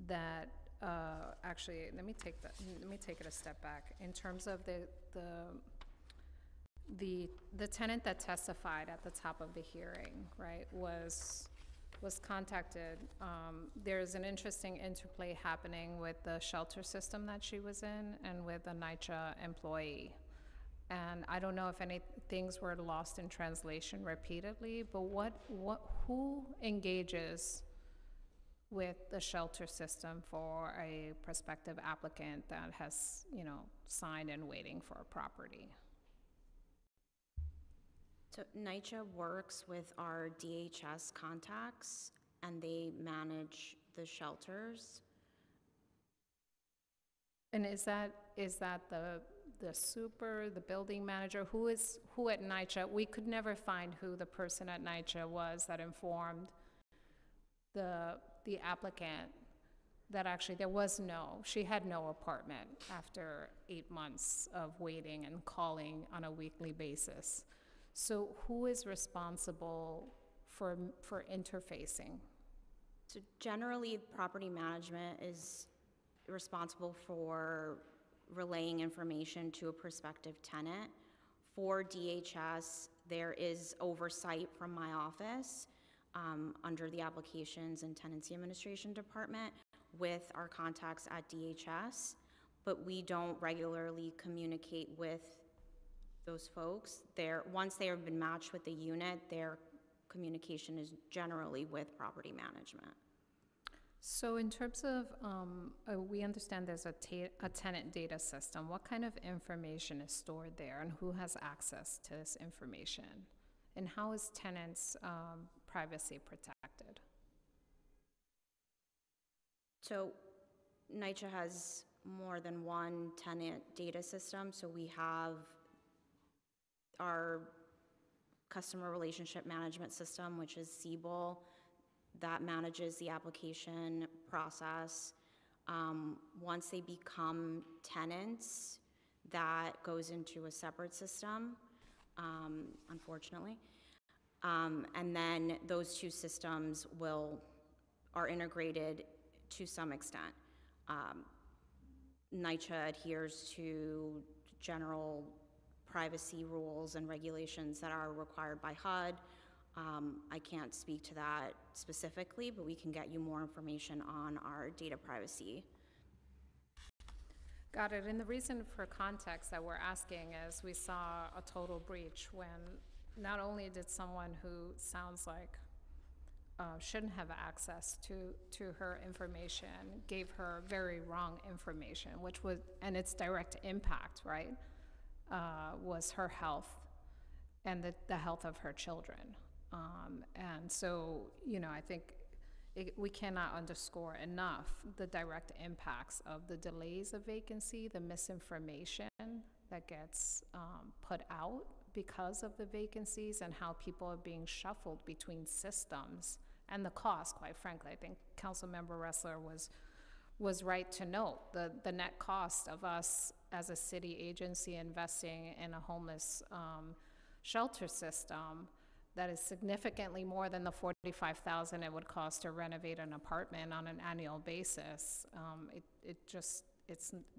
that actually, let me take it a step back. In terms of the tenant that testified at the top of the hearing, right, was contacted. There's an interesting interplay happening with the shelter system that she was in and with a NYCHA employee. And I don't know if any things were lost in translation repeatedly, but who engages with the shelter system for a prospective applicant that has, signed and waiting for a property? So NYCHA works with our DHS contacts, and they manage the shelters. And is that the super, the building manager? Who at NYCHA? We could never find who the person at NYCHA was that informed the applicant that actually she had no apartment after 8 months of waiting and calling on a weekly basis. So who is responsible for interfacing? So generally, property management is responsible for relaying information to a prospective tenant. For DHS, there is oversight from my office under the Applications and Tenancy Administration Department with our contacts at DHS, but we don't regularly communicate with those folks. Once they have been matched with the unit, their communication is generally with property management. So in terms of, we understand there's a tenant data system. What kind of information is stored there, and who has access to this information? And how is tenants' privacy protected? So NYCHA has more than one tenant data system. So we have our customer relationship management system, which is Siebel, that manages the application process. Once they become tenants, that goes into a separate system, unfortunately. And then those two systems are integrated to some extent. NYCHA adheres to general privacy rules and regulations that are required by HUD. I can't speak to that specifically, but we can get you more information on our data privacy. Got it. And the reason for context that we're asking is we saw a total breach when not only did someone who sounds like shouldn't have access to her information, gave her very wrong information, and its direct impact, right, was her health and the health of her children. And so, I think we cannot underscore enough the direct impacts of the delays of vacancy, the misinformation that gets put out because of the vacancies, and how people are being shuffled between systems, and the cost, quite frankly. I think Councilmember Ressler was right to note the net cost of us as a city agency investing in a homeless shelter system that is significantly more than the $45,000 it would cost to renovate an apartment on an annual basis. It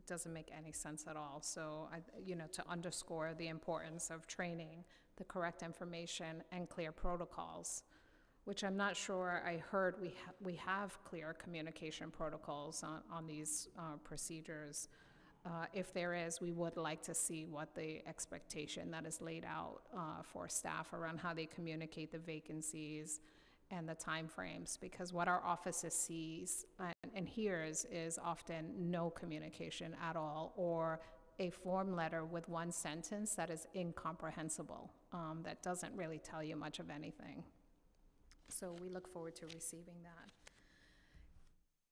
doesn't make any sense at all. So, to underscore the importance of training, the correct information, and clear protocols, which I'm not sure I heard we have clear communication protocols on these procedures. If there is, we would like to see what the expectation that is laid out for staff around how they communicate the vacancies and the timeframes, because what our office sees and hears is often no communication at all, or a form letter with one sentence that is incomprehensible, that doesn't really tell you much of anything. So we look forward to receiving that.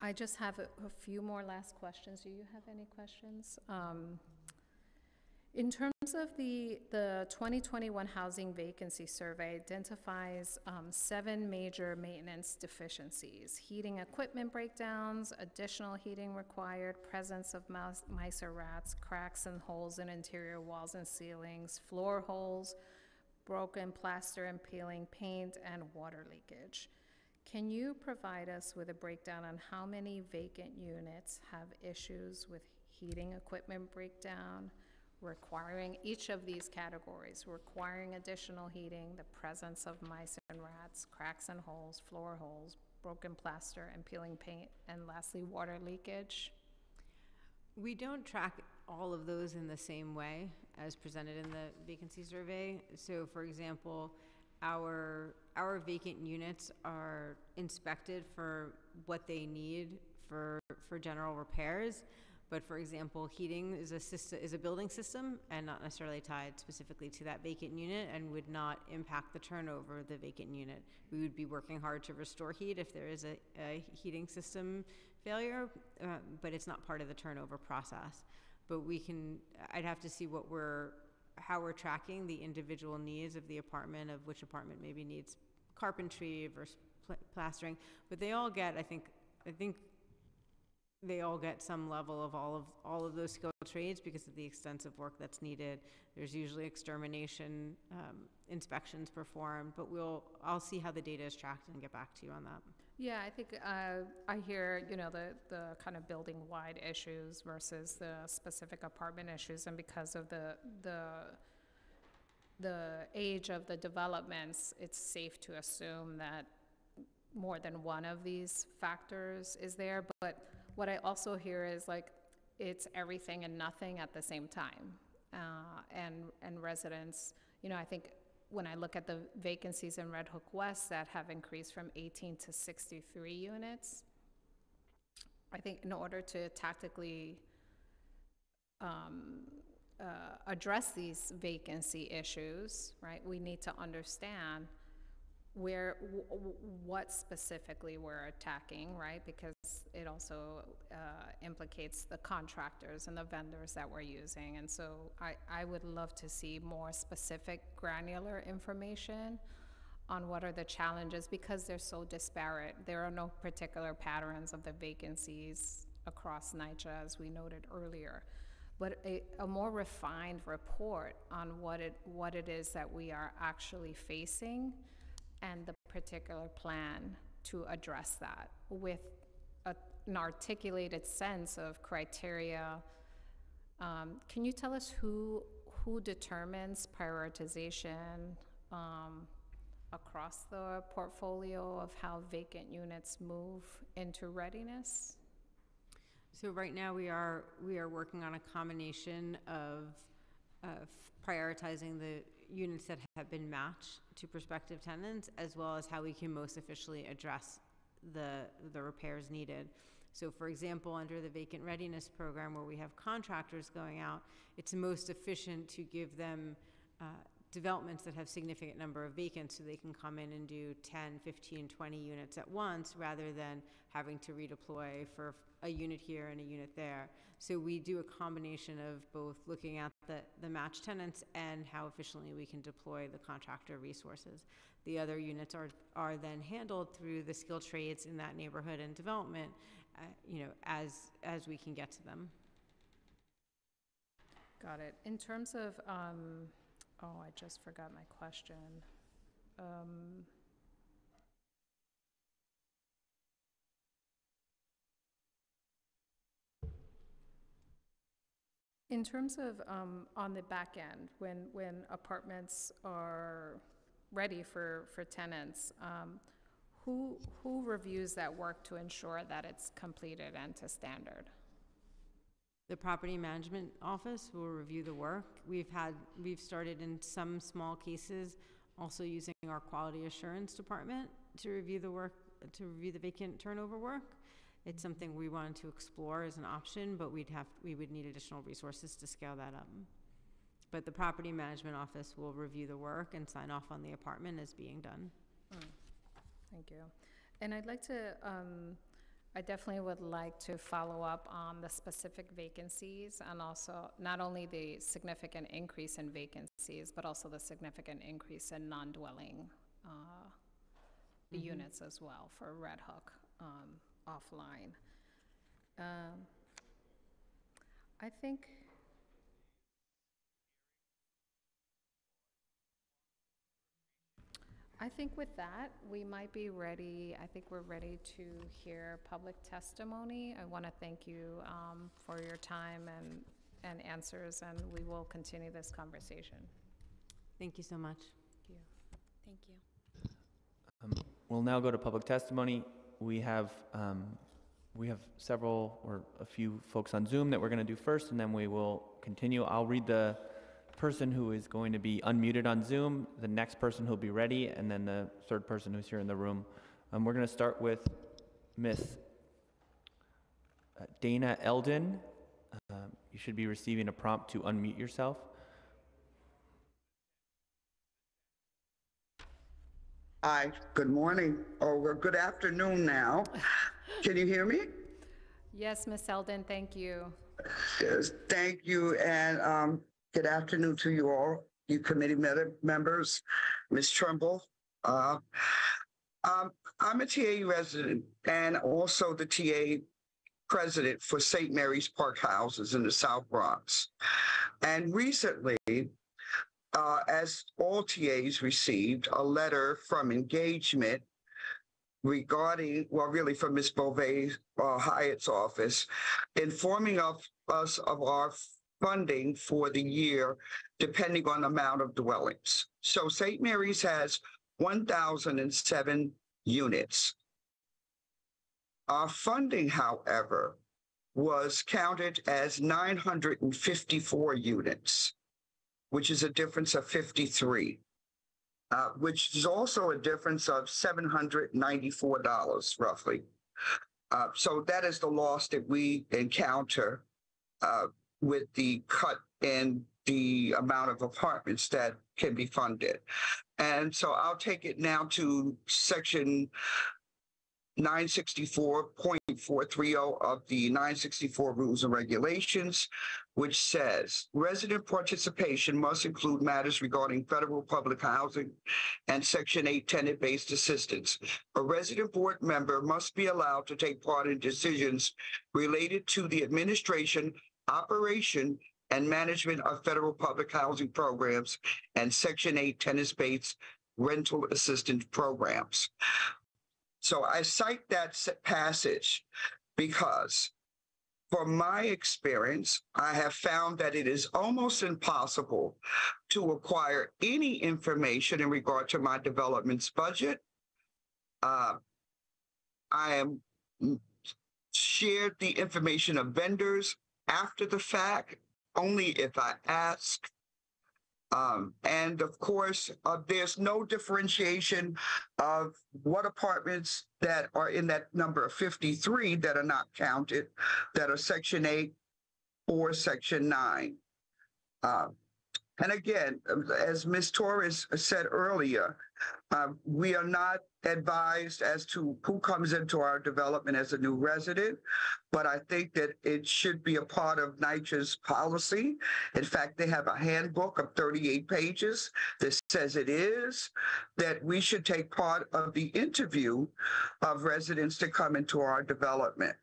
I just have a few more last questions. Do you have any questions? In terms of the 2021 housing vacancy survey identifies 7 major maintenance deficiencies: heating equipment breakdowns, additional heating required, presence of mice or rats, cracks and holes in interior walls and ceilings, floor holes, broken plaster and peeling paint, and water leakage. Can you provide us with a breakdown on how many vacant units have issues with heating equipment breakdown, requiring each of these categories, requiring additional heating, the presence of mice and rats, cracks and holes, floor holes, broken plaster and peeling paint, and lastly, water leakage? We don't track all of those in the same way as presented in the vacancy survey. So for example, our vacant units are inspected for what they need for general repairs. But for example, heating is a building system and not necessarily tied specifically to that vacant unit and would not impact the turnover of the vacant unit. We would be working hard to restore heat if there is a heating system failure, but it's not part of the turnover process. But I'd have to see how we're tracking the individual needs of the apartment, of which apartment maybe needs carpentry versus plastering. But they all get, I think they all get some level of all of those skilled trades because of the extensive work that's needed. There's usually extermination inspections performed, but I'll see how the data is tracked and get back to you on that. Yeah, I think I hear, the kind of building-wide issues versus the specific apartment issues, and because of the age of the developments, it's safe to assume that more than one of these factors is there. But what I also hear is it's everything and nothing at the same time, and residents, I think when I look at the vacancies in Red Hook West that have increased from 18 to 63 units, I think in order to tactically address these vacancy issues, right, we need to understand what specifically we're attacking, right? Because it also implicates the contractors and the vendors that we're using. And so I would love to see more specific granular information on what are the challenges, because they're so disparate. There are no particular patterns of the vacancies across NYCHA, as we noted earlier. But a more refined report on what it is that we are actually facing, and the particular plan to address that with an articulated sense of criteria. Can you tell us who determines prioritization across the portfolio of how vacant units move into readiness? So right now we are working on a combination of prioritizing the units that have been matched to prospective tenants, as well as how we can most efficiently address the repairs needed. So for example, under the vacant readiness program, where we have contractors going out, it's most efficient to give them developments that have significant number of vacants, so they can come in and do 10, 15, 20 units at once, rather than having to redeploy for a unit here and a unit there. So we do a combination of both looking at the matched tenants and how efficiently we can deploy the contractor resources. The other units are then handled through the skilled trades in that neighborhood and development, as we can get to them. Got it. In terms of, I just forgot my question. In terms of on the back end, when apartments are ready for tenants, who reviews that work to ensure that it's completed and to standard? The property management office will review the work. We've started in some small cases also using our quality assurance department to review the work, to review the vacant turnover work. It's something we wanted to explore as an option, but we would need additional resources to scale that up. But the property management office will review the work and sign off on the apartment as being done. Thank you. And I'd like to I definitely would like to follow up on the specific vacancies and also not only the significant increase in vacancies, but also the significant increase in non-dwelling units as well for Red Hook offline. I think with that, we might be ready. I think we're ready to hear public testimony. I want to thank you for your time and answers, and we will continue this conversation. Thank you so much. Thank you. We'll now go to public testimony. We have several or a few folks on Zoom that we're going to do first, and then we will continue. I'll read the person who is going to be unmuted on Zoom, the next person who'll be ready, and then the third person who's here in the room. We're going to start with Miss Dana Eldon. You should be receiving a prompt to unmute yourself. Hi, good morning, or good afternoon now. Can you hear me? Yes, Ms. Eldon, thank you. Yes, thank you, and good afternoon to you all, you committee members, Ms. Trumbull. I'm a TA resident and also the TA president for St. Mary's Park Houses in the South Bronx. And recently, as all TAs received a letter from Engagement regarding, well, really from Ms. Beauvais Hyatt's office, informing us of our funding for the year, depending on the amount of dwellings. So St. Mary's has 1,007 units. Our funding, however, was counted as 954 units, which is a difference of 53, which is also a difference of $794, roughly. So that is the loss that we encounter with the cut in the amount of apartments that can be funded. And so I'll take it now to section 964.430 of the 964 Rules and Regulations, which says resident participation must include matters regarding federal public housing and Section 8 tenant-based assistance. A resident board member must be allowed to take part in decisions related to the administration, operation, and management of federal public housing programs and Section 8 tenant-based rental assistance programs. So I cite that passage because from my experience, I have found that it is almost impossible to acquire any information in regard to my development's budget. I am shared the information of vendors after the fact, only if I ask. And of course, there's no differentiation of what apartments that are in that number of 53 that are not counted, that are Section 8 or Section 9. And again, as Ms. Torres said earlier, we are not advised as to who comes into our development as a new resident, but I think that it should be a part of NYCHA's policy. In fact, they have a handbook of 38 pages that says it is, that we should take part of the interview of residents to come into our development.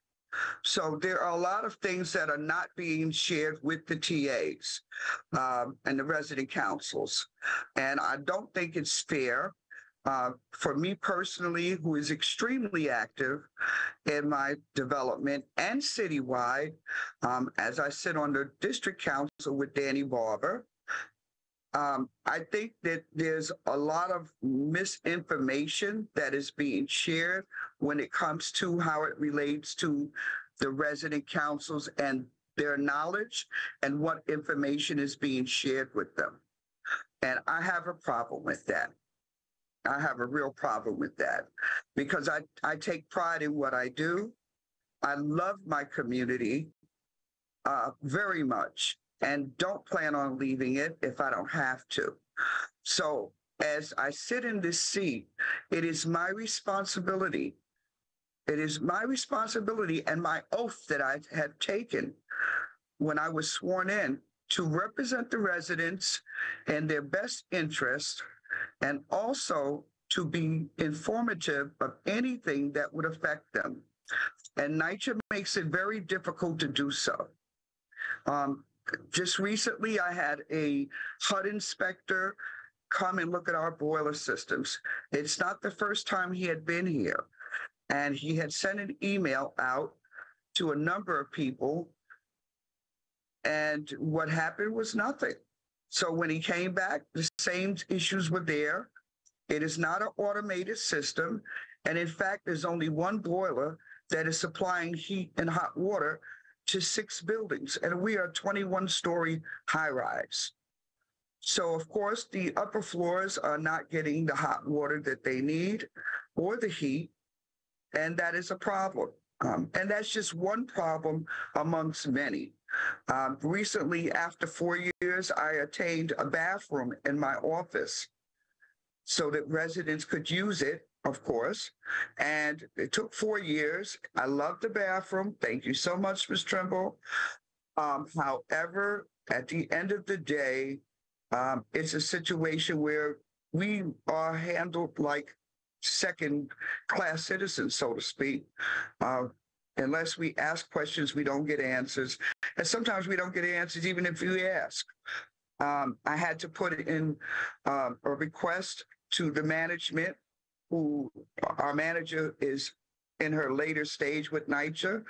So there are a lot of things that are not being shared with the TAs and the resident councils. And I don't think it's fair for me personally, who is extremely active in my development and citywide, as I sit on the district council with Danny Barber. I think that there's a lot of misinformation that is being shared when it comes to how it relates to the resident councils and their knowledge and what information is being shared with them. And I have a problem with that. I have a real problem with that because I take pride in what I do. I love my community very much and don't plan on leaving it if I don't have to. So as I sit in this seat, it is my responsibility It is my responsibility and my oath that I have taken when I was sworn in to represent the residents in their best interest and also to be informative of anything that would affect them. And NYCHA makes it very difficult to do so. Just recently, I had a HUD inspector come and look at our boiler systems. It's not the first time he had been here. And he had sent an email out to a number of people. And what happened was nothing. So when he came back, the same issues were there. It is not an automated system. And in fact, there's only one boiler that is supplying heat and hot water to 6 buildings. And we are a 21-story high-rise. So of course, the upper floors are not getting the hot water that they need or the heat. And that is a problem. And that's just one problem amongst many. Recently, after 4 years, I attained a bathroom in my office so that residents could use it, of course. And it took 4 years. I love the bathroom. Thank you so much, Ms. Trimble. However, at the end of the day, it's a situation where we are handled like second-class citizens, so to speak. Unless we ask questions, we don't get answers. And sometimes we don't get answers even if you ask. I had to put in a request to the management, who our manager is in her later stage with NYCHA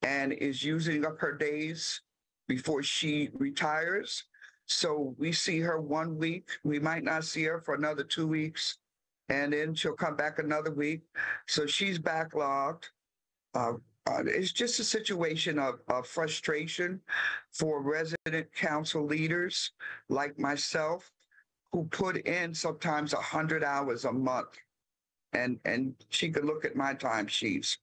and is using up her days before she retires. So we see her 1 week. We might not see her for another 2 weeks. And then she'll come back another week. So she's backlogged. It's just a situation of frustration for resident council leaders like myself who put in sometimes 100 hours a month. And she could look at my timesheets.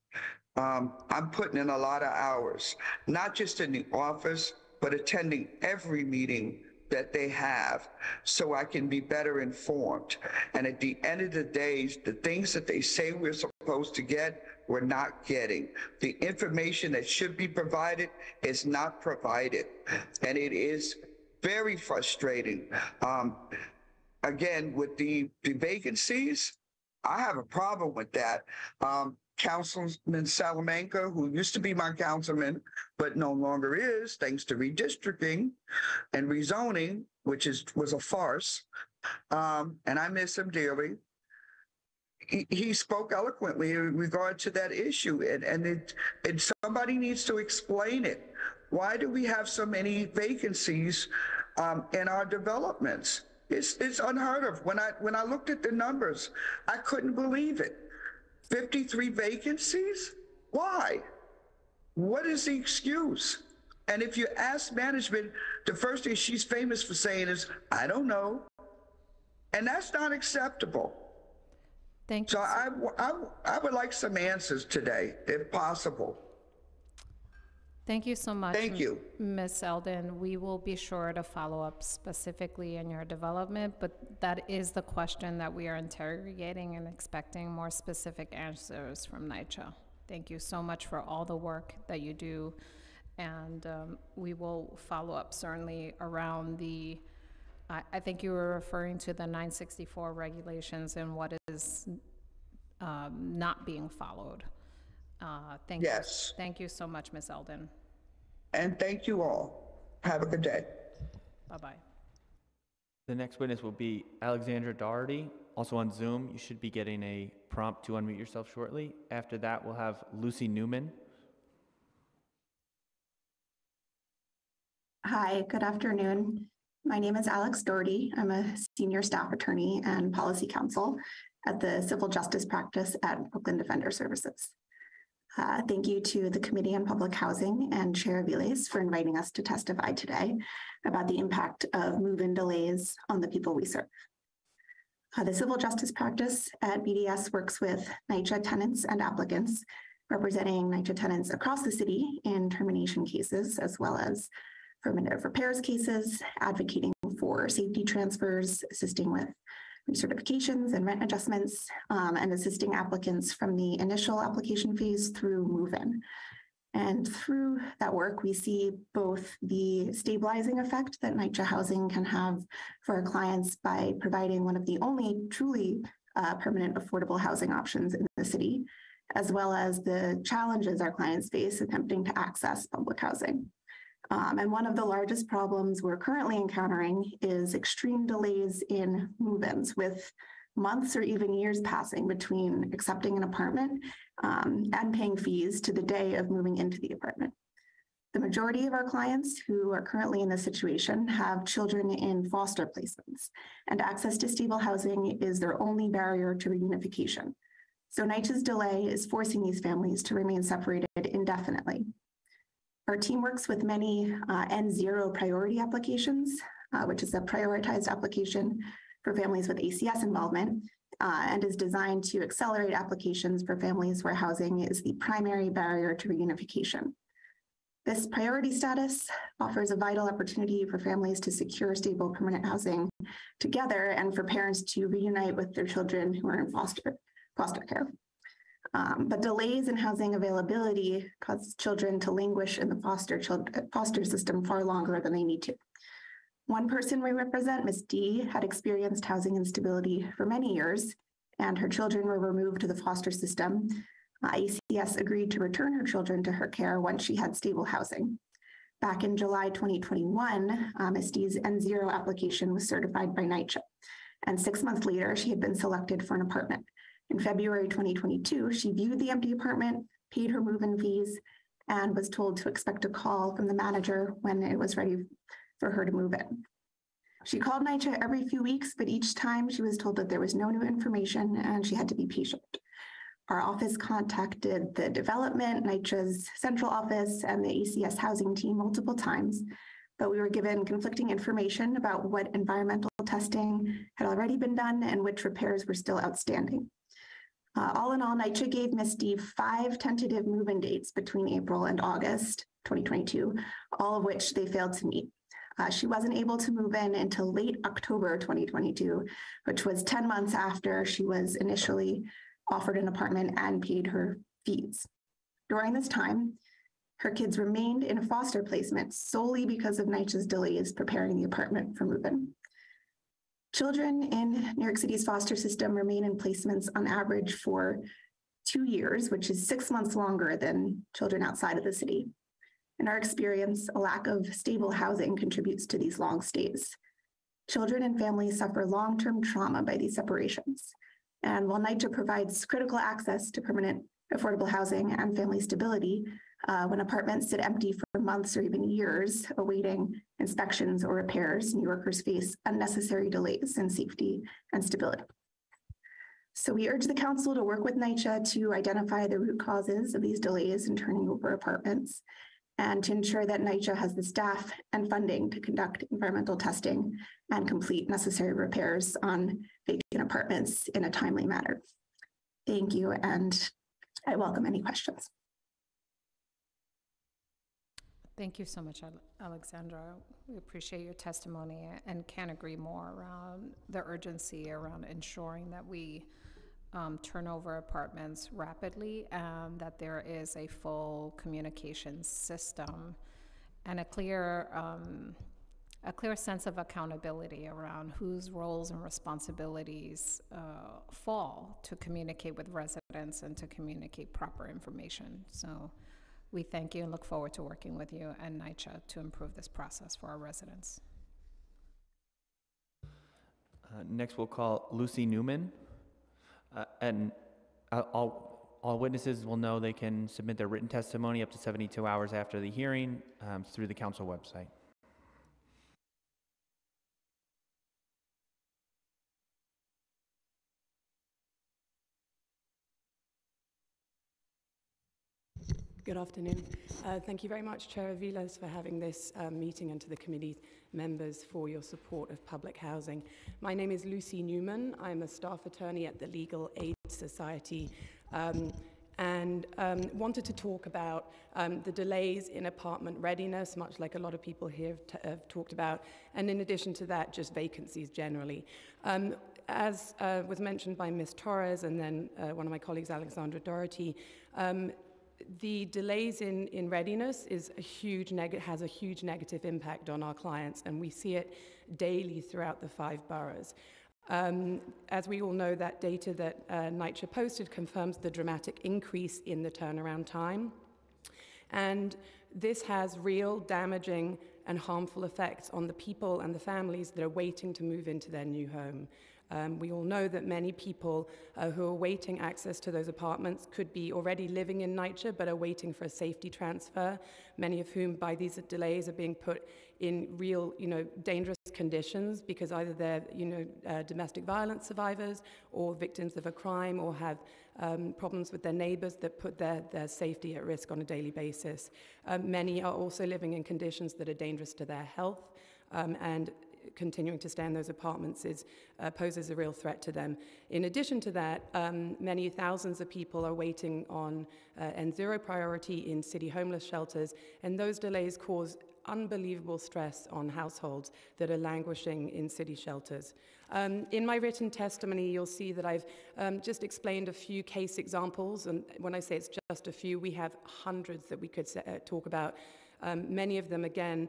I'm putting in a lot of hours, not just in the office, but attending every meeting that they have so I can be better informed. And at the end of the day, the things that they say we're supposed to get, we're not getting. The information that should be provided is not provided. And it is very frustrating. Again, with the vacancies, I have a problem with that. Councilman Salamanca, who used to be my councilman, but no longer is, thanks to redistricting and rezoning, which was a farce, and I miss him dearly. He spoke eloquently in regard to that issue, and somebody needs to explain it. Why do we have so many vacancies in our developments? It's unheard of. When I looked at the numbers, I couldn't believe it. 53 vacancies? Why? What is the excuse? And if you ask management, the first thing she's famous for saying is, I don't know. And that's not acceptable. Thank you. So I would like some answers today, if possible. Thank you so much. Thank you. Ms. Eldon. We will be sure to follow up specifically in your development, but that is the question that we are interrogating and expecting more specific answers from NYCHA. Thank you so much for all the work that you do, and we will follow up certainly around the, I think you were referring to the 964 regulations and what is not being followed. Thank you. Yes. Thank you so much, Ms. Eldon. And thank you all. Have a good day. Bye-bye. The next witness will be Alexandra Doherty, also on Zoom. You should be getting a prompt to unmute yourself shortly. After that, we'll have Lucy Newman. Hi, good afternoon. My name is Alex Doherty. I'm a senior staff attorney and policy counsel at the Civil Justice Practice at Brooklyn Defender Services. Thank you to the Committee on Public Housing and Chair Aviles for inviting us to testify today about the impact of move-in delays on the people we serve. The Civil Justice Practice at BDS works with NYCHA tenants and applicants, representing NYCHA tenants across the city in termination cases, as well as affirmative repairs cases, advocating for safety transfers, assisting with recertifications and rent adjustments, and assisting applicants from the initial application phase through move-in. And through that work, we see both the stabilizing effect that NYCHA housing can have for our clients by providing one of the only truly permanent affordable housing options in the city, as well as the challenges our clients face attempting to access public housing. And one of the largest problems we're currently encountering is extreme delays in move-ins, with months or even years passing between accepting an apartment and paying fees to the day of moving into the apartment. The majority of our clients who are currently in this situation have children in foster placements, and access to stable housing is their only barrier to reunification. So NYCHA's delay is forcing these families to remain separated indefinitely. Our team works with many N0 priority applications, which is a prioritized application for families with ACS involvement, and is designed to accelerate applications for families where housing is the primary barrier to reunification. This priority status offers a vital opportunity for families to secure stable permanent housing together and for parents to reunite with their children who are in foster care. But delays in housing availability cause children to languish in the foster system far longer than they need to. One person we represent, Ms. D, had experienced housing instability for many years, and her children were removed to the foster system. ACS agreed to return her children to her care once she had stable housing. Back in July 2021, Ms. D's N0 application was certified by NYCHA, and 6 months later, she had been selected for an apartment. In February 2022, she viewed the empty apartment, paid her move-in fees, and was told to expect a call from the manager when it was ready for her to move in. She called NYCHA every few weeks, but each time she was told that there was no new information and she had to be patient. Our office contacted the development, NYCHA's central office, and the ACS housing team multiple times, but we were given conflicting information about what environmental testing had already been done and which repairs were still outstanding. All in all, NYCHA gave Ms. D 5 tentative move-in dates between April and August 2022, all of which they failed to meet. She wasn't able to move in until late October 2022, which was 10 months after she was initially offered an apartment and paid her fees. During this time, her kids remained in a foster placement solely because of NYCHA's delays preparing the apartment for move-in. Children in New York City's foster system remain in placements on average for 2 years, which is 6 months longer than children outside of the city. In our experience, a lack of stable housing contributes to these long stays. Children and families suffer long-term trauma by these separations. And while NYCHA provides critical access to permanent affordable housing and family stability, when apartments sit empty for months or even years awaiting inspections or repairs, New Yorkers face unnecessary delays in safety and stability. So we urge the council to work with NYCHA to identify the root causes of these delays in turning over apartments, and to ensure that NYCHA has the staff and funding to conduct environmental testing and complete necessary repairs on vacant apartments in a timely manner. Thank you, and I welcome any questions. Thank you so much, Alexandra. We appreciate your testimony and can't agree more around the urgency around ensuring that we turn over apartments rapidly, and that there is a full communication system and a clear sense of accountability around whose roles and responsibilities fall to communicate with residents and to communicate proper information. So we thank you and look forward to working with you and NYCHA to improve this process for our residents. Next, we'll call Lucy Newman. And all witnesses will know they can submit their written testimony up to 72 hours after the hearing through the council website. Good afternoon. Thank you very much, Chair Aviles, for having this meeting, and to the committee members for your support of public housing. My name is Lucy Newman. I'm a staff attorney at the Legal Aid Society, and wanted to talk about the delays in apartment readiness, much like a lot of people here have talked about, and in addition to that, just vacancies generally. As was mentioned by Ms. Torres and then one of my colleagues, Alexandra Doherty, the delays in readiness has a huge negative impact on our clients, and we see it daily throughout the 5 boroughs. As we all know, that data that NYCHA posted confirms the dramatic increase in the turnaround time. And this has real damaging and harmful effects on the people and the families that are waiting to move into their new home. We all know that many people who are awaiting access to those apartments could be already living in NYCHA but are waiting for a safety transfer, many of whom by these delays are being put in real, dangerous conditions because either they're, domestic violence survivors or victims of a crime or have problems with their neighbors that put their safety at risk on a daily basis. Many are also living in conditions that are dangerous to their health, and continuing to stay in those apartments poses a real threat to them. In addition to that, many thousands of people are waiting on N0 priority in city homeless shelters, and those delays cause unbelievable stress on households that are languishing in city shelters. In my written testimony, you'll see that I've just explained a few case examples, and when I say it's just a few, we have hundreds that we could talk about. Many of them, again,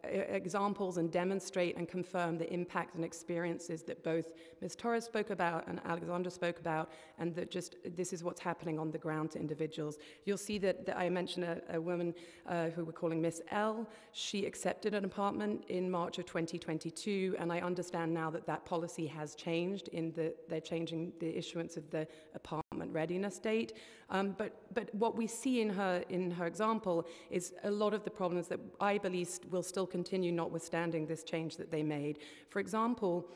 examples and demonstrate and confirm the impact and experiences that both Ms. Torres spoke about and Alexandra spoke about, and that just this is what's happening on the ground to individuals. You'll see that I mentioned a woman who we're calling Miss L. She accepted an apartment in March of 2022, and I understand now that that policy has changed in that they're changing the issuance of the apartment readiness date. But what we see in her example is a lot of the problems that I believe will still continue, notwithstanding this change that they made. For example,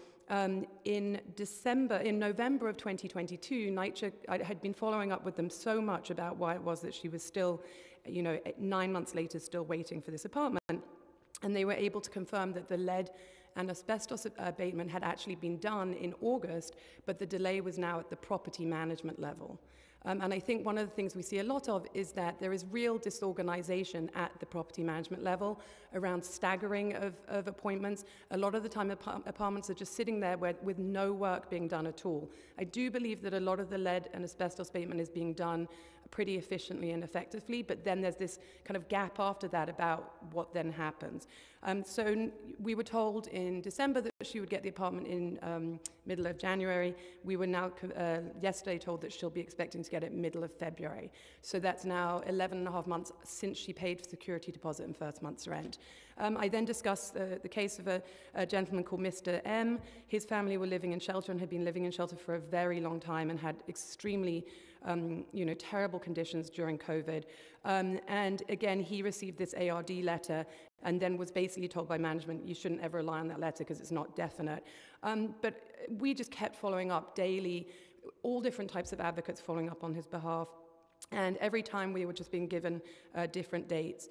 in November of 2022, NYCHA, I had been following up with them so much about why it was that she was still, 9 months later, still waiting for this apartment. And they were able to confirm that the lead and asbestos abatement had actually been done in August, but the delay was now at the property management level. And I think one of the things we see a lot of is that there is real disorganization at the property management level around staggering of appointments. A lot of the time apartments are just sitting there with no work being done at all. I do believe that a lot of the lead and asbestos abatement is being done pretty efficiently and effectively, but then there's this kind of gap after that about what then happens. So we were told in December that she would get the apartment in middle of January. We were now yesterday told that she'll be expecting to get it middle of February. So that's now 11 and a half months since she paid security deposit and first month's rent. I then discussed the case of a gentleman called Mr. M. His family were living in shelter and had been living in shelter for a very long time and had extremely terrible conditions during COVID. And again, he received this ARD letter and then was basically told by management, you shouldn't ever rely on that letter because it's not definite. But we just kept following up daily, all different types of advocates following up on his behalf. And every time we were just being given different dates.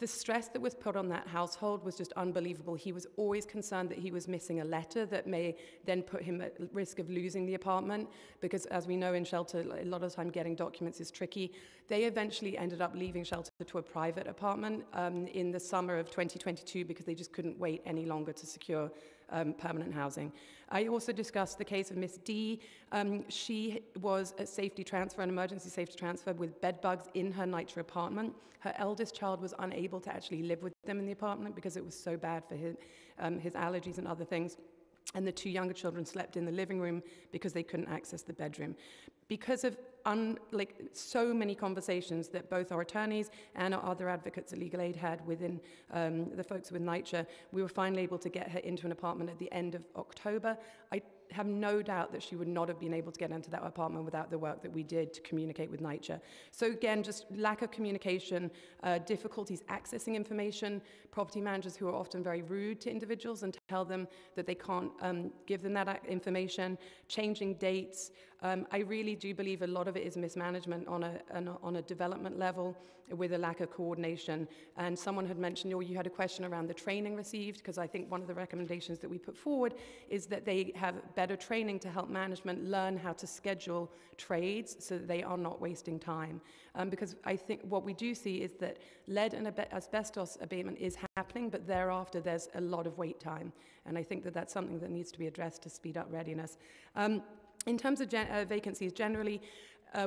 The stress that was put on that household was just unbelievable. He was always concerned that he was missing a letter that may then put him at risk of losing the apartment, because as we know in shelter, a lot of the time getting documents is tricky. They eventually ended up leaving shelter to a private apartment in the summer of 2022 because they just couldn't wait any longer to secure permanent housing. I also discussed the case of Miss D. She was a safety transfer, an emergency safety transfer with bed bugs in her NYCHA apartment. Her eldest child was unable to actually live with them in the apartment because it was so bad for his allergies and other things. And the 2 younger children slept in the living room because they couldn't access the bedroom. Because of so many conversations that both our attorneys and our other advocates at Legal Aid had within the folks with NYCHA, we were finally able to get her into an apartment at the end of October. I have no doubt that she would not have been able to get into that apartment without the work that we did to communicate with NYCHA. So again, just lack of communication, difficulties accessing information, property managers who are often very rude to individuals and tell them that they can't give them that information, changing dates. I really do believe a lot of it is mismanagement on a development level with a lack of coordination. And someone had mentioned, or you had a question around the training received, because I think one of the recommendations that we put forward is that they have better training to help management learn how to schedule trades so that they are not wasting time. Because I think what we do see is that lead and asbestos abatement is happening, but thereafter there's a lot of wait time. And I think that that's something that needs to be addressed to speed up readiness. In terms of vacancies, generally,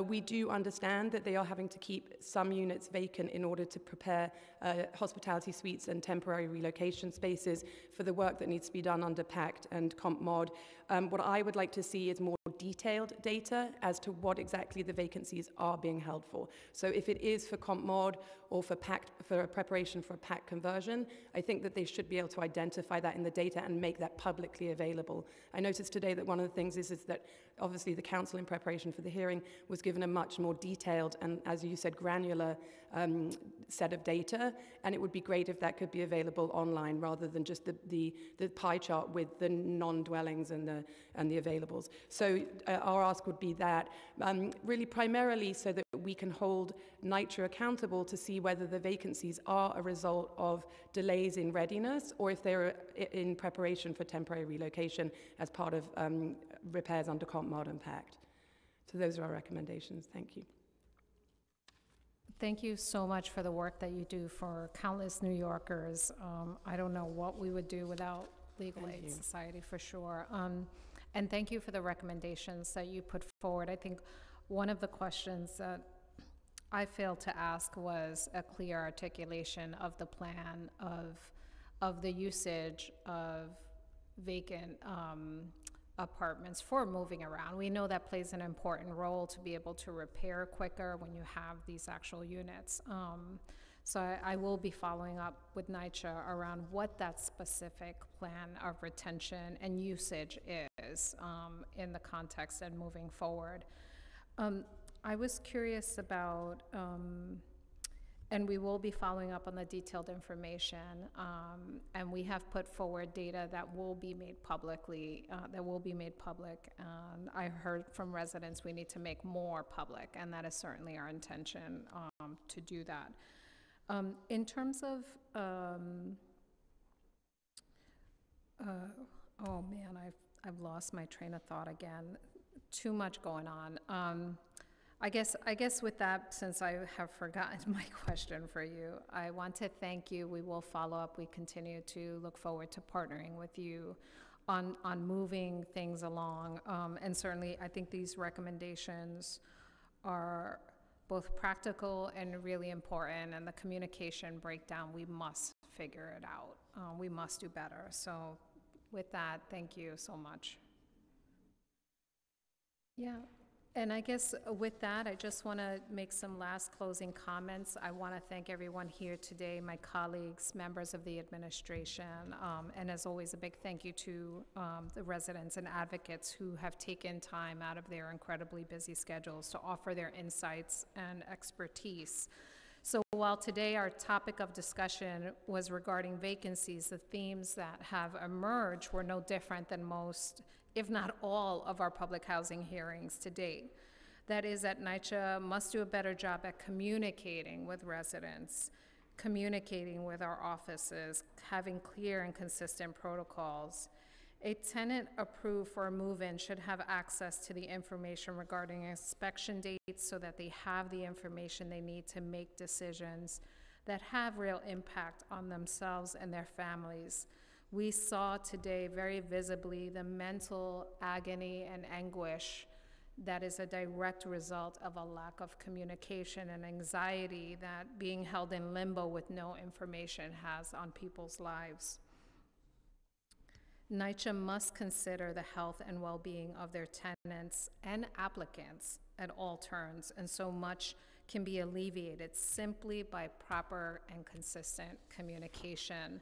we do understand that they are having to keep some units vacant in order to prepare hospitality suites and temporary relocation spaces for the work that needs to be done under PACT and CompMod. What I would like to see is more detailed data as to what exactly the vacancies are being held for. So if it is for CompMod or for PACT, for a preparation for a PACT conversion, I think that they should be able to identify that in the data and make that publicly available. I noticed today that one of the things is that obviously the council in preparation for the hearing was given a much more detailed and, as you said, granular set of data, and it would be great if that could be available online rather than just the pie chart with the non-dwellings and the availables. So our ask would be that, really primarily so that we can hold NYCHA accountable to see whether the vacancies are a result of delays in readiness or if they're in preparation for temporary relocation as part of repairs under CompMod and PACT. So those are our recommendations. Thank you. Thank you so much for the work that you do for countless New Yorkers. I don't know what we would do without Legal Aid Society, for sure. And thank you for the recommendations that you put forward. I think one of the questions that I failed to ask was a clear articulation of the plan of the usage of vacant apartments for moving around. We know that plays an important role to be able to repair quicker when you have these actual units. So I will be following up with NYCHA around what that specific plan of retention and usage is in the context and moving forward. I was curious about, and we will be following up on the detailed information, and we have put forward data that will be made publicly, public. And I heard from residents we need to make more public, and that is certainly our intention to do that. In terms of, oh man, I've lost my train of thought again. Too much going on. I guess with that, since I have forgotten my question for you, I want to thank you. We will follow up. We continue to look forward to partnering with you on moving things along. And certainly, I think these recommendations are both practical and really important. And the communication breakdown, we must figure it out. We must do better. So with that, thank you so much. Yeah. And I guess with that, I just want to make some last closing comments. I want to thank everyone here today, my colleagues, members of the administration, and as always, a big thank you to the residents and advocates who have taken time out of their incredibly busy schedules to offer their insights and expertise. So while today our topic of discussion was regarding vacancies, the themes that have emerged were no different than most, if not all, of our public housing hearings to date. That is that NYCHA must do a better job at communicating with residents, communicating with our offices, having clear and consistent protocols. A tenant approved for a move-in should have access to the information regarding inspection dates so that they have the information they need to make decisions that have real impact on themselves and their families. We saw today very visibly the mental agony and anguish that is a direct result of a lack of communication and anxiety that being held in limbo with no information has on people's lives. NYCHA must consider the health and well-being of their tenants and applicants at all turns, and so much can be alleviated simply by proper and consistent communication.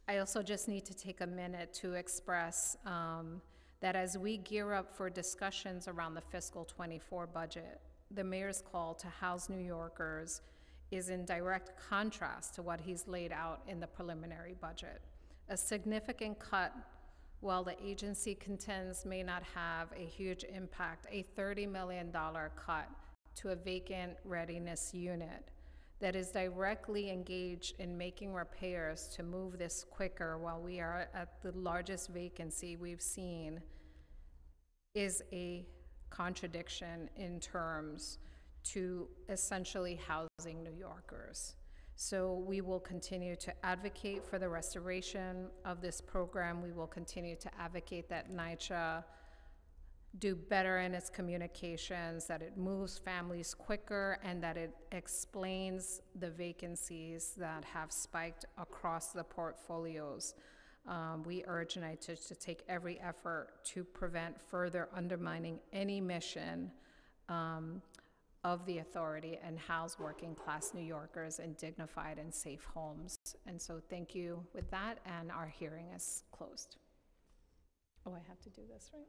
I also just need to take a minute to express that as we gear up for discussions around the fiscal '24 budget, the mayor's call to house New Yorkers is in direct contrast to what he's laid out in the preliminary budget. A significant cut, while the agency contends may not have a huge impact, a $30 million cut to a vacant readiness unit that is directly engaged in making repairs to move this quicker while we are at the largest vacancy we've seen, is a contradiction in terms to essentially housing New Yorkers. So we will continue to advocate for the restoration of this program. We will continue to advocate that NYCHA do better in its communications, that it moves families quicker, and that it explains the vacancies that have spiked across the portfolios. We urge NYCHA to take every effort to prevent further undermining any mission of the authority and house working class New Yorkers in dignified and safe homes. And so thank you with that, and our hearing is closed. Oh, I have to do this, right?